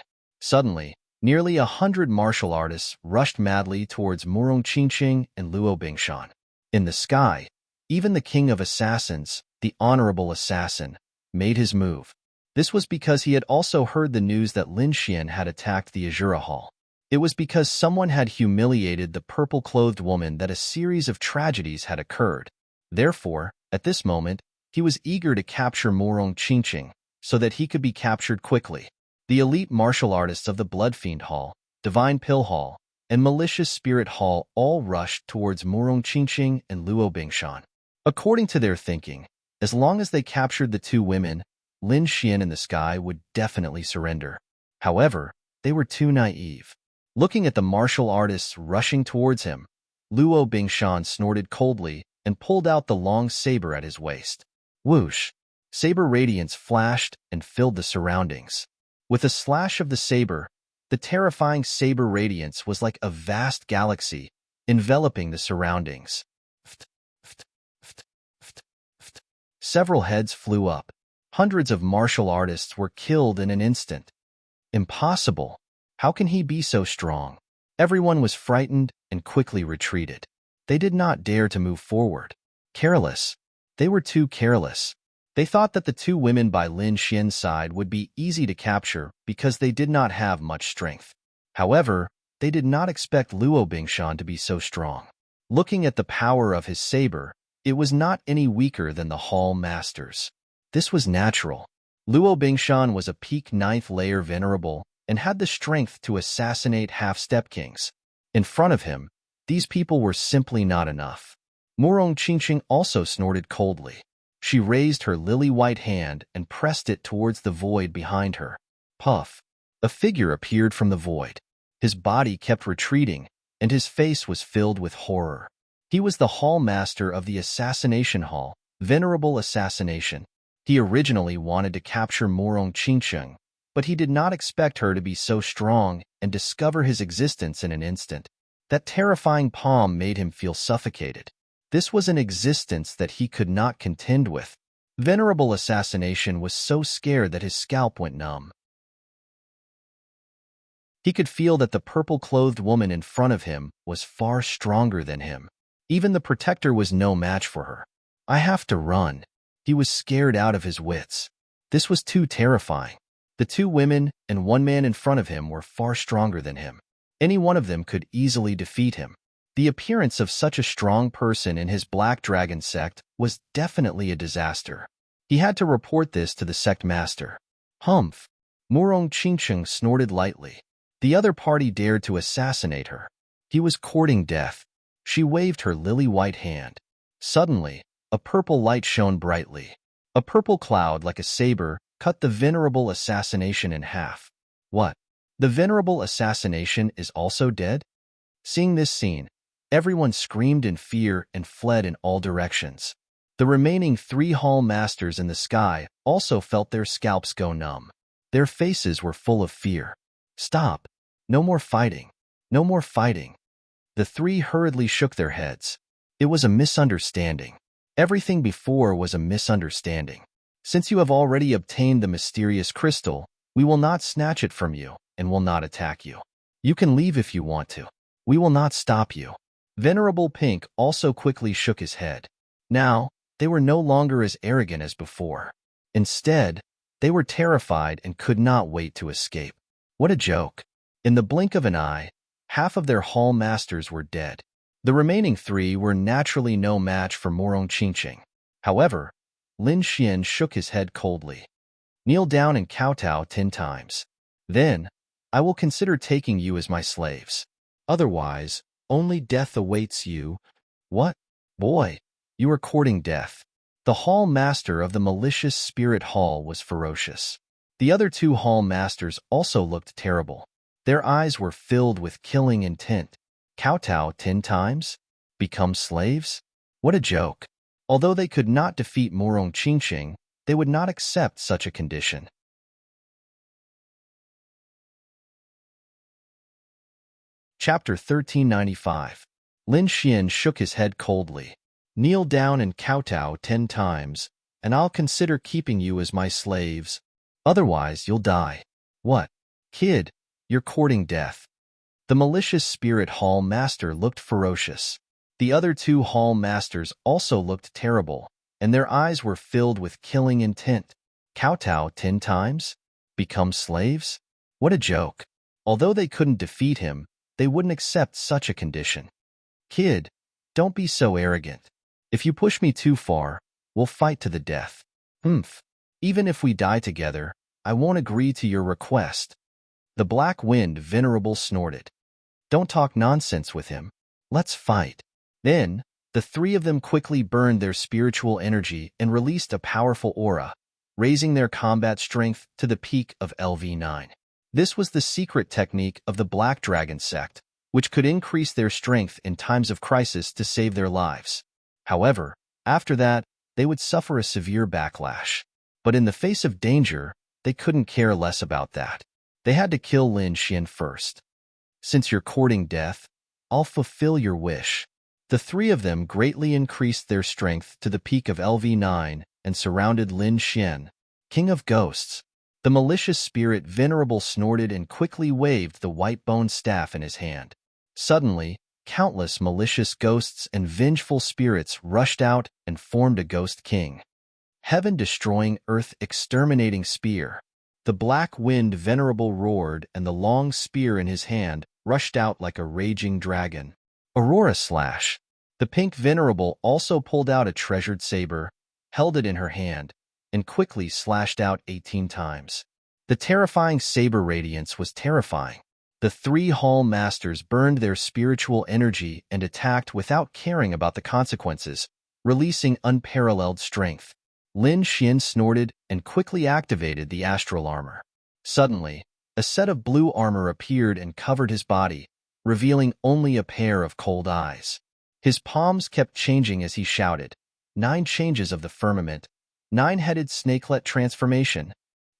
Suddenly, nearly 100 martial artists rushed madly towards Murong Qingqing and Luo Bingshan. In the sky, even the king of assassins, the honorable assassin, made his move. This was because he had also heard the news that Lin Xian had attacked the Azura Hall. It was because someone had humiliated the purple-clothed woman that a series of tragedies had occurred. Therefore, at this moment, he was eager to capture Murong Qingqing so that he could be captured quickly. The elite martial artists of the Blood Fiend Hall, Divine Pill Hall, and Malicious Spirit Hall all rushed towards Murong Qingqing and Luo Bingshan. According to their thinking, as long as they captured the two women, Lin Xian in the sky would definitely surrender. However, they were too naive. Looking at the martial artists rushing towards him, Luo Bingshan snorted coldly and pulled out the long saber at his waist. Whoosh! Saber radiance flashed and filled the surroundings. With a slash of the saber, the terrifying saber radiance was like a vast galaxy, enveloping the surroundings. Several heads flew up. Hundreds of martial artists were killed in an instant. Impossible! How can he be so strong? Everyone was frightened and quickly retreated. They did not dare to move forward. Careless. They were too careless. They thought that the two women by Lin Xian's side would be easy to capture because they did not have much strength. However, they did not expect Luo Bingshan to be so strong. Looking at the power of his saber, it was not any weaker than the Hall Masters. This was natural. Luo Bingshan was a peak 9th layer venerable and had the strength to assassinate half-step kings. In front of him, these people were simply not enough. Murong Qingqing also snorted coldly. She raised her lily-white hand and pressed it towards the void behind her. Puff! A figure appeared from the void. His body kept retreating, and his face was filled with horror. He was the Hall Master of the Assassination Hall, Venerable Assassination. He originally wanted to capture Murong Qingqing, but he did not expect her to be so strong and discover his existence in an instant. That terrifying palm made him feel suffocated. This was an existence that he could not contend with. Venerable Assassination was so scared that his scalp went numb. He could feel that the purple-clothed woman in front of him was far stronger than him. Even the protector was no match for her. I have to run. He was scared out of his wits. This was too terrifying. The two women and one man in front of him were far stronger than him. Any one of them could easily defeat him. The appearance of such a strong person in his Black Dragon sect was definitely a disaster. He had to report this to the sect master. Humph! Murong Qingqing snorted lightly. The other party dared to assassinate her. He was courting death. She waved her lily-white hand. Suddenly, a purple light shone brightly. A purple cloud like a saber cut the Venerable Assassination in half. What? The Venerable Assassination is also dead? Seeing this scene, everyone screamed in fear and fled in all directions. The remaining 3 Hall Masters in the sky also felt their scalps go numb. Their faces were full of fear. Stop! No more fighting! No more fighting! The 3 hurriedly shook their heads. It was a misunderstanding. Everything before was a misunderstanding. Since you have already obtained the mysterious crystal, we will not snatch it from you and will not attack you. You can leave if you want to. We will not stop you. Venerable Pink also quickly shook his head. Now, they were no longer as arrogant as before. Instead, they were terrified and could not wait to escape. What a joke. In the blink of an eye, half of their Hall Masters were dead. The remaining 3 were naturally no match for Murong Qingqing. However, Lin Xian shook his head coldly. Kneel down and kowtow 10 times. Then, I will consider taking you as my slaves. Otherwise, only death awaits you. What? Boy, you are courting death. The Hall Master of the Malicious Spirit Hall was ferocious. The other two hall masters also looked terrible. Their eyes were filled with killing intent. Kowtow 10 times? Become slaves? What a joke. Although they could not defeat Morong Qingqing, they would not accept such a condition. Chapter 1395. Lin Xian shook his head coldly. Kneel down and kowtow 10 times, and I'll consider keeping you as my slaves. Otherwise, you'll die. What? Kid, you're courting death. The malicious spirit hall master looked ferocious. The other two hall masters also looked terrible, and their eyes were filled with killing intent. Kowtow 10 times? Become slaves? What a joke. Although they couldn't defeat him, they wouldn't accept such a condition. Kid, don't be so arrogant. If you push me too far, we'll fight to the death. Even if we die together, I won't agree to your request. The Black Wind Venerable snorted. Don't talk nonsense with him. Let's fight. Then, the three of them quickly burned their spiritual energy and released a powerful aura, raising their combat strength to the peak of LV9. This was the secret technique of the Black Dragon sect, which could increase their strength in times of crisis to save their lives. However, after that, they would suffer a severe backlash. But in the face of danger, they couldn't care less about that. They had to kill Lin Xian first. Since you're courting death, I'll fulfill your wish. The three of them greatly increased their strength to the peak of LV9 and surrounded Lin Xian, King of Ghosts. The malicious spirit Venerable snorted and quickly waved the white bone staff in his hand. Suddenly, countless malicious ghosts and vengeful spirits rushed out and formed a ghost king. Heaven-destroying, earth-exterminating spear. The Black Wind Venerable roared, and the long spear in his hand rushed out like a raging dragon. Aurora Slash. The Pink Venerable also pulled out a treasured saber, held it in her hand, and quickly slashed out 18 times. The terrifying saber radiance was terrifying. The three hall masters burned their spiritual energy and attacked without caring about the consequences, releasing unparalleled strength. Lin Xian snorted and quickly activated the astral armor. Suddenly, a set of blue armor appeared and covered his body, revealing only a pair of cold eyes. His palms kept changing as he shouted, 9 changes of the firmament, 9-headed snakelet transformation.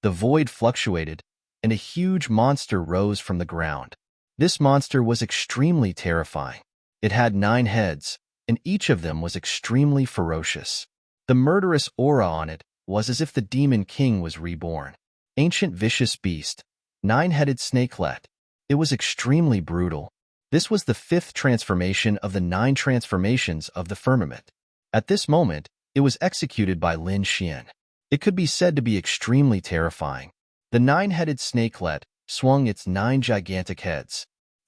The void fluctuated, and a huge monster rose from the ground. This monster was extremely terrifying. It had 9 heads, and each of them was extremely ferocious. The murderous aura on it was as if the Demon King was reborn. Ancient vicious beast, 9-headed snakelet. It was extremely brutal. This was the 5th transformation of the 9 transformations of the firmament. At this moment, it was executed by Lin Xian. It could be said to be extremely terrifying. The 9-headed snakelet swung its 9 gigantic heads.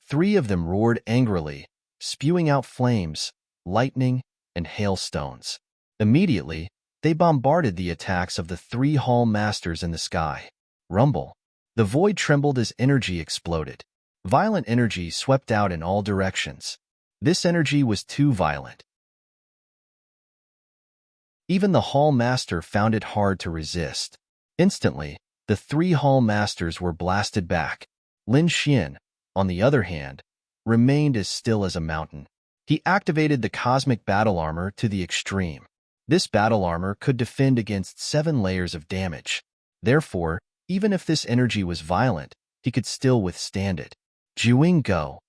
3 of them roared angrily, spewing out flames, lightning, and hailstones. Immediately, they bombarded the attacks of the 3 hall masters in the sky. Rumble. The void trembled as energy exploded. Violent energy swept out in all directions. This energy was too violent. Even the hall master found it hard to resist. Instantly, the 3 hall masters were blasted back. Lin Xian, on the other hand, remained as still as a mountain. He activated the cosmic battle armor to the extreme. This battle armor could defend against 7 layers of damage. Therefore, even if this energy was violent, he could still withstand it. Jiwing Go.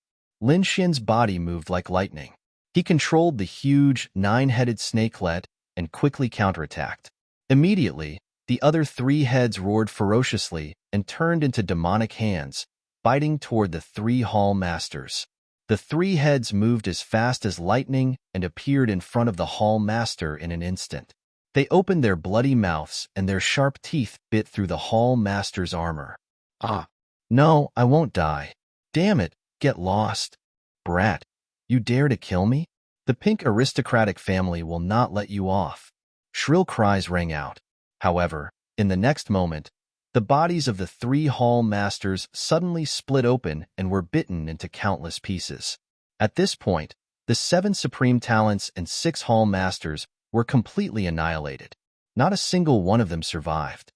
Lin Xian's body moved like lightning. He controlled the huge, 9-headed snakelet and quickly counterattacked. Immediately, the other 3 heads roared ferociously and turned into demonic hands, biting toward the 3 hall masters. The 3 heads moved as fast as lightning and appeared in front of the hall master in an instant. They opened their bloody mouths and their sharp teeth bit through the hall master's armor. Ah! No, I won't die. Damn it, get lost. Brat, you dare to kill me? The pink aristocratic family will not let you off. Shrill cries rang out. However, in the next moment, the bodies of the 3 hall masters suddenly split open and were bitten into countless pieces. At this point, the 7 supreme talents and 6 hall masters were completely annihilated. Not a single one of them survived.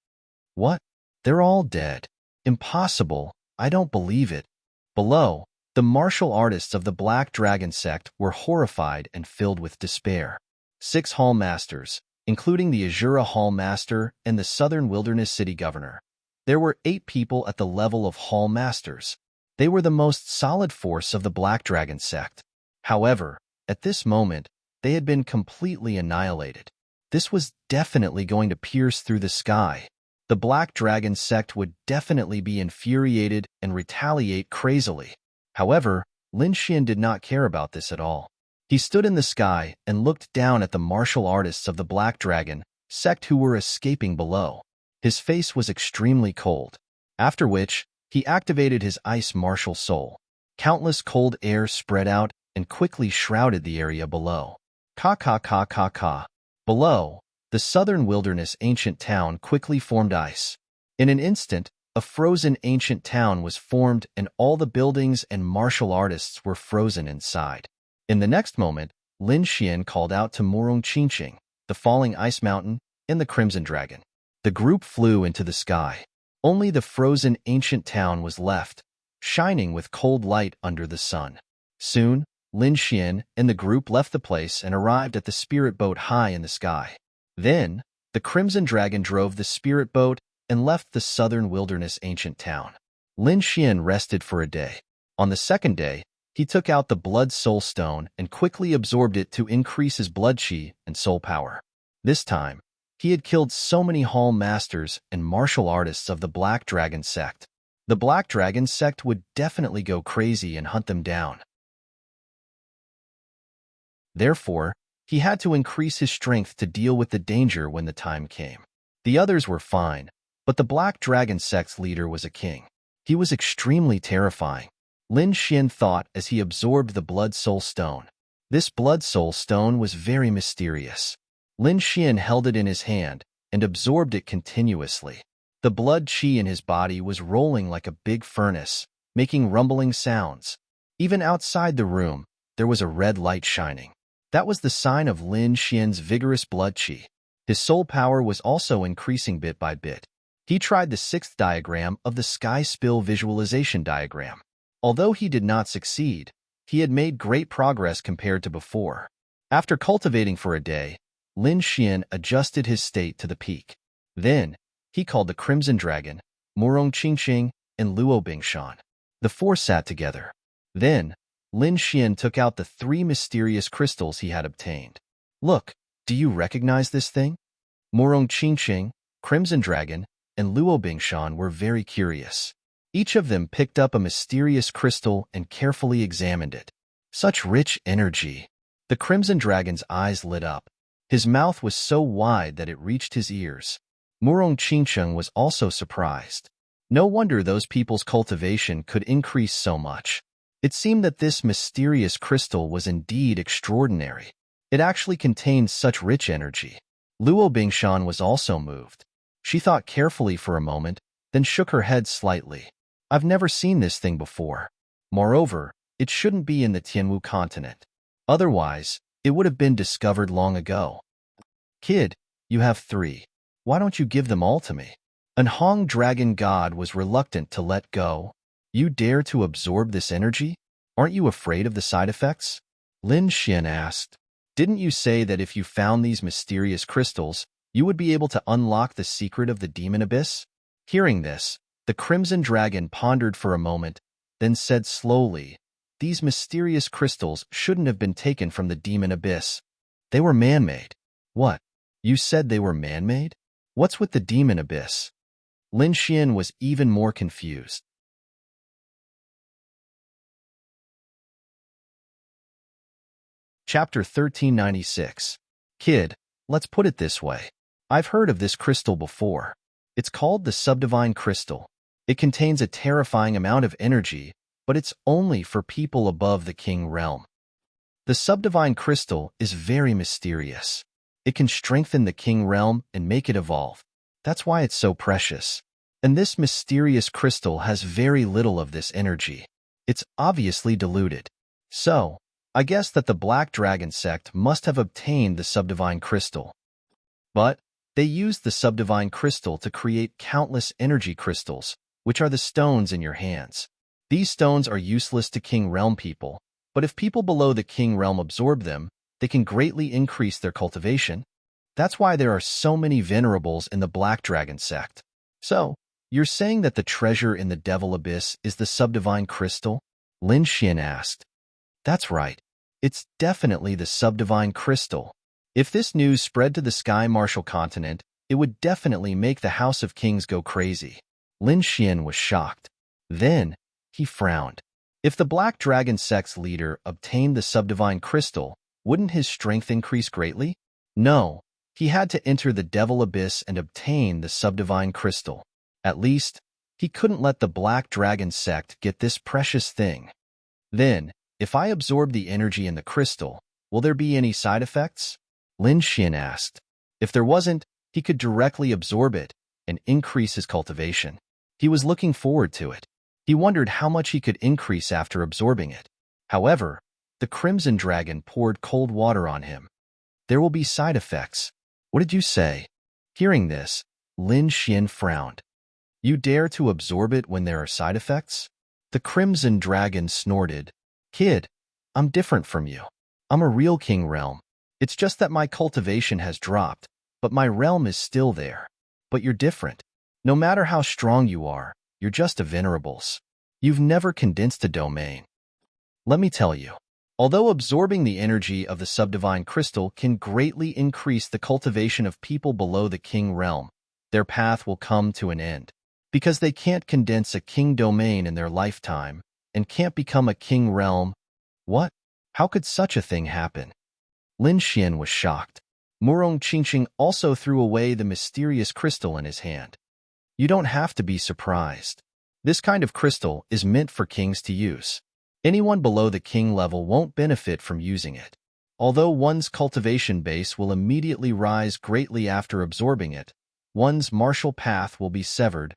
What? They're all dead. Impossible. I don't believe it. Below, the martial artists of the Black Dragon sect were horrified and filled with despair. 6 hall masters, including the Azura Hall Master and the Southern Wilderness City Governor. There were 8 people at the level of Hall Masters. They were the most solid force of the Black Dragon sect. However, at this moment, they had been completely annihilated. This was definitely going to pierce through the sky. The Black Dragon sect would definitely be infuriated and retaliate crazily. However, Lin Xian did not care about this at all. He stood in the sky and looked down at the martial artists of the Black Dragon sect who were escaping below. His face was extremely cold, after which he activated his ice martial soul. Countless cold air spread out and quickly shrouded the area below. Ka ka ka ka ka. Below, the Southern Wilderness ancient town quickly formed ice. In an instant, a frozen ancient town was formed and all the buildings and martial artists were frozen inside. In the next moment, Lin Xian called out to Murong Qingqing, the falling ice mountain, and the Crimson Dragon. The group flew into the sky. Only the frozen ancient town was left, shining with cold light under the sun. Soon, Lin Xian and the group left the place and arrived at the spirit boat high in the sky. Then, the Crimson Dragon drove the spirit boat and left the Southern Wilderness ancient town. Lin Xian rested for a day. On the second day, he took out the Blood Soul Stone and quickly absorbed it to increase his blood chi and soul power. This time, he had killed so many hall masters and martial artists of the Black Dragon sect. The Black Dragon sect would definitely go crazy and hunt them down. Therefore, he had to increase his strength to deal with the danger when the time came. The others were fine, but the Black Dragon sect's leader was a king. He was extremely terrifying. Lin Xian thought as he absorbed the Blood Soul Stone. This Blood Soul Stone was very mysterious. Lin Xian held it in his hand and absorbed it continuously. The blood chi in his body was rolling like a big furnace, making rumbling sounds. Even outside the room, there was a red light shining. That was the sign of Lin Xian's vigorous blood chi. His soul power was also increasing bit by bit. He tried the 6th diagram of the Sky Spill visualization diagram. Although he did not succeed, he had made great progress compared to before. After cultivating for a day, Lin Xian adjusted his state to the peak. Then, he called the Crimson Dragon, Murong Qingqing, and Luo Bingshan. The 4 sat together. Then, Lin Xian took out the 3 mysterious crystals he had obtained. Look, do you recognize this thing? Murong Qingqing, Crimson Dragon, and Luo Bingshan were very curious. Each of them picked up a mysterious crystal and carefully examined it. Such rich energy. The Crimson Dragon's eyes lit up. His mouth was so wide that it reached his ears. Murong Qingqing was also surprised. No wonder those people's cultivation could increase so much. It seemed that this mysterious crystal was indeed extraordinary. It actually contained such rich energy. Luo Bingshan was also moved. She thought carefully for a moment, then shook her head slightly. I've never seen this thing before. Moreover, it shouldn't be in the Tianwu continent. Otherwise, it would have been discovered long ago. Kid, you have 3. Why don't you give them all to me? An Hong dragon god was reluctant to let go. You dare to absorb this energy? Aren't you afraid of the side effects? Lin Xian asked. Didn't you say that if you found these mysterious crystals, you would be able to unlock the secret of the demon abyss? Hearing this, the Crimson Dragon pondered for a moment, then said slowly, these mysterious crystals shouldn't have been taken from the demon abyss. They were man-made. What? You said they were man-made? What's with the demon abyss? Lin Xian was even more confused. Chapter 1396. Kid, let's put it this way. I've heard of this crystal before. It's called the Subdivine Crystal. It contains a terrifying amount of energy, but it's only for people above the King realm. The Subdivine Crystal is very mysterious. It can strengthen the King realm and make it evolve. That's why it's so precious. And this mysterious crystal has very little of this energy. It's obviously diluted. So, I guess that the Black Dragon sect must have obtained the Subdivine Crystal. But They used the subdivine crystal to create countless energy crystals, which are the stones in your hands. These stones are useless to King Realm people, but if people below the King Realm absorb them, they can greatly increase their cultivation. That's why there are so many venerables in the Black Dragon sect. So, you're saying that the treasure in the Devil Abyss is the subdivine crystal? Lin Xian asked. That's right. It's definitely the subdivine crystal. If this news spread to the Sky Martial continent, it would definitely make the House of Kings go crazy. Lin Xian was shocked. Then, he frowned. If the Black Dragon sect's leader obtained the subdivine crystal, wouldn't his strength increase greatly? No, he had to enter the Devil Abyss and obtain the subdivine crystal. At least, he couldn't let the Black Dragon sect get this precious thing. Then, if I absorb the energy in the crystal, will there be any side effects? Lin Xian asked. If there wasn't, he could directly absorb it and increase his cultivation. He was looking forward to it. He wondered how much he could increase after absorbing it. However, the Crimson Dragon poured cold water on him. There will be side effects. What did you say? Hearing this, Lin Xian frowned. You dare to absorb it when there are side effects? The Crimson Dragon snorted. Kid, I'm different from you. I'm a real King Realm. It's just that my cultivation has dropped, but my realm is still there. But you're different. No matter how strong you are, you're just a venerables. You've never condensed a domain. Let me tell you, although absorbing the energy of the subdivine crystal can greatly increase the cultivation of people below the King Realm, their path will come to an end. Because they can't condense a king domain in their lifetime and can't become a King Realm. What? How could such a thing happen? Lin Xian was shocked. Murong Qingqing also threw away the mysterious crystal in his hand. You don't have to be surprised. This kind of crystal is meant for kings to use. Anyone below the king level won't benefit from using it. Although one's cultivation base will immediately rise greatly after absorbing it, one's martial path will be severed.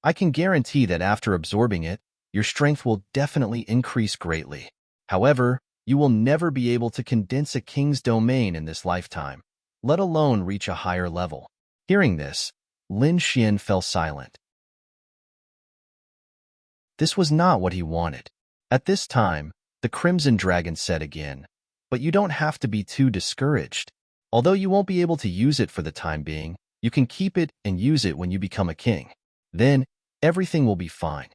I can guarantee that after absorbing it, your strength will definitely increase greatly. However, you will never be able to condense a king's domain in this lifetime, let alone reach a higher level. Hearing this, Lin Xian fell silent. This was not what he wanted. At this time, the Crimson Dragon said again, but you don't have to be too discouraged. Although you won't be able to use it for the time being, you can keep it and use it when you become a king. Then, everything will be fine.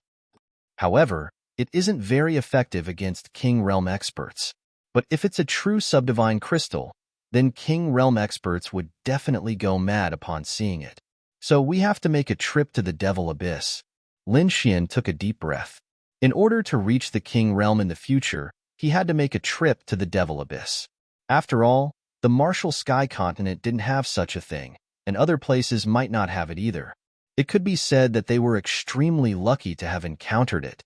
However, it isn't very effective against King Realm experts. But if it's a true subdivine crystal, then King Realm experts would definitely go mad upon seeing it. So we have to make a trip to the Devil Abyss. Lin Xian took a deep breath. In order to reach the King Realm in the future, he had to make a trip to the Devil Abyss. After all, the Martial Sky continent didn't have such a thing, and other places might not have it either. It could be said that they were extremely lucky to have encountered it.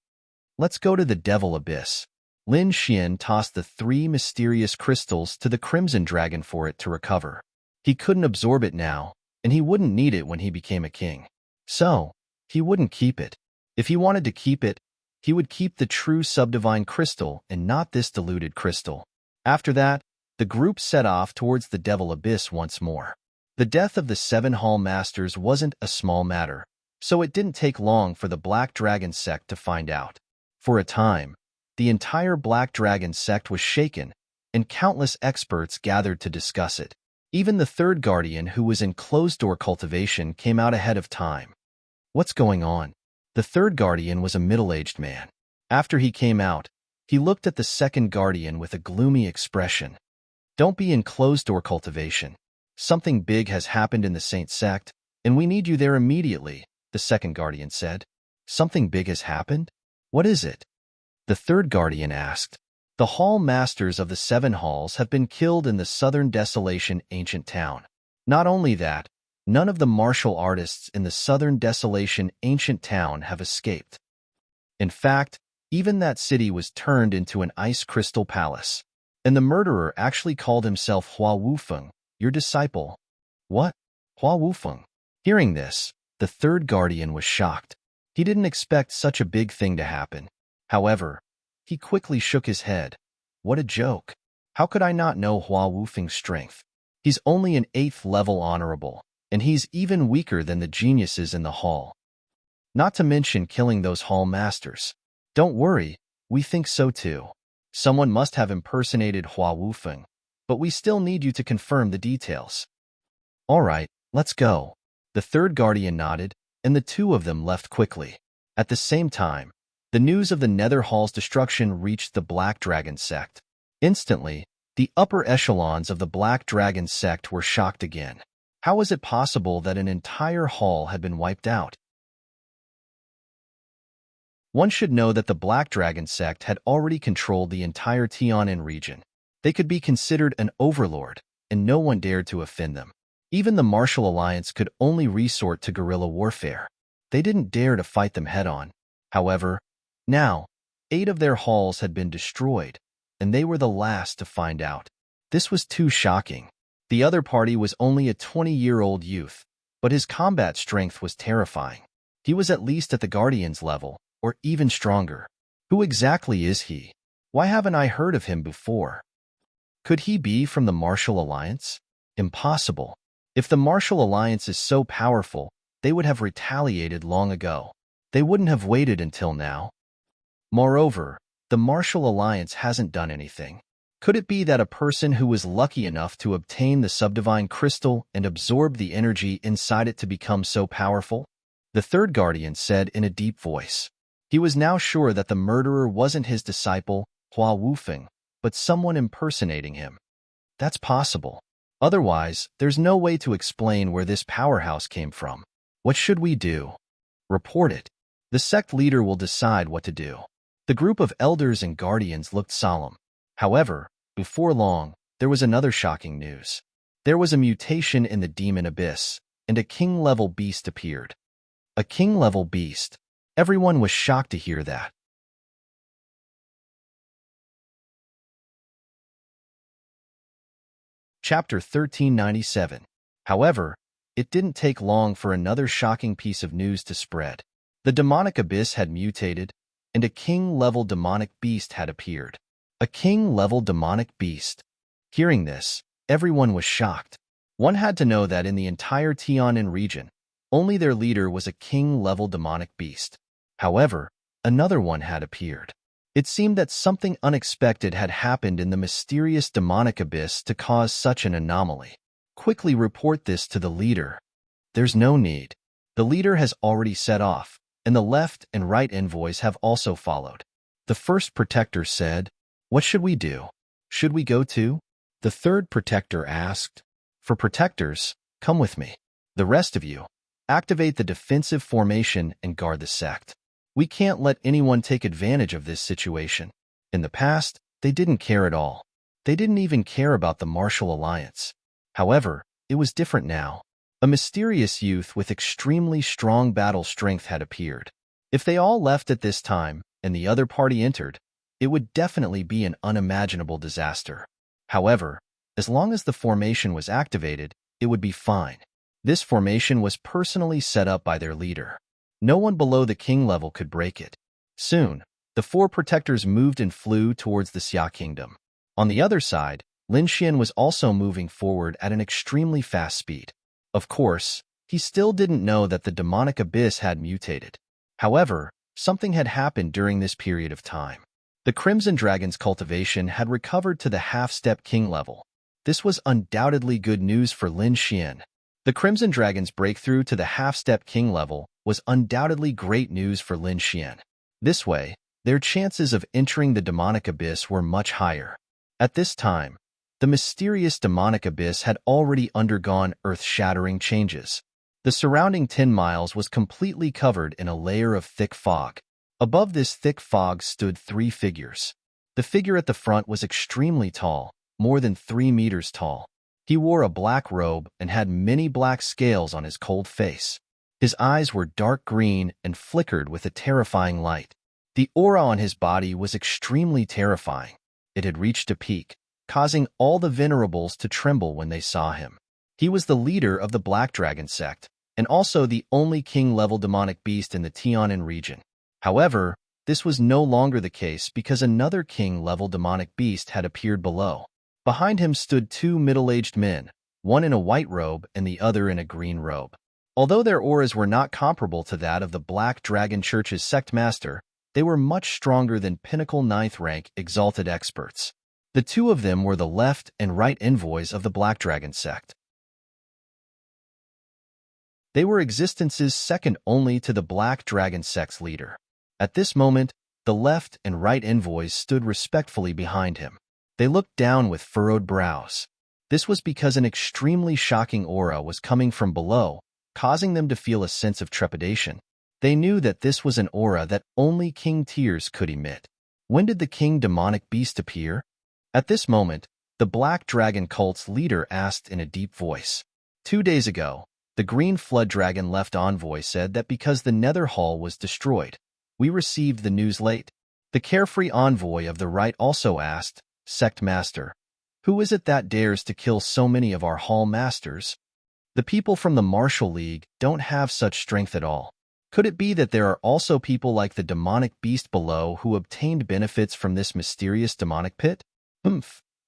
Let's go to the Devil Abyss. Lin Xian tossed the 3 mysterious crystals to the Crimson Dragon for it to recover. He couldn't absorb it now, and he wouldn't need it when he became a king. So, he wouldn't keep it. If he wanted to keep it, he would keep the true subdivine crystal and not this diluted crystal. After that, the group set off towards the Devil Abyss once more. The death of the 7 Hall Masters wasn't a small matter, so it didn't take long for the Black Dragon sect to find out. For a time, the entire Black Dragon sect was shaken, and countless experts gathered to discuss it. Even the 3rd Guardian, who was in closed-door cultivation, came out ahead of time. What's going on? The 3rd Guardian was a middle-aged man. After he came out, he looked at the 2nd Guardian with a gloomy expression. Don't be in closed-door cultivation. Something big has happened in the Saint sect, and we need you there immediately, the 2nd Guardian said. Something big has happened? What is it? The 3rd Guardian asked. The Hall Masters of the 7 Halls have been killed in the Southern Desolation ancient town. Not only that, none of the martial artists in the Southern Desolation ancient town have escaped. In fact, even that city was turned into an ice crystal palace. And the murderer actually called himself Hua Wufeng, your disciple. What? Hua Wufeng? Hearing this, the 3rd Guardian was shocked. He didn't expect such a big thing to happen. However, he quickly shook his head. What a joke. How could I not know Hua Wufeng's strength? He's only an 8th level honorable. and he's even weaker than the geniuses in the hall. Not to mention killing those hall masters. Don't worry, we think so too. Someone must have impersonated Hua Wufeng, but we still need you to confirm the details. All right, let's go. The third guardian nodded, and the two of them left quickly. At the same time, the news of the Nether Hall's destruction reached the Black Dragon sect. Instantly, the upper echelons of the Black Dragon sect were shocked again. How was it possible that an entire hall had been wiped out? One should know that the Black Dragon sect had already controlled the entire Tianan region. They could be considered an overlord, and no one dared to offend them. Even the Martial Alliance could only resort to guerrilla warfare. They didn't dare to fight them head-on. However, now, 8 of their halls had been destroyed, and they were the last to find out. This was too shocking. The other party was only a 20-year-old youth, but his combat strength was terrifying. He was at least at the Guardian's level, or even stronger. Who exactly is he? Why haven't I heard of him before? Could he be from the Martial Alliance? Impossible. If the Martial Alliance is so powerful, they would have retaliated long ago. They wouldn't have waited until now. Moreover, the Martial Alliance hasn't done anything. Could it be that a person who was lucky enough to obtain the subdivine crystal and absorb the energy inside it to become so powerful? The third guardian said in a deep voice. He was now sure that the murderer wasn't his disciple, Hua Wufeng, but someone impersonating him. That's possible. Otherwise, there's no way to explain where this powerhouse came from. What should we do? Report it. The sect leader will decide what to do. The group of elders and guardians looked solemn. However, before long, there was another shocking news. There was a mutation in the demon abyss, and a king-level beast appeared. A king-level beast. Everyone was shocked to hear that. Chapter 1397. However, it didn't take long for another shocking piece of news to spread. The demonic abyss had mutated, and a king-level demonic beast had appeared. A king-level demonic beast. Hearing this, everyone was shocked. One had to know that in the entire Tianan region, only their leader was a king-level demonic beast. However, another one had appeared. It seemed that something unexpected had happened in the mysterious demonic abyss to cause such an anomaly. Quickly report this to the leader. There's no need. The leader has already set off, and the left and right envoys have also followed. The first protector said, "What should we do? Should we go too?" The third protector asked, "For protectors, come with me. The rest of you, activate the defensive formation and guard the sect. We can't let anyone take advantage of this situation." In the past, they didn't care at all. They didn't even care about the Martial Alliance. However, it was different now. A mysterious youth with extremely strong battle strength had appeared. If they all left at this time, and the other party entered, it would definitely be an unimaginable disaster. However, as long as the formation was activated, it would be fine. This formation was personally set up by their leader. No one below the king level could break it. Soon, the 4 protectors moved and flew towards the Xia kingdom. On the other side, Lin Xian was also moving forward at an extremely fast speed. Of course, he still didn't know that the demonic abyss had mutated. However, something had happened during this period of time. The Crimson Dragon's cultivation had recovered to the half-step king level. This was undoubtedly good news for Lin Xian. The Crimson Dragon's breakthrough to the half-step king level was undoubtedly great news for Lin Xian. This way, their chances of entering the demonic abyss were much higher. At this time, the mysterious demonic abyss had already undergone earth-shattering changes. The surrounding 10 miles was completely covered in a layer of thick fog. Above this thick fog stood 3 figures. The figure at the front was extremely tall, more than 3 meters tall. He wore a black robe and had many black scales on his cold face. His eyes were dark green and flickered with a terrifying light. The aura on his body was extremely terrifying. It had reached a peak, causing all the venerables to tremble when they saw him. He was the leader of the Black Dragon sect, and also the only king-level demonic beast in the Tianan region. However, this was no longer the case because another king-level demonic beast had appeared below. Behind him stood 2 middle-aged men, one in a white robe and the other in a green robe. Although their auras were not comparable to that of the Black Dragon Church's sect master, they were much stronger than pinnacle 9th rank exalted experts. The two of them were the left and right envoys of the Black Dragon sect. They were existences second only to the Black Dragon sect's leader. At this moment, the left and right envoys stood respectfully behind him. They looked down with furrowed brows. This was because an extremely shocking aura was coming from below, causing them to feel a sense of trepidation. They knew that this was an aura that only King Tears could emit. When did the King Demonic Beast appear? At this moment, the Black Dragon cult's leader asked in a deep voice. 2 days ago, the Green Flood Dragon left envoy said that because the Nether Hall was destroyed, we received the news late. The carefree envoy of the right also asked, Sect Master, who is it that dares to kill so many of our Hall Masters? The people from the Martial League don't have such strength at all. Could it be that there are also people like the demonic beast below who obtained benefits from this mysterious demonic pit?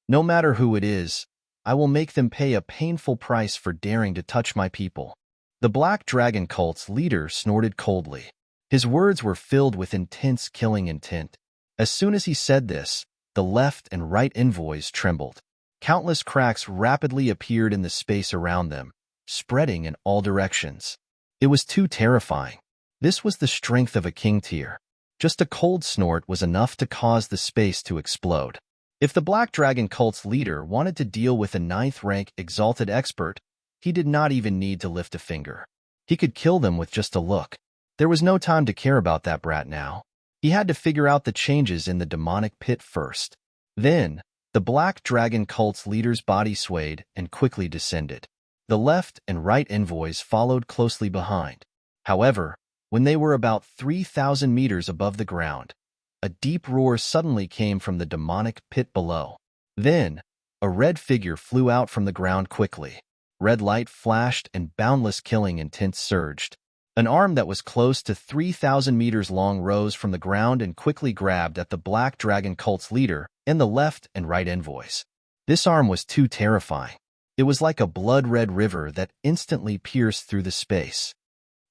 No matter who it is, I will make them pay a painful price for daring to touch my people. The Black Dragon cult's leader snorted coldly. His words were filled with intense killing intent. As soon as he said this, the left and right envoys trembled. Countless cracks rapidly appeared in the space around them, spreading in all directions. It was too terrifying. This was the strength of a king tier. Just a cold snort was enough to cause the space to explode. If the Black Dragon cult's leader wanted to deal with a 9th rank exalted expert, he did not even need to lift a finger. He could kill them with just a look. There was no time to care about that brat now. He had to figure out the changes in the demonic pit first. Then, the Black Dragon cult's leader's body swayed and quickly descended. The left and right envoys followed closely behind. However, when they were about 3,000 meters above the ground, a deep roar suddenly came from the demonic pit below. Then, a red figure flew out from the ground quickly. Red light flashed and boundless killing intent surged. An arm that was close to 3,000 meters long rose from the ground and quickly grabbed at the Black Dragon cult's leader and the left and right envoys. This arm was too terrifying. It was like a blood-red river that instantly pierced through the space.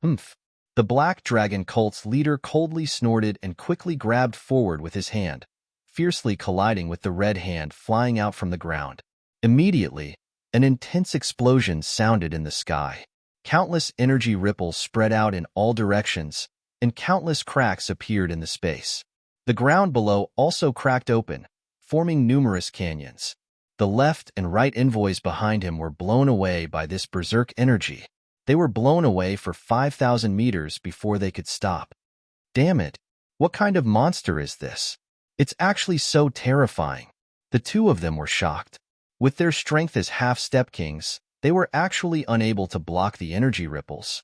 The Black Dragon cult's leader coldly snorted and quickly grabbed forward with his hand, fiercely colliding with the red hand flying out from the ground. Immediately, an intense explosion sounded in the sky. Countless energy ripples spread out in all directions, and countless cracks appeared in the space. The ground below also cracked open, forming numerous canyons. The left and right envoys behind him were blown away by this berserk energy. They were blown away for 5,000 meters before they could stop. Damn it! What kind of monster is this? It's actually so terrifying. The two of them were shocked. With their strength as half-step kings, they were actually unable to block the energy ripples.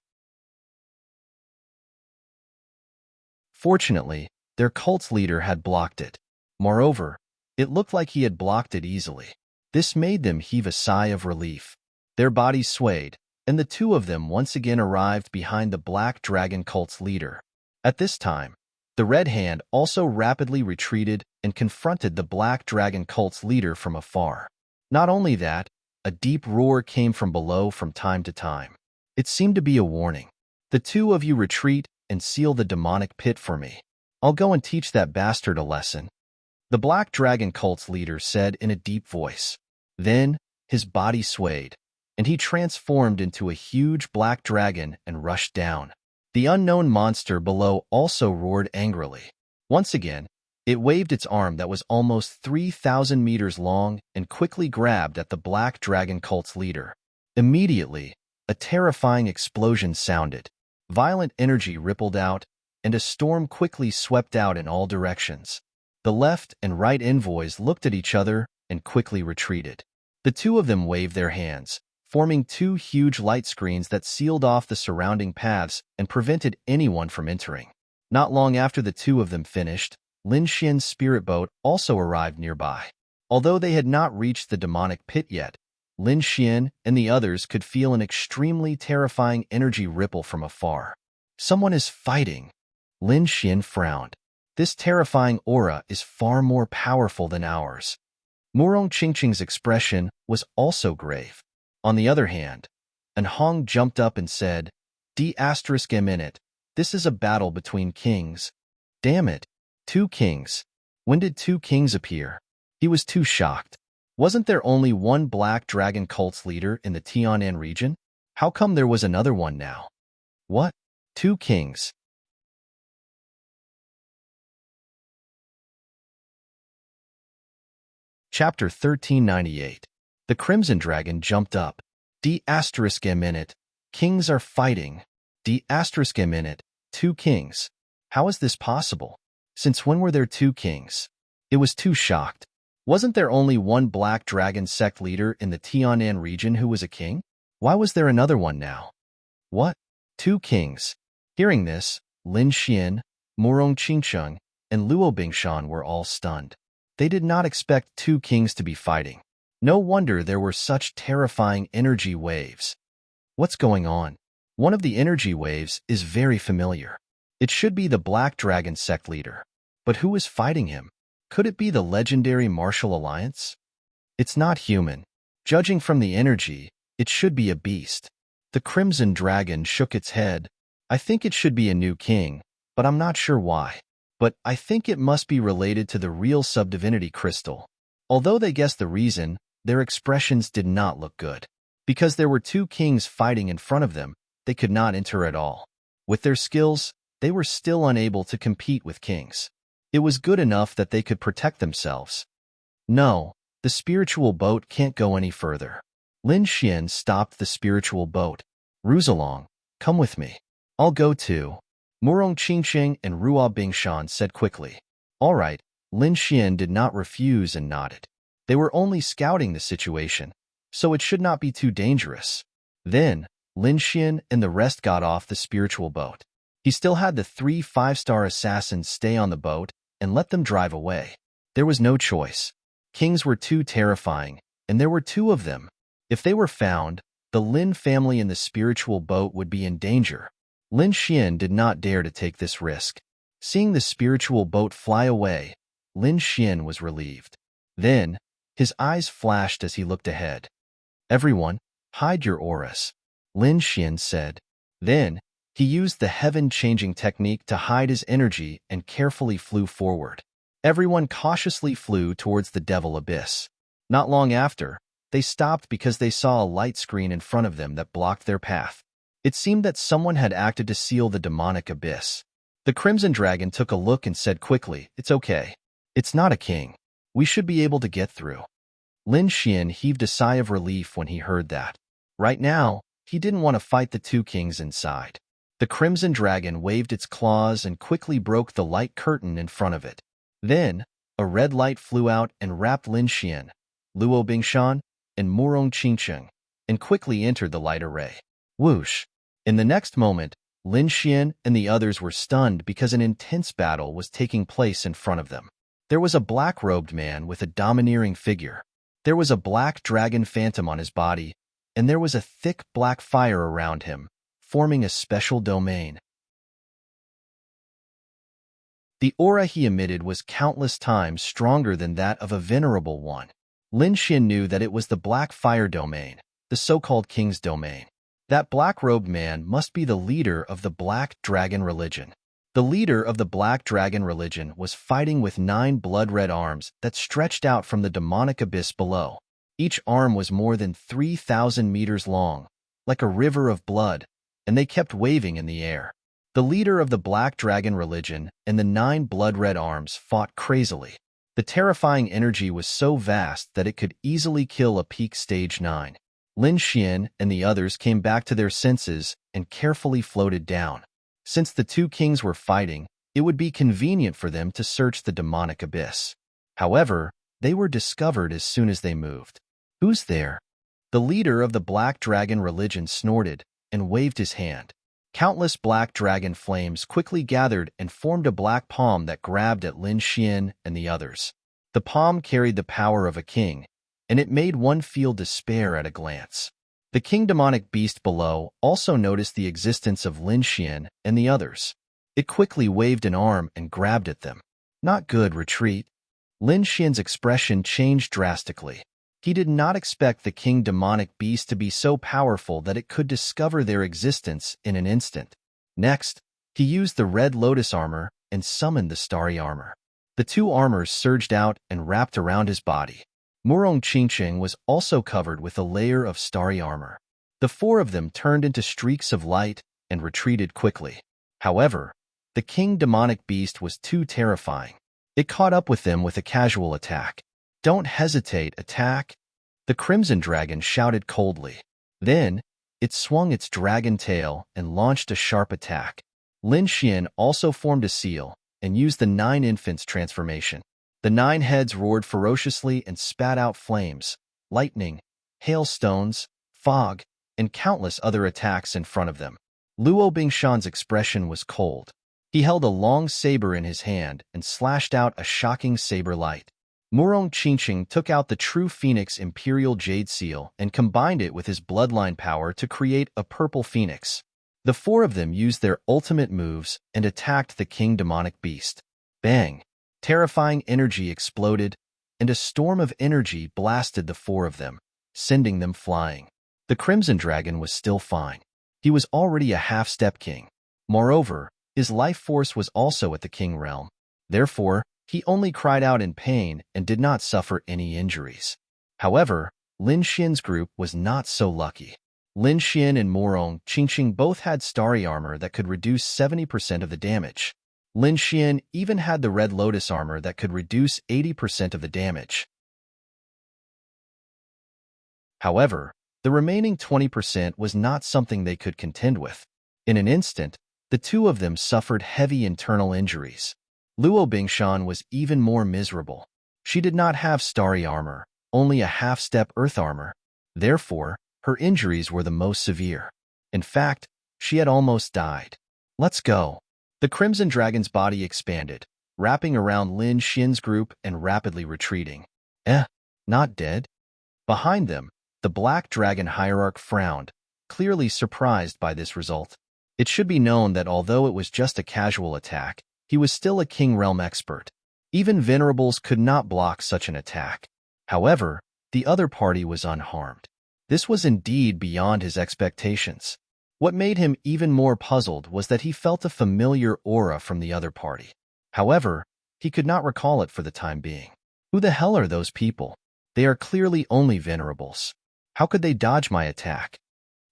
Fortunately, their cult's leader had blocked it. Moreover, it looked like he had blocked it easily. This made them heave a sigh of relief. Their bodies swayed, and the two of them once again arrived behind the Black Dragon cult's leader. At this time, the Red Hand also rapidly retreated and confronted the Black Dragon cult's leader from afar. Not only that, a deep roar came from below from time to time. It seemed to be a warning. The two of you retreat and seal the demonic pit for me. I'll go and teach that bastard a lesson. The Black Dragon cult's leader said in a deep voice. Then, his body swayed, and he transformed into a huge black dragon and rushed down. The unknown monster below also roared angrily. Once again, it waved its arm that was almost 3,000 meters long and quickly grabbed at the Black Dragon cult's leader. Immediately, a terrifying explosion sounded. Violent energy rippled out, and a storm quickly swept out in all directions. The left and right envoys looked at each other and quickly retreated. The two of them waved their hands, forming two huge light screens that sealed off the surrounding paths and prevented anyone from entering. Not long after the two of them finished, Lin Xian's spirit boat also arrived nearby. Although they had not reached the demonic pit yet, Lin Xian and the others could feel an extremely terrifying energy ripple from afar. Someone is fighting. Lin Xian frowned. This terrifying aura is far more powerful than ours. Murong Qingqing's expression was also grave. On the other hand, an Hong jumped up and said, D***M*, this is a battle between kings. Damn it. 2 kings. When did 2 kings appear? He was too shocked. Wasn't there only one black dragon cult's leader in the Tianan region? How come there was another one now? What? 2 kings. Chapter 1398. The Crimson Dragon jumped up. D***M*, kings are fighting. D***M*, 2 kings. How is this possible? Since when were there 2 kings? It was too shocked. Wasn't there only one black dragon sect leader in the Tianan region who was a king? Why was there another one now? What? 2 kings. Hearing this, Lin Xian, Murong Qingcheng, and Luo Bingshan were all stunned. They did not expect 2 kings to be fighting. No wonder there were such terrifying energy waves. What's going on? One of the energy waves is very familiar. It should be the Black Dragon sect leader. But who is fighting him? Could it be the legendary Martial Alliance? It's not human. Judging from the energy, it should be a beast. The Crimson Dragon shook its head. I think it should be a new king, but I'm not sure why. But I think it must be related to the real subdivinity crystal. Although they guessed the reason, their expressions did not look good. Because there were 2 kings fighting in front of them, they could not enter at all. With their skills, they were still unable to compete with kings. It was good enough that they could protect themselves. No, the spiritual boat can't go any further. Lin Xian stopped the spiritual boat. Ruzalong, come with me. I'll go too. Murong Qingcheng and Ruo Bingshan said quickly. All right, Lin Xian did not refuse and nodded. They were only scouting the situation, so it should not be too dangerous. Then, Lin Xian and the rest got off the spiritual boat. He still had the 3 5-star assassins stay on the boat and let them drive away. There was no choice. Kings were too terrifying, and there were 2 of them. If they were found, the Lin family in the spiritual boat would be in danger. Lin Xian did not dare to take this risk. Seeing the spiritual boat fly away, Lin Xian was relieved. Then, his eyes flashed as he looked ahead. Everyone, hide your auras, Lin Xian said. Then, he used the heaven-changing technique to hide his energy and carefully flew forward. Everyone cautiously flew towards the Devil Abyss. Not long after, they stopped because they saw a light screen in front of them that blocked their path. It seemed that someone had acted to seal the demonic abyss. The Crimson Dragon took a look and said quickly, It's okay. It's not a king. We should be able to get through. Lin Xian heaved a sigh of relief when he heard that. Right now, he didn't want to fight the 2 kings inside. The Crimson Dragon waved its claws and quickly broke the light curtain in front of it. Then, a red light flew out and wrapped Lin Xian, Luo Bingshan, and Murong Qingcheng, and quickly entered the light array. Whoosh! In the next moment, Lin Xian and the others were stunned because an intense battle was taking place in front of them. There was a black-robed man with a domineering figure. There was a black dragon phantom on his body, and there was a thick black fire around him, forming a special domain. The aura he emitted was countless times stronger than that of a venerable one. Lin Xian knew that it was the Black Fire Domain, the so-called King's Domain. That black-robed man must be the leader of the Black Dragon religion. The leader of the Black Dragon religion was fighting with 9 blood-red arms that stretched out from the demonic abyss below. Each arm was more than 3,000 meters long, like a river of blood, and they kept waving in the air. The leader of the Black Dragon religion and the 9 blood-red arms fought crazily. The terrifying energy was so vast that it could easily kill a peak stage 9. Lin Xian and the others came back to their senses and carefully floated down. Since the 2 kings were fighting, it would be convenient for them to search the demonic abyss. However, they were discovered as soon as they moved. Who's there? The leader of the Black Dragon religion snorted and waved his hand. Countless black dragon flames quickly gathered and formed a black palm that grabbed at Lin Xian and the others. The palm carried the power of a king, and it made one feel despair at a glance. The king demonic beast below also noticed the existence of Lin Xian and the others. It quickly waved an arm and grabbed at them. Not good, retreat. Lin Xian's expression changed drastically. He did not expect the king demonic beast to be so powerful that it could discover their existence in an instant. Next, he used the red lotus armor and summoned the starry armor. The two armors surged out and wrapped around his body. Murong Qingqing was also covered with a layer of starry armor. The four of them turned into streaks of light and retreated quickly. However, the king demonic beast was too terrifying. It caught up with them with a casual attack. "Don't hesitate, attack!" the crimson dragon shouted coldly. Then, it swung its dragon tail and launched a sharp attack. Lin Xian also formed a seal and used the 9 infants transformation. The 9 heads roared ferociously and spat out flames, lightning, hailstones, fog, and countless other attacks in front of them. Luo Bingshan's expression was cold. He held a long saber in his hand and slashed out a shocking saber light. Murong Qingqing took out the true Phoenix Imperial Jade Seal and combined it with his bloodline power to create a purple phoenix. The four of them used their ultimate moves and attacked the king demonic beast. Bang! Terrifying energy exploded, and a storm of energy blasted the four of them, sending them flying. The crimson dragon was still fine. He was already a half-step king. Moreover, his life force was also at the king realm. Therefore, he only cried out in pain and did not suffer any injuries. However, Lin Xian's group was not so lucky. Lin Xian and Murong Qingqing both had starry armor that could reduce 70% of the damage. Lin Xian even had the red lotus armor that could reduce 80% of the damage. However, the remaining 20% was not something they could contend with. In an instant, the two of them suffered heavy internal injuries. Luo Bingshan was even more miserable. She did not have starry armor, only a half-step earth armor. Therefore, her injuries were the most severe. In fact, she had almost died. "Let's go." The crimson dragon's body expanded, wrapping around Lin Xian's group and rapidly retreating. Not dead? Behind them, the black dragon hierarch frowned, clearly surprised by this result. It should be known that although it was just a casual attack, he was still a king realm expert. Even venerables could not block such an attack. However, the other party was unharmed. This was indeed beyond his expectations. What made him even more puzzled was that he felt a familiar aura from the other party. However, he could not recall it for the time being. Who the hell are those people? They are clearly only venerables. How could they dodge my attack?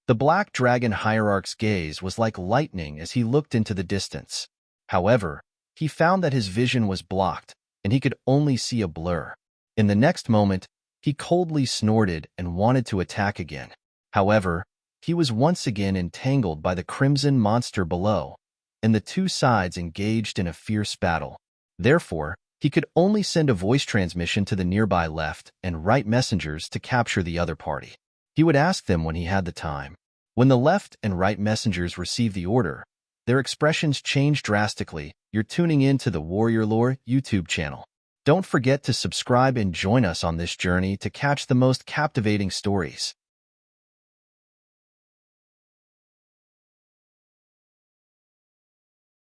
The black dragon hierarch's gaze was like lightning as he looked into the distance. However, he found that his vision was blocked, and he could only see a blur. In the next moment, he coldly snorted and wanted to attack again. However, he was once again entangled by the crimson monster below, and the two sides engaged in a fierce battle. Therefore, he could only send a voice transmission to the nearby left and right messengers to capture the other party. He would ask them when he had the time. When the left and right messengers received the order, their expressions changed drastically. You're tuning in to the Warrior Lore YouTube channel. Don't forget to subscribe and join us on this journey to catch the most captivating stories.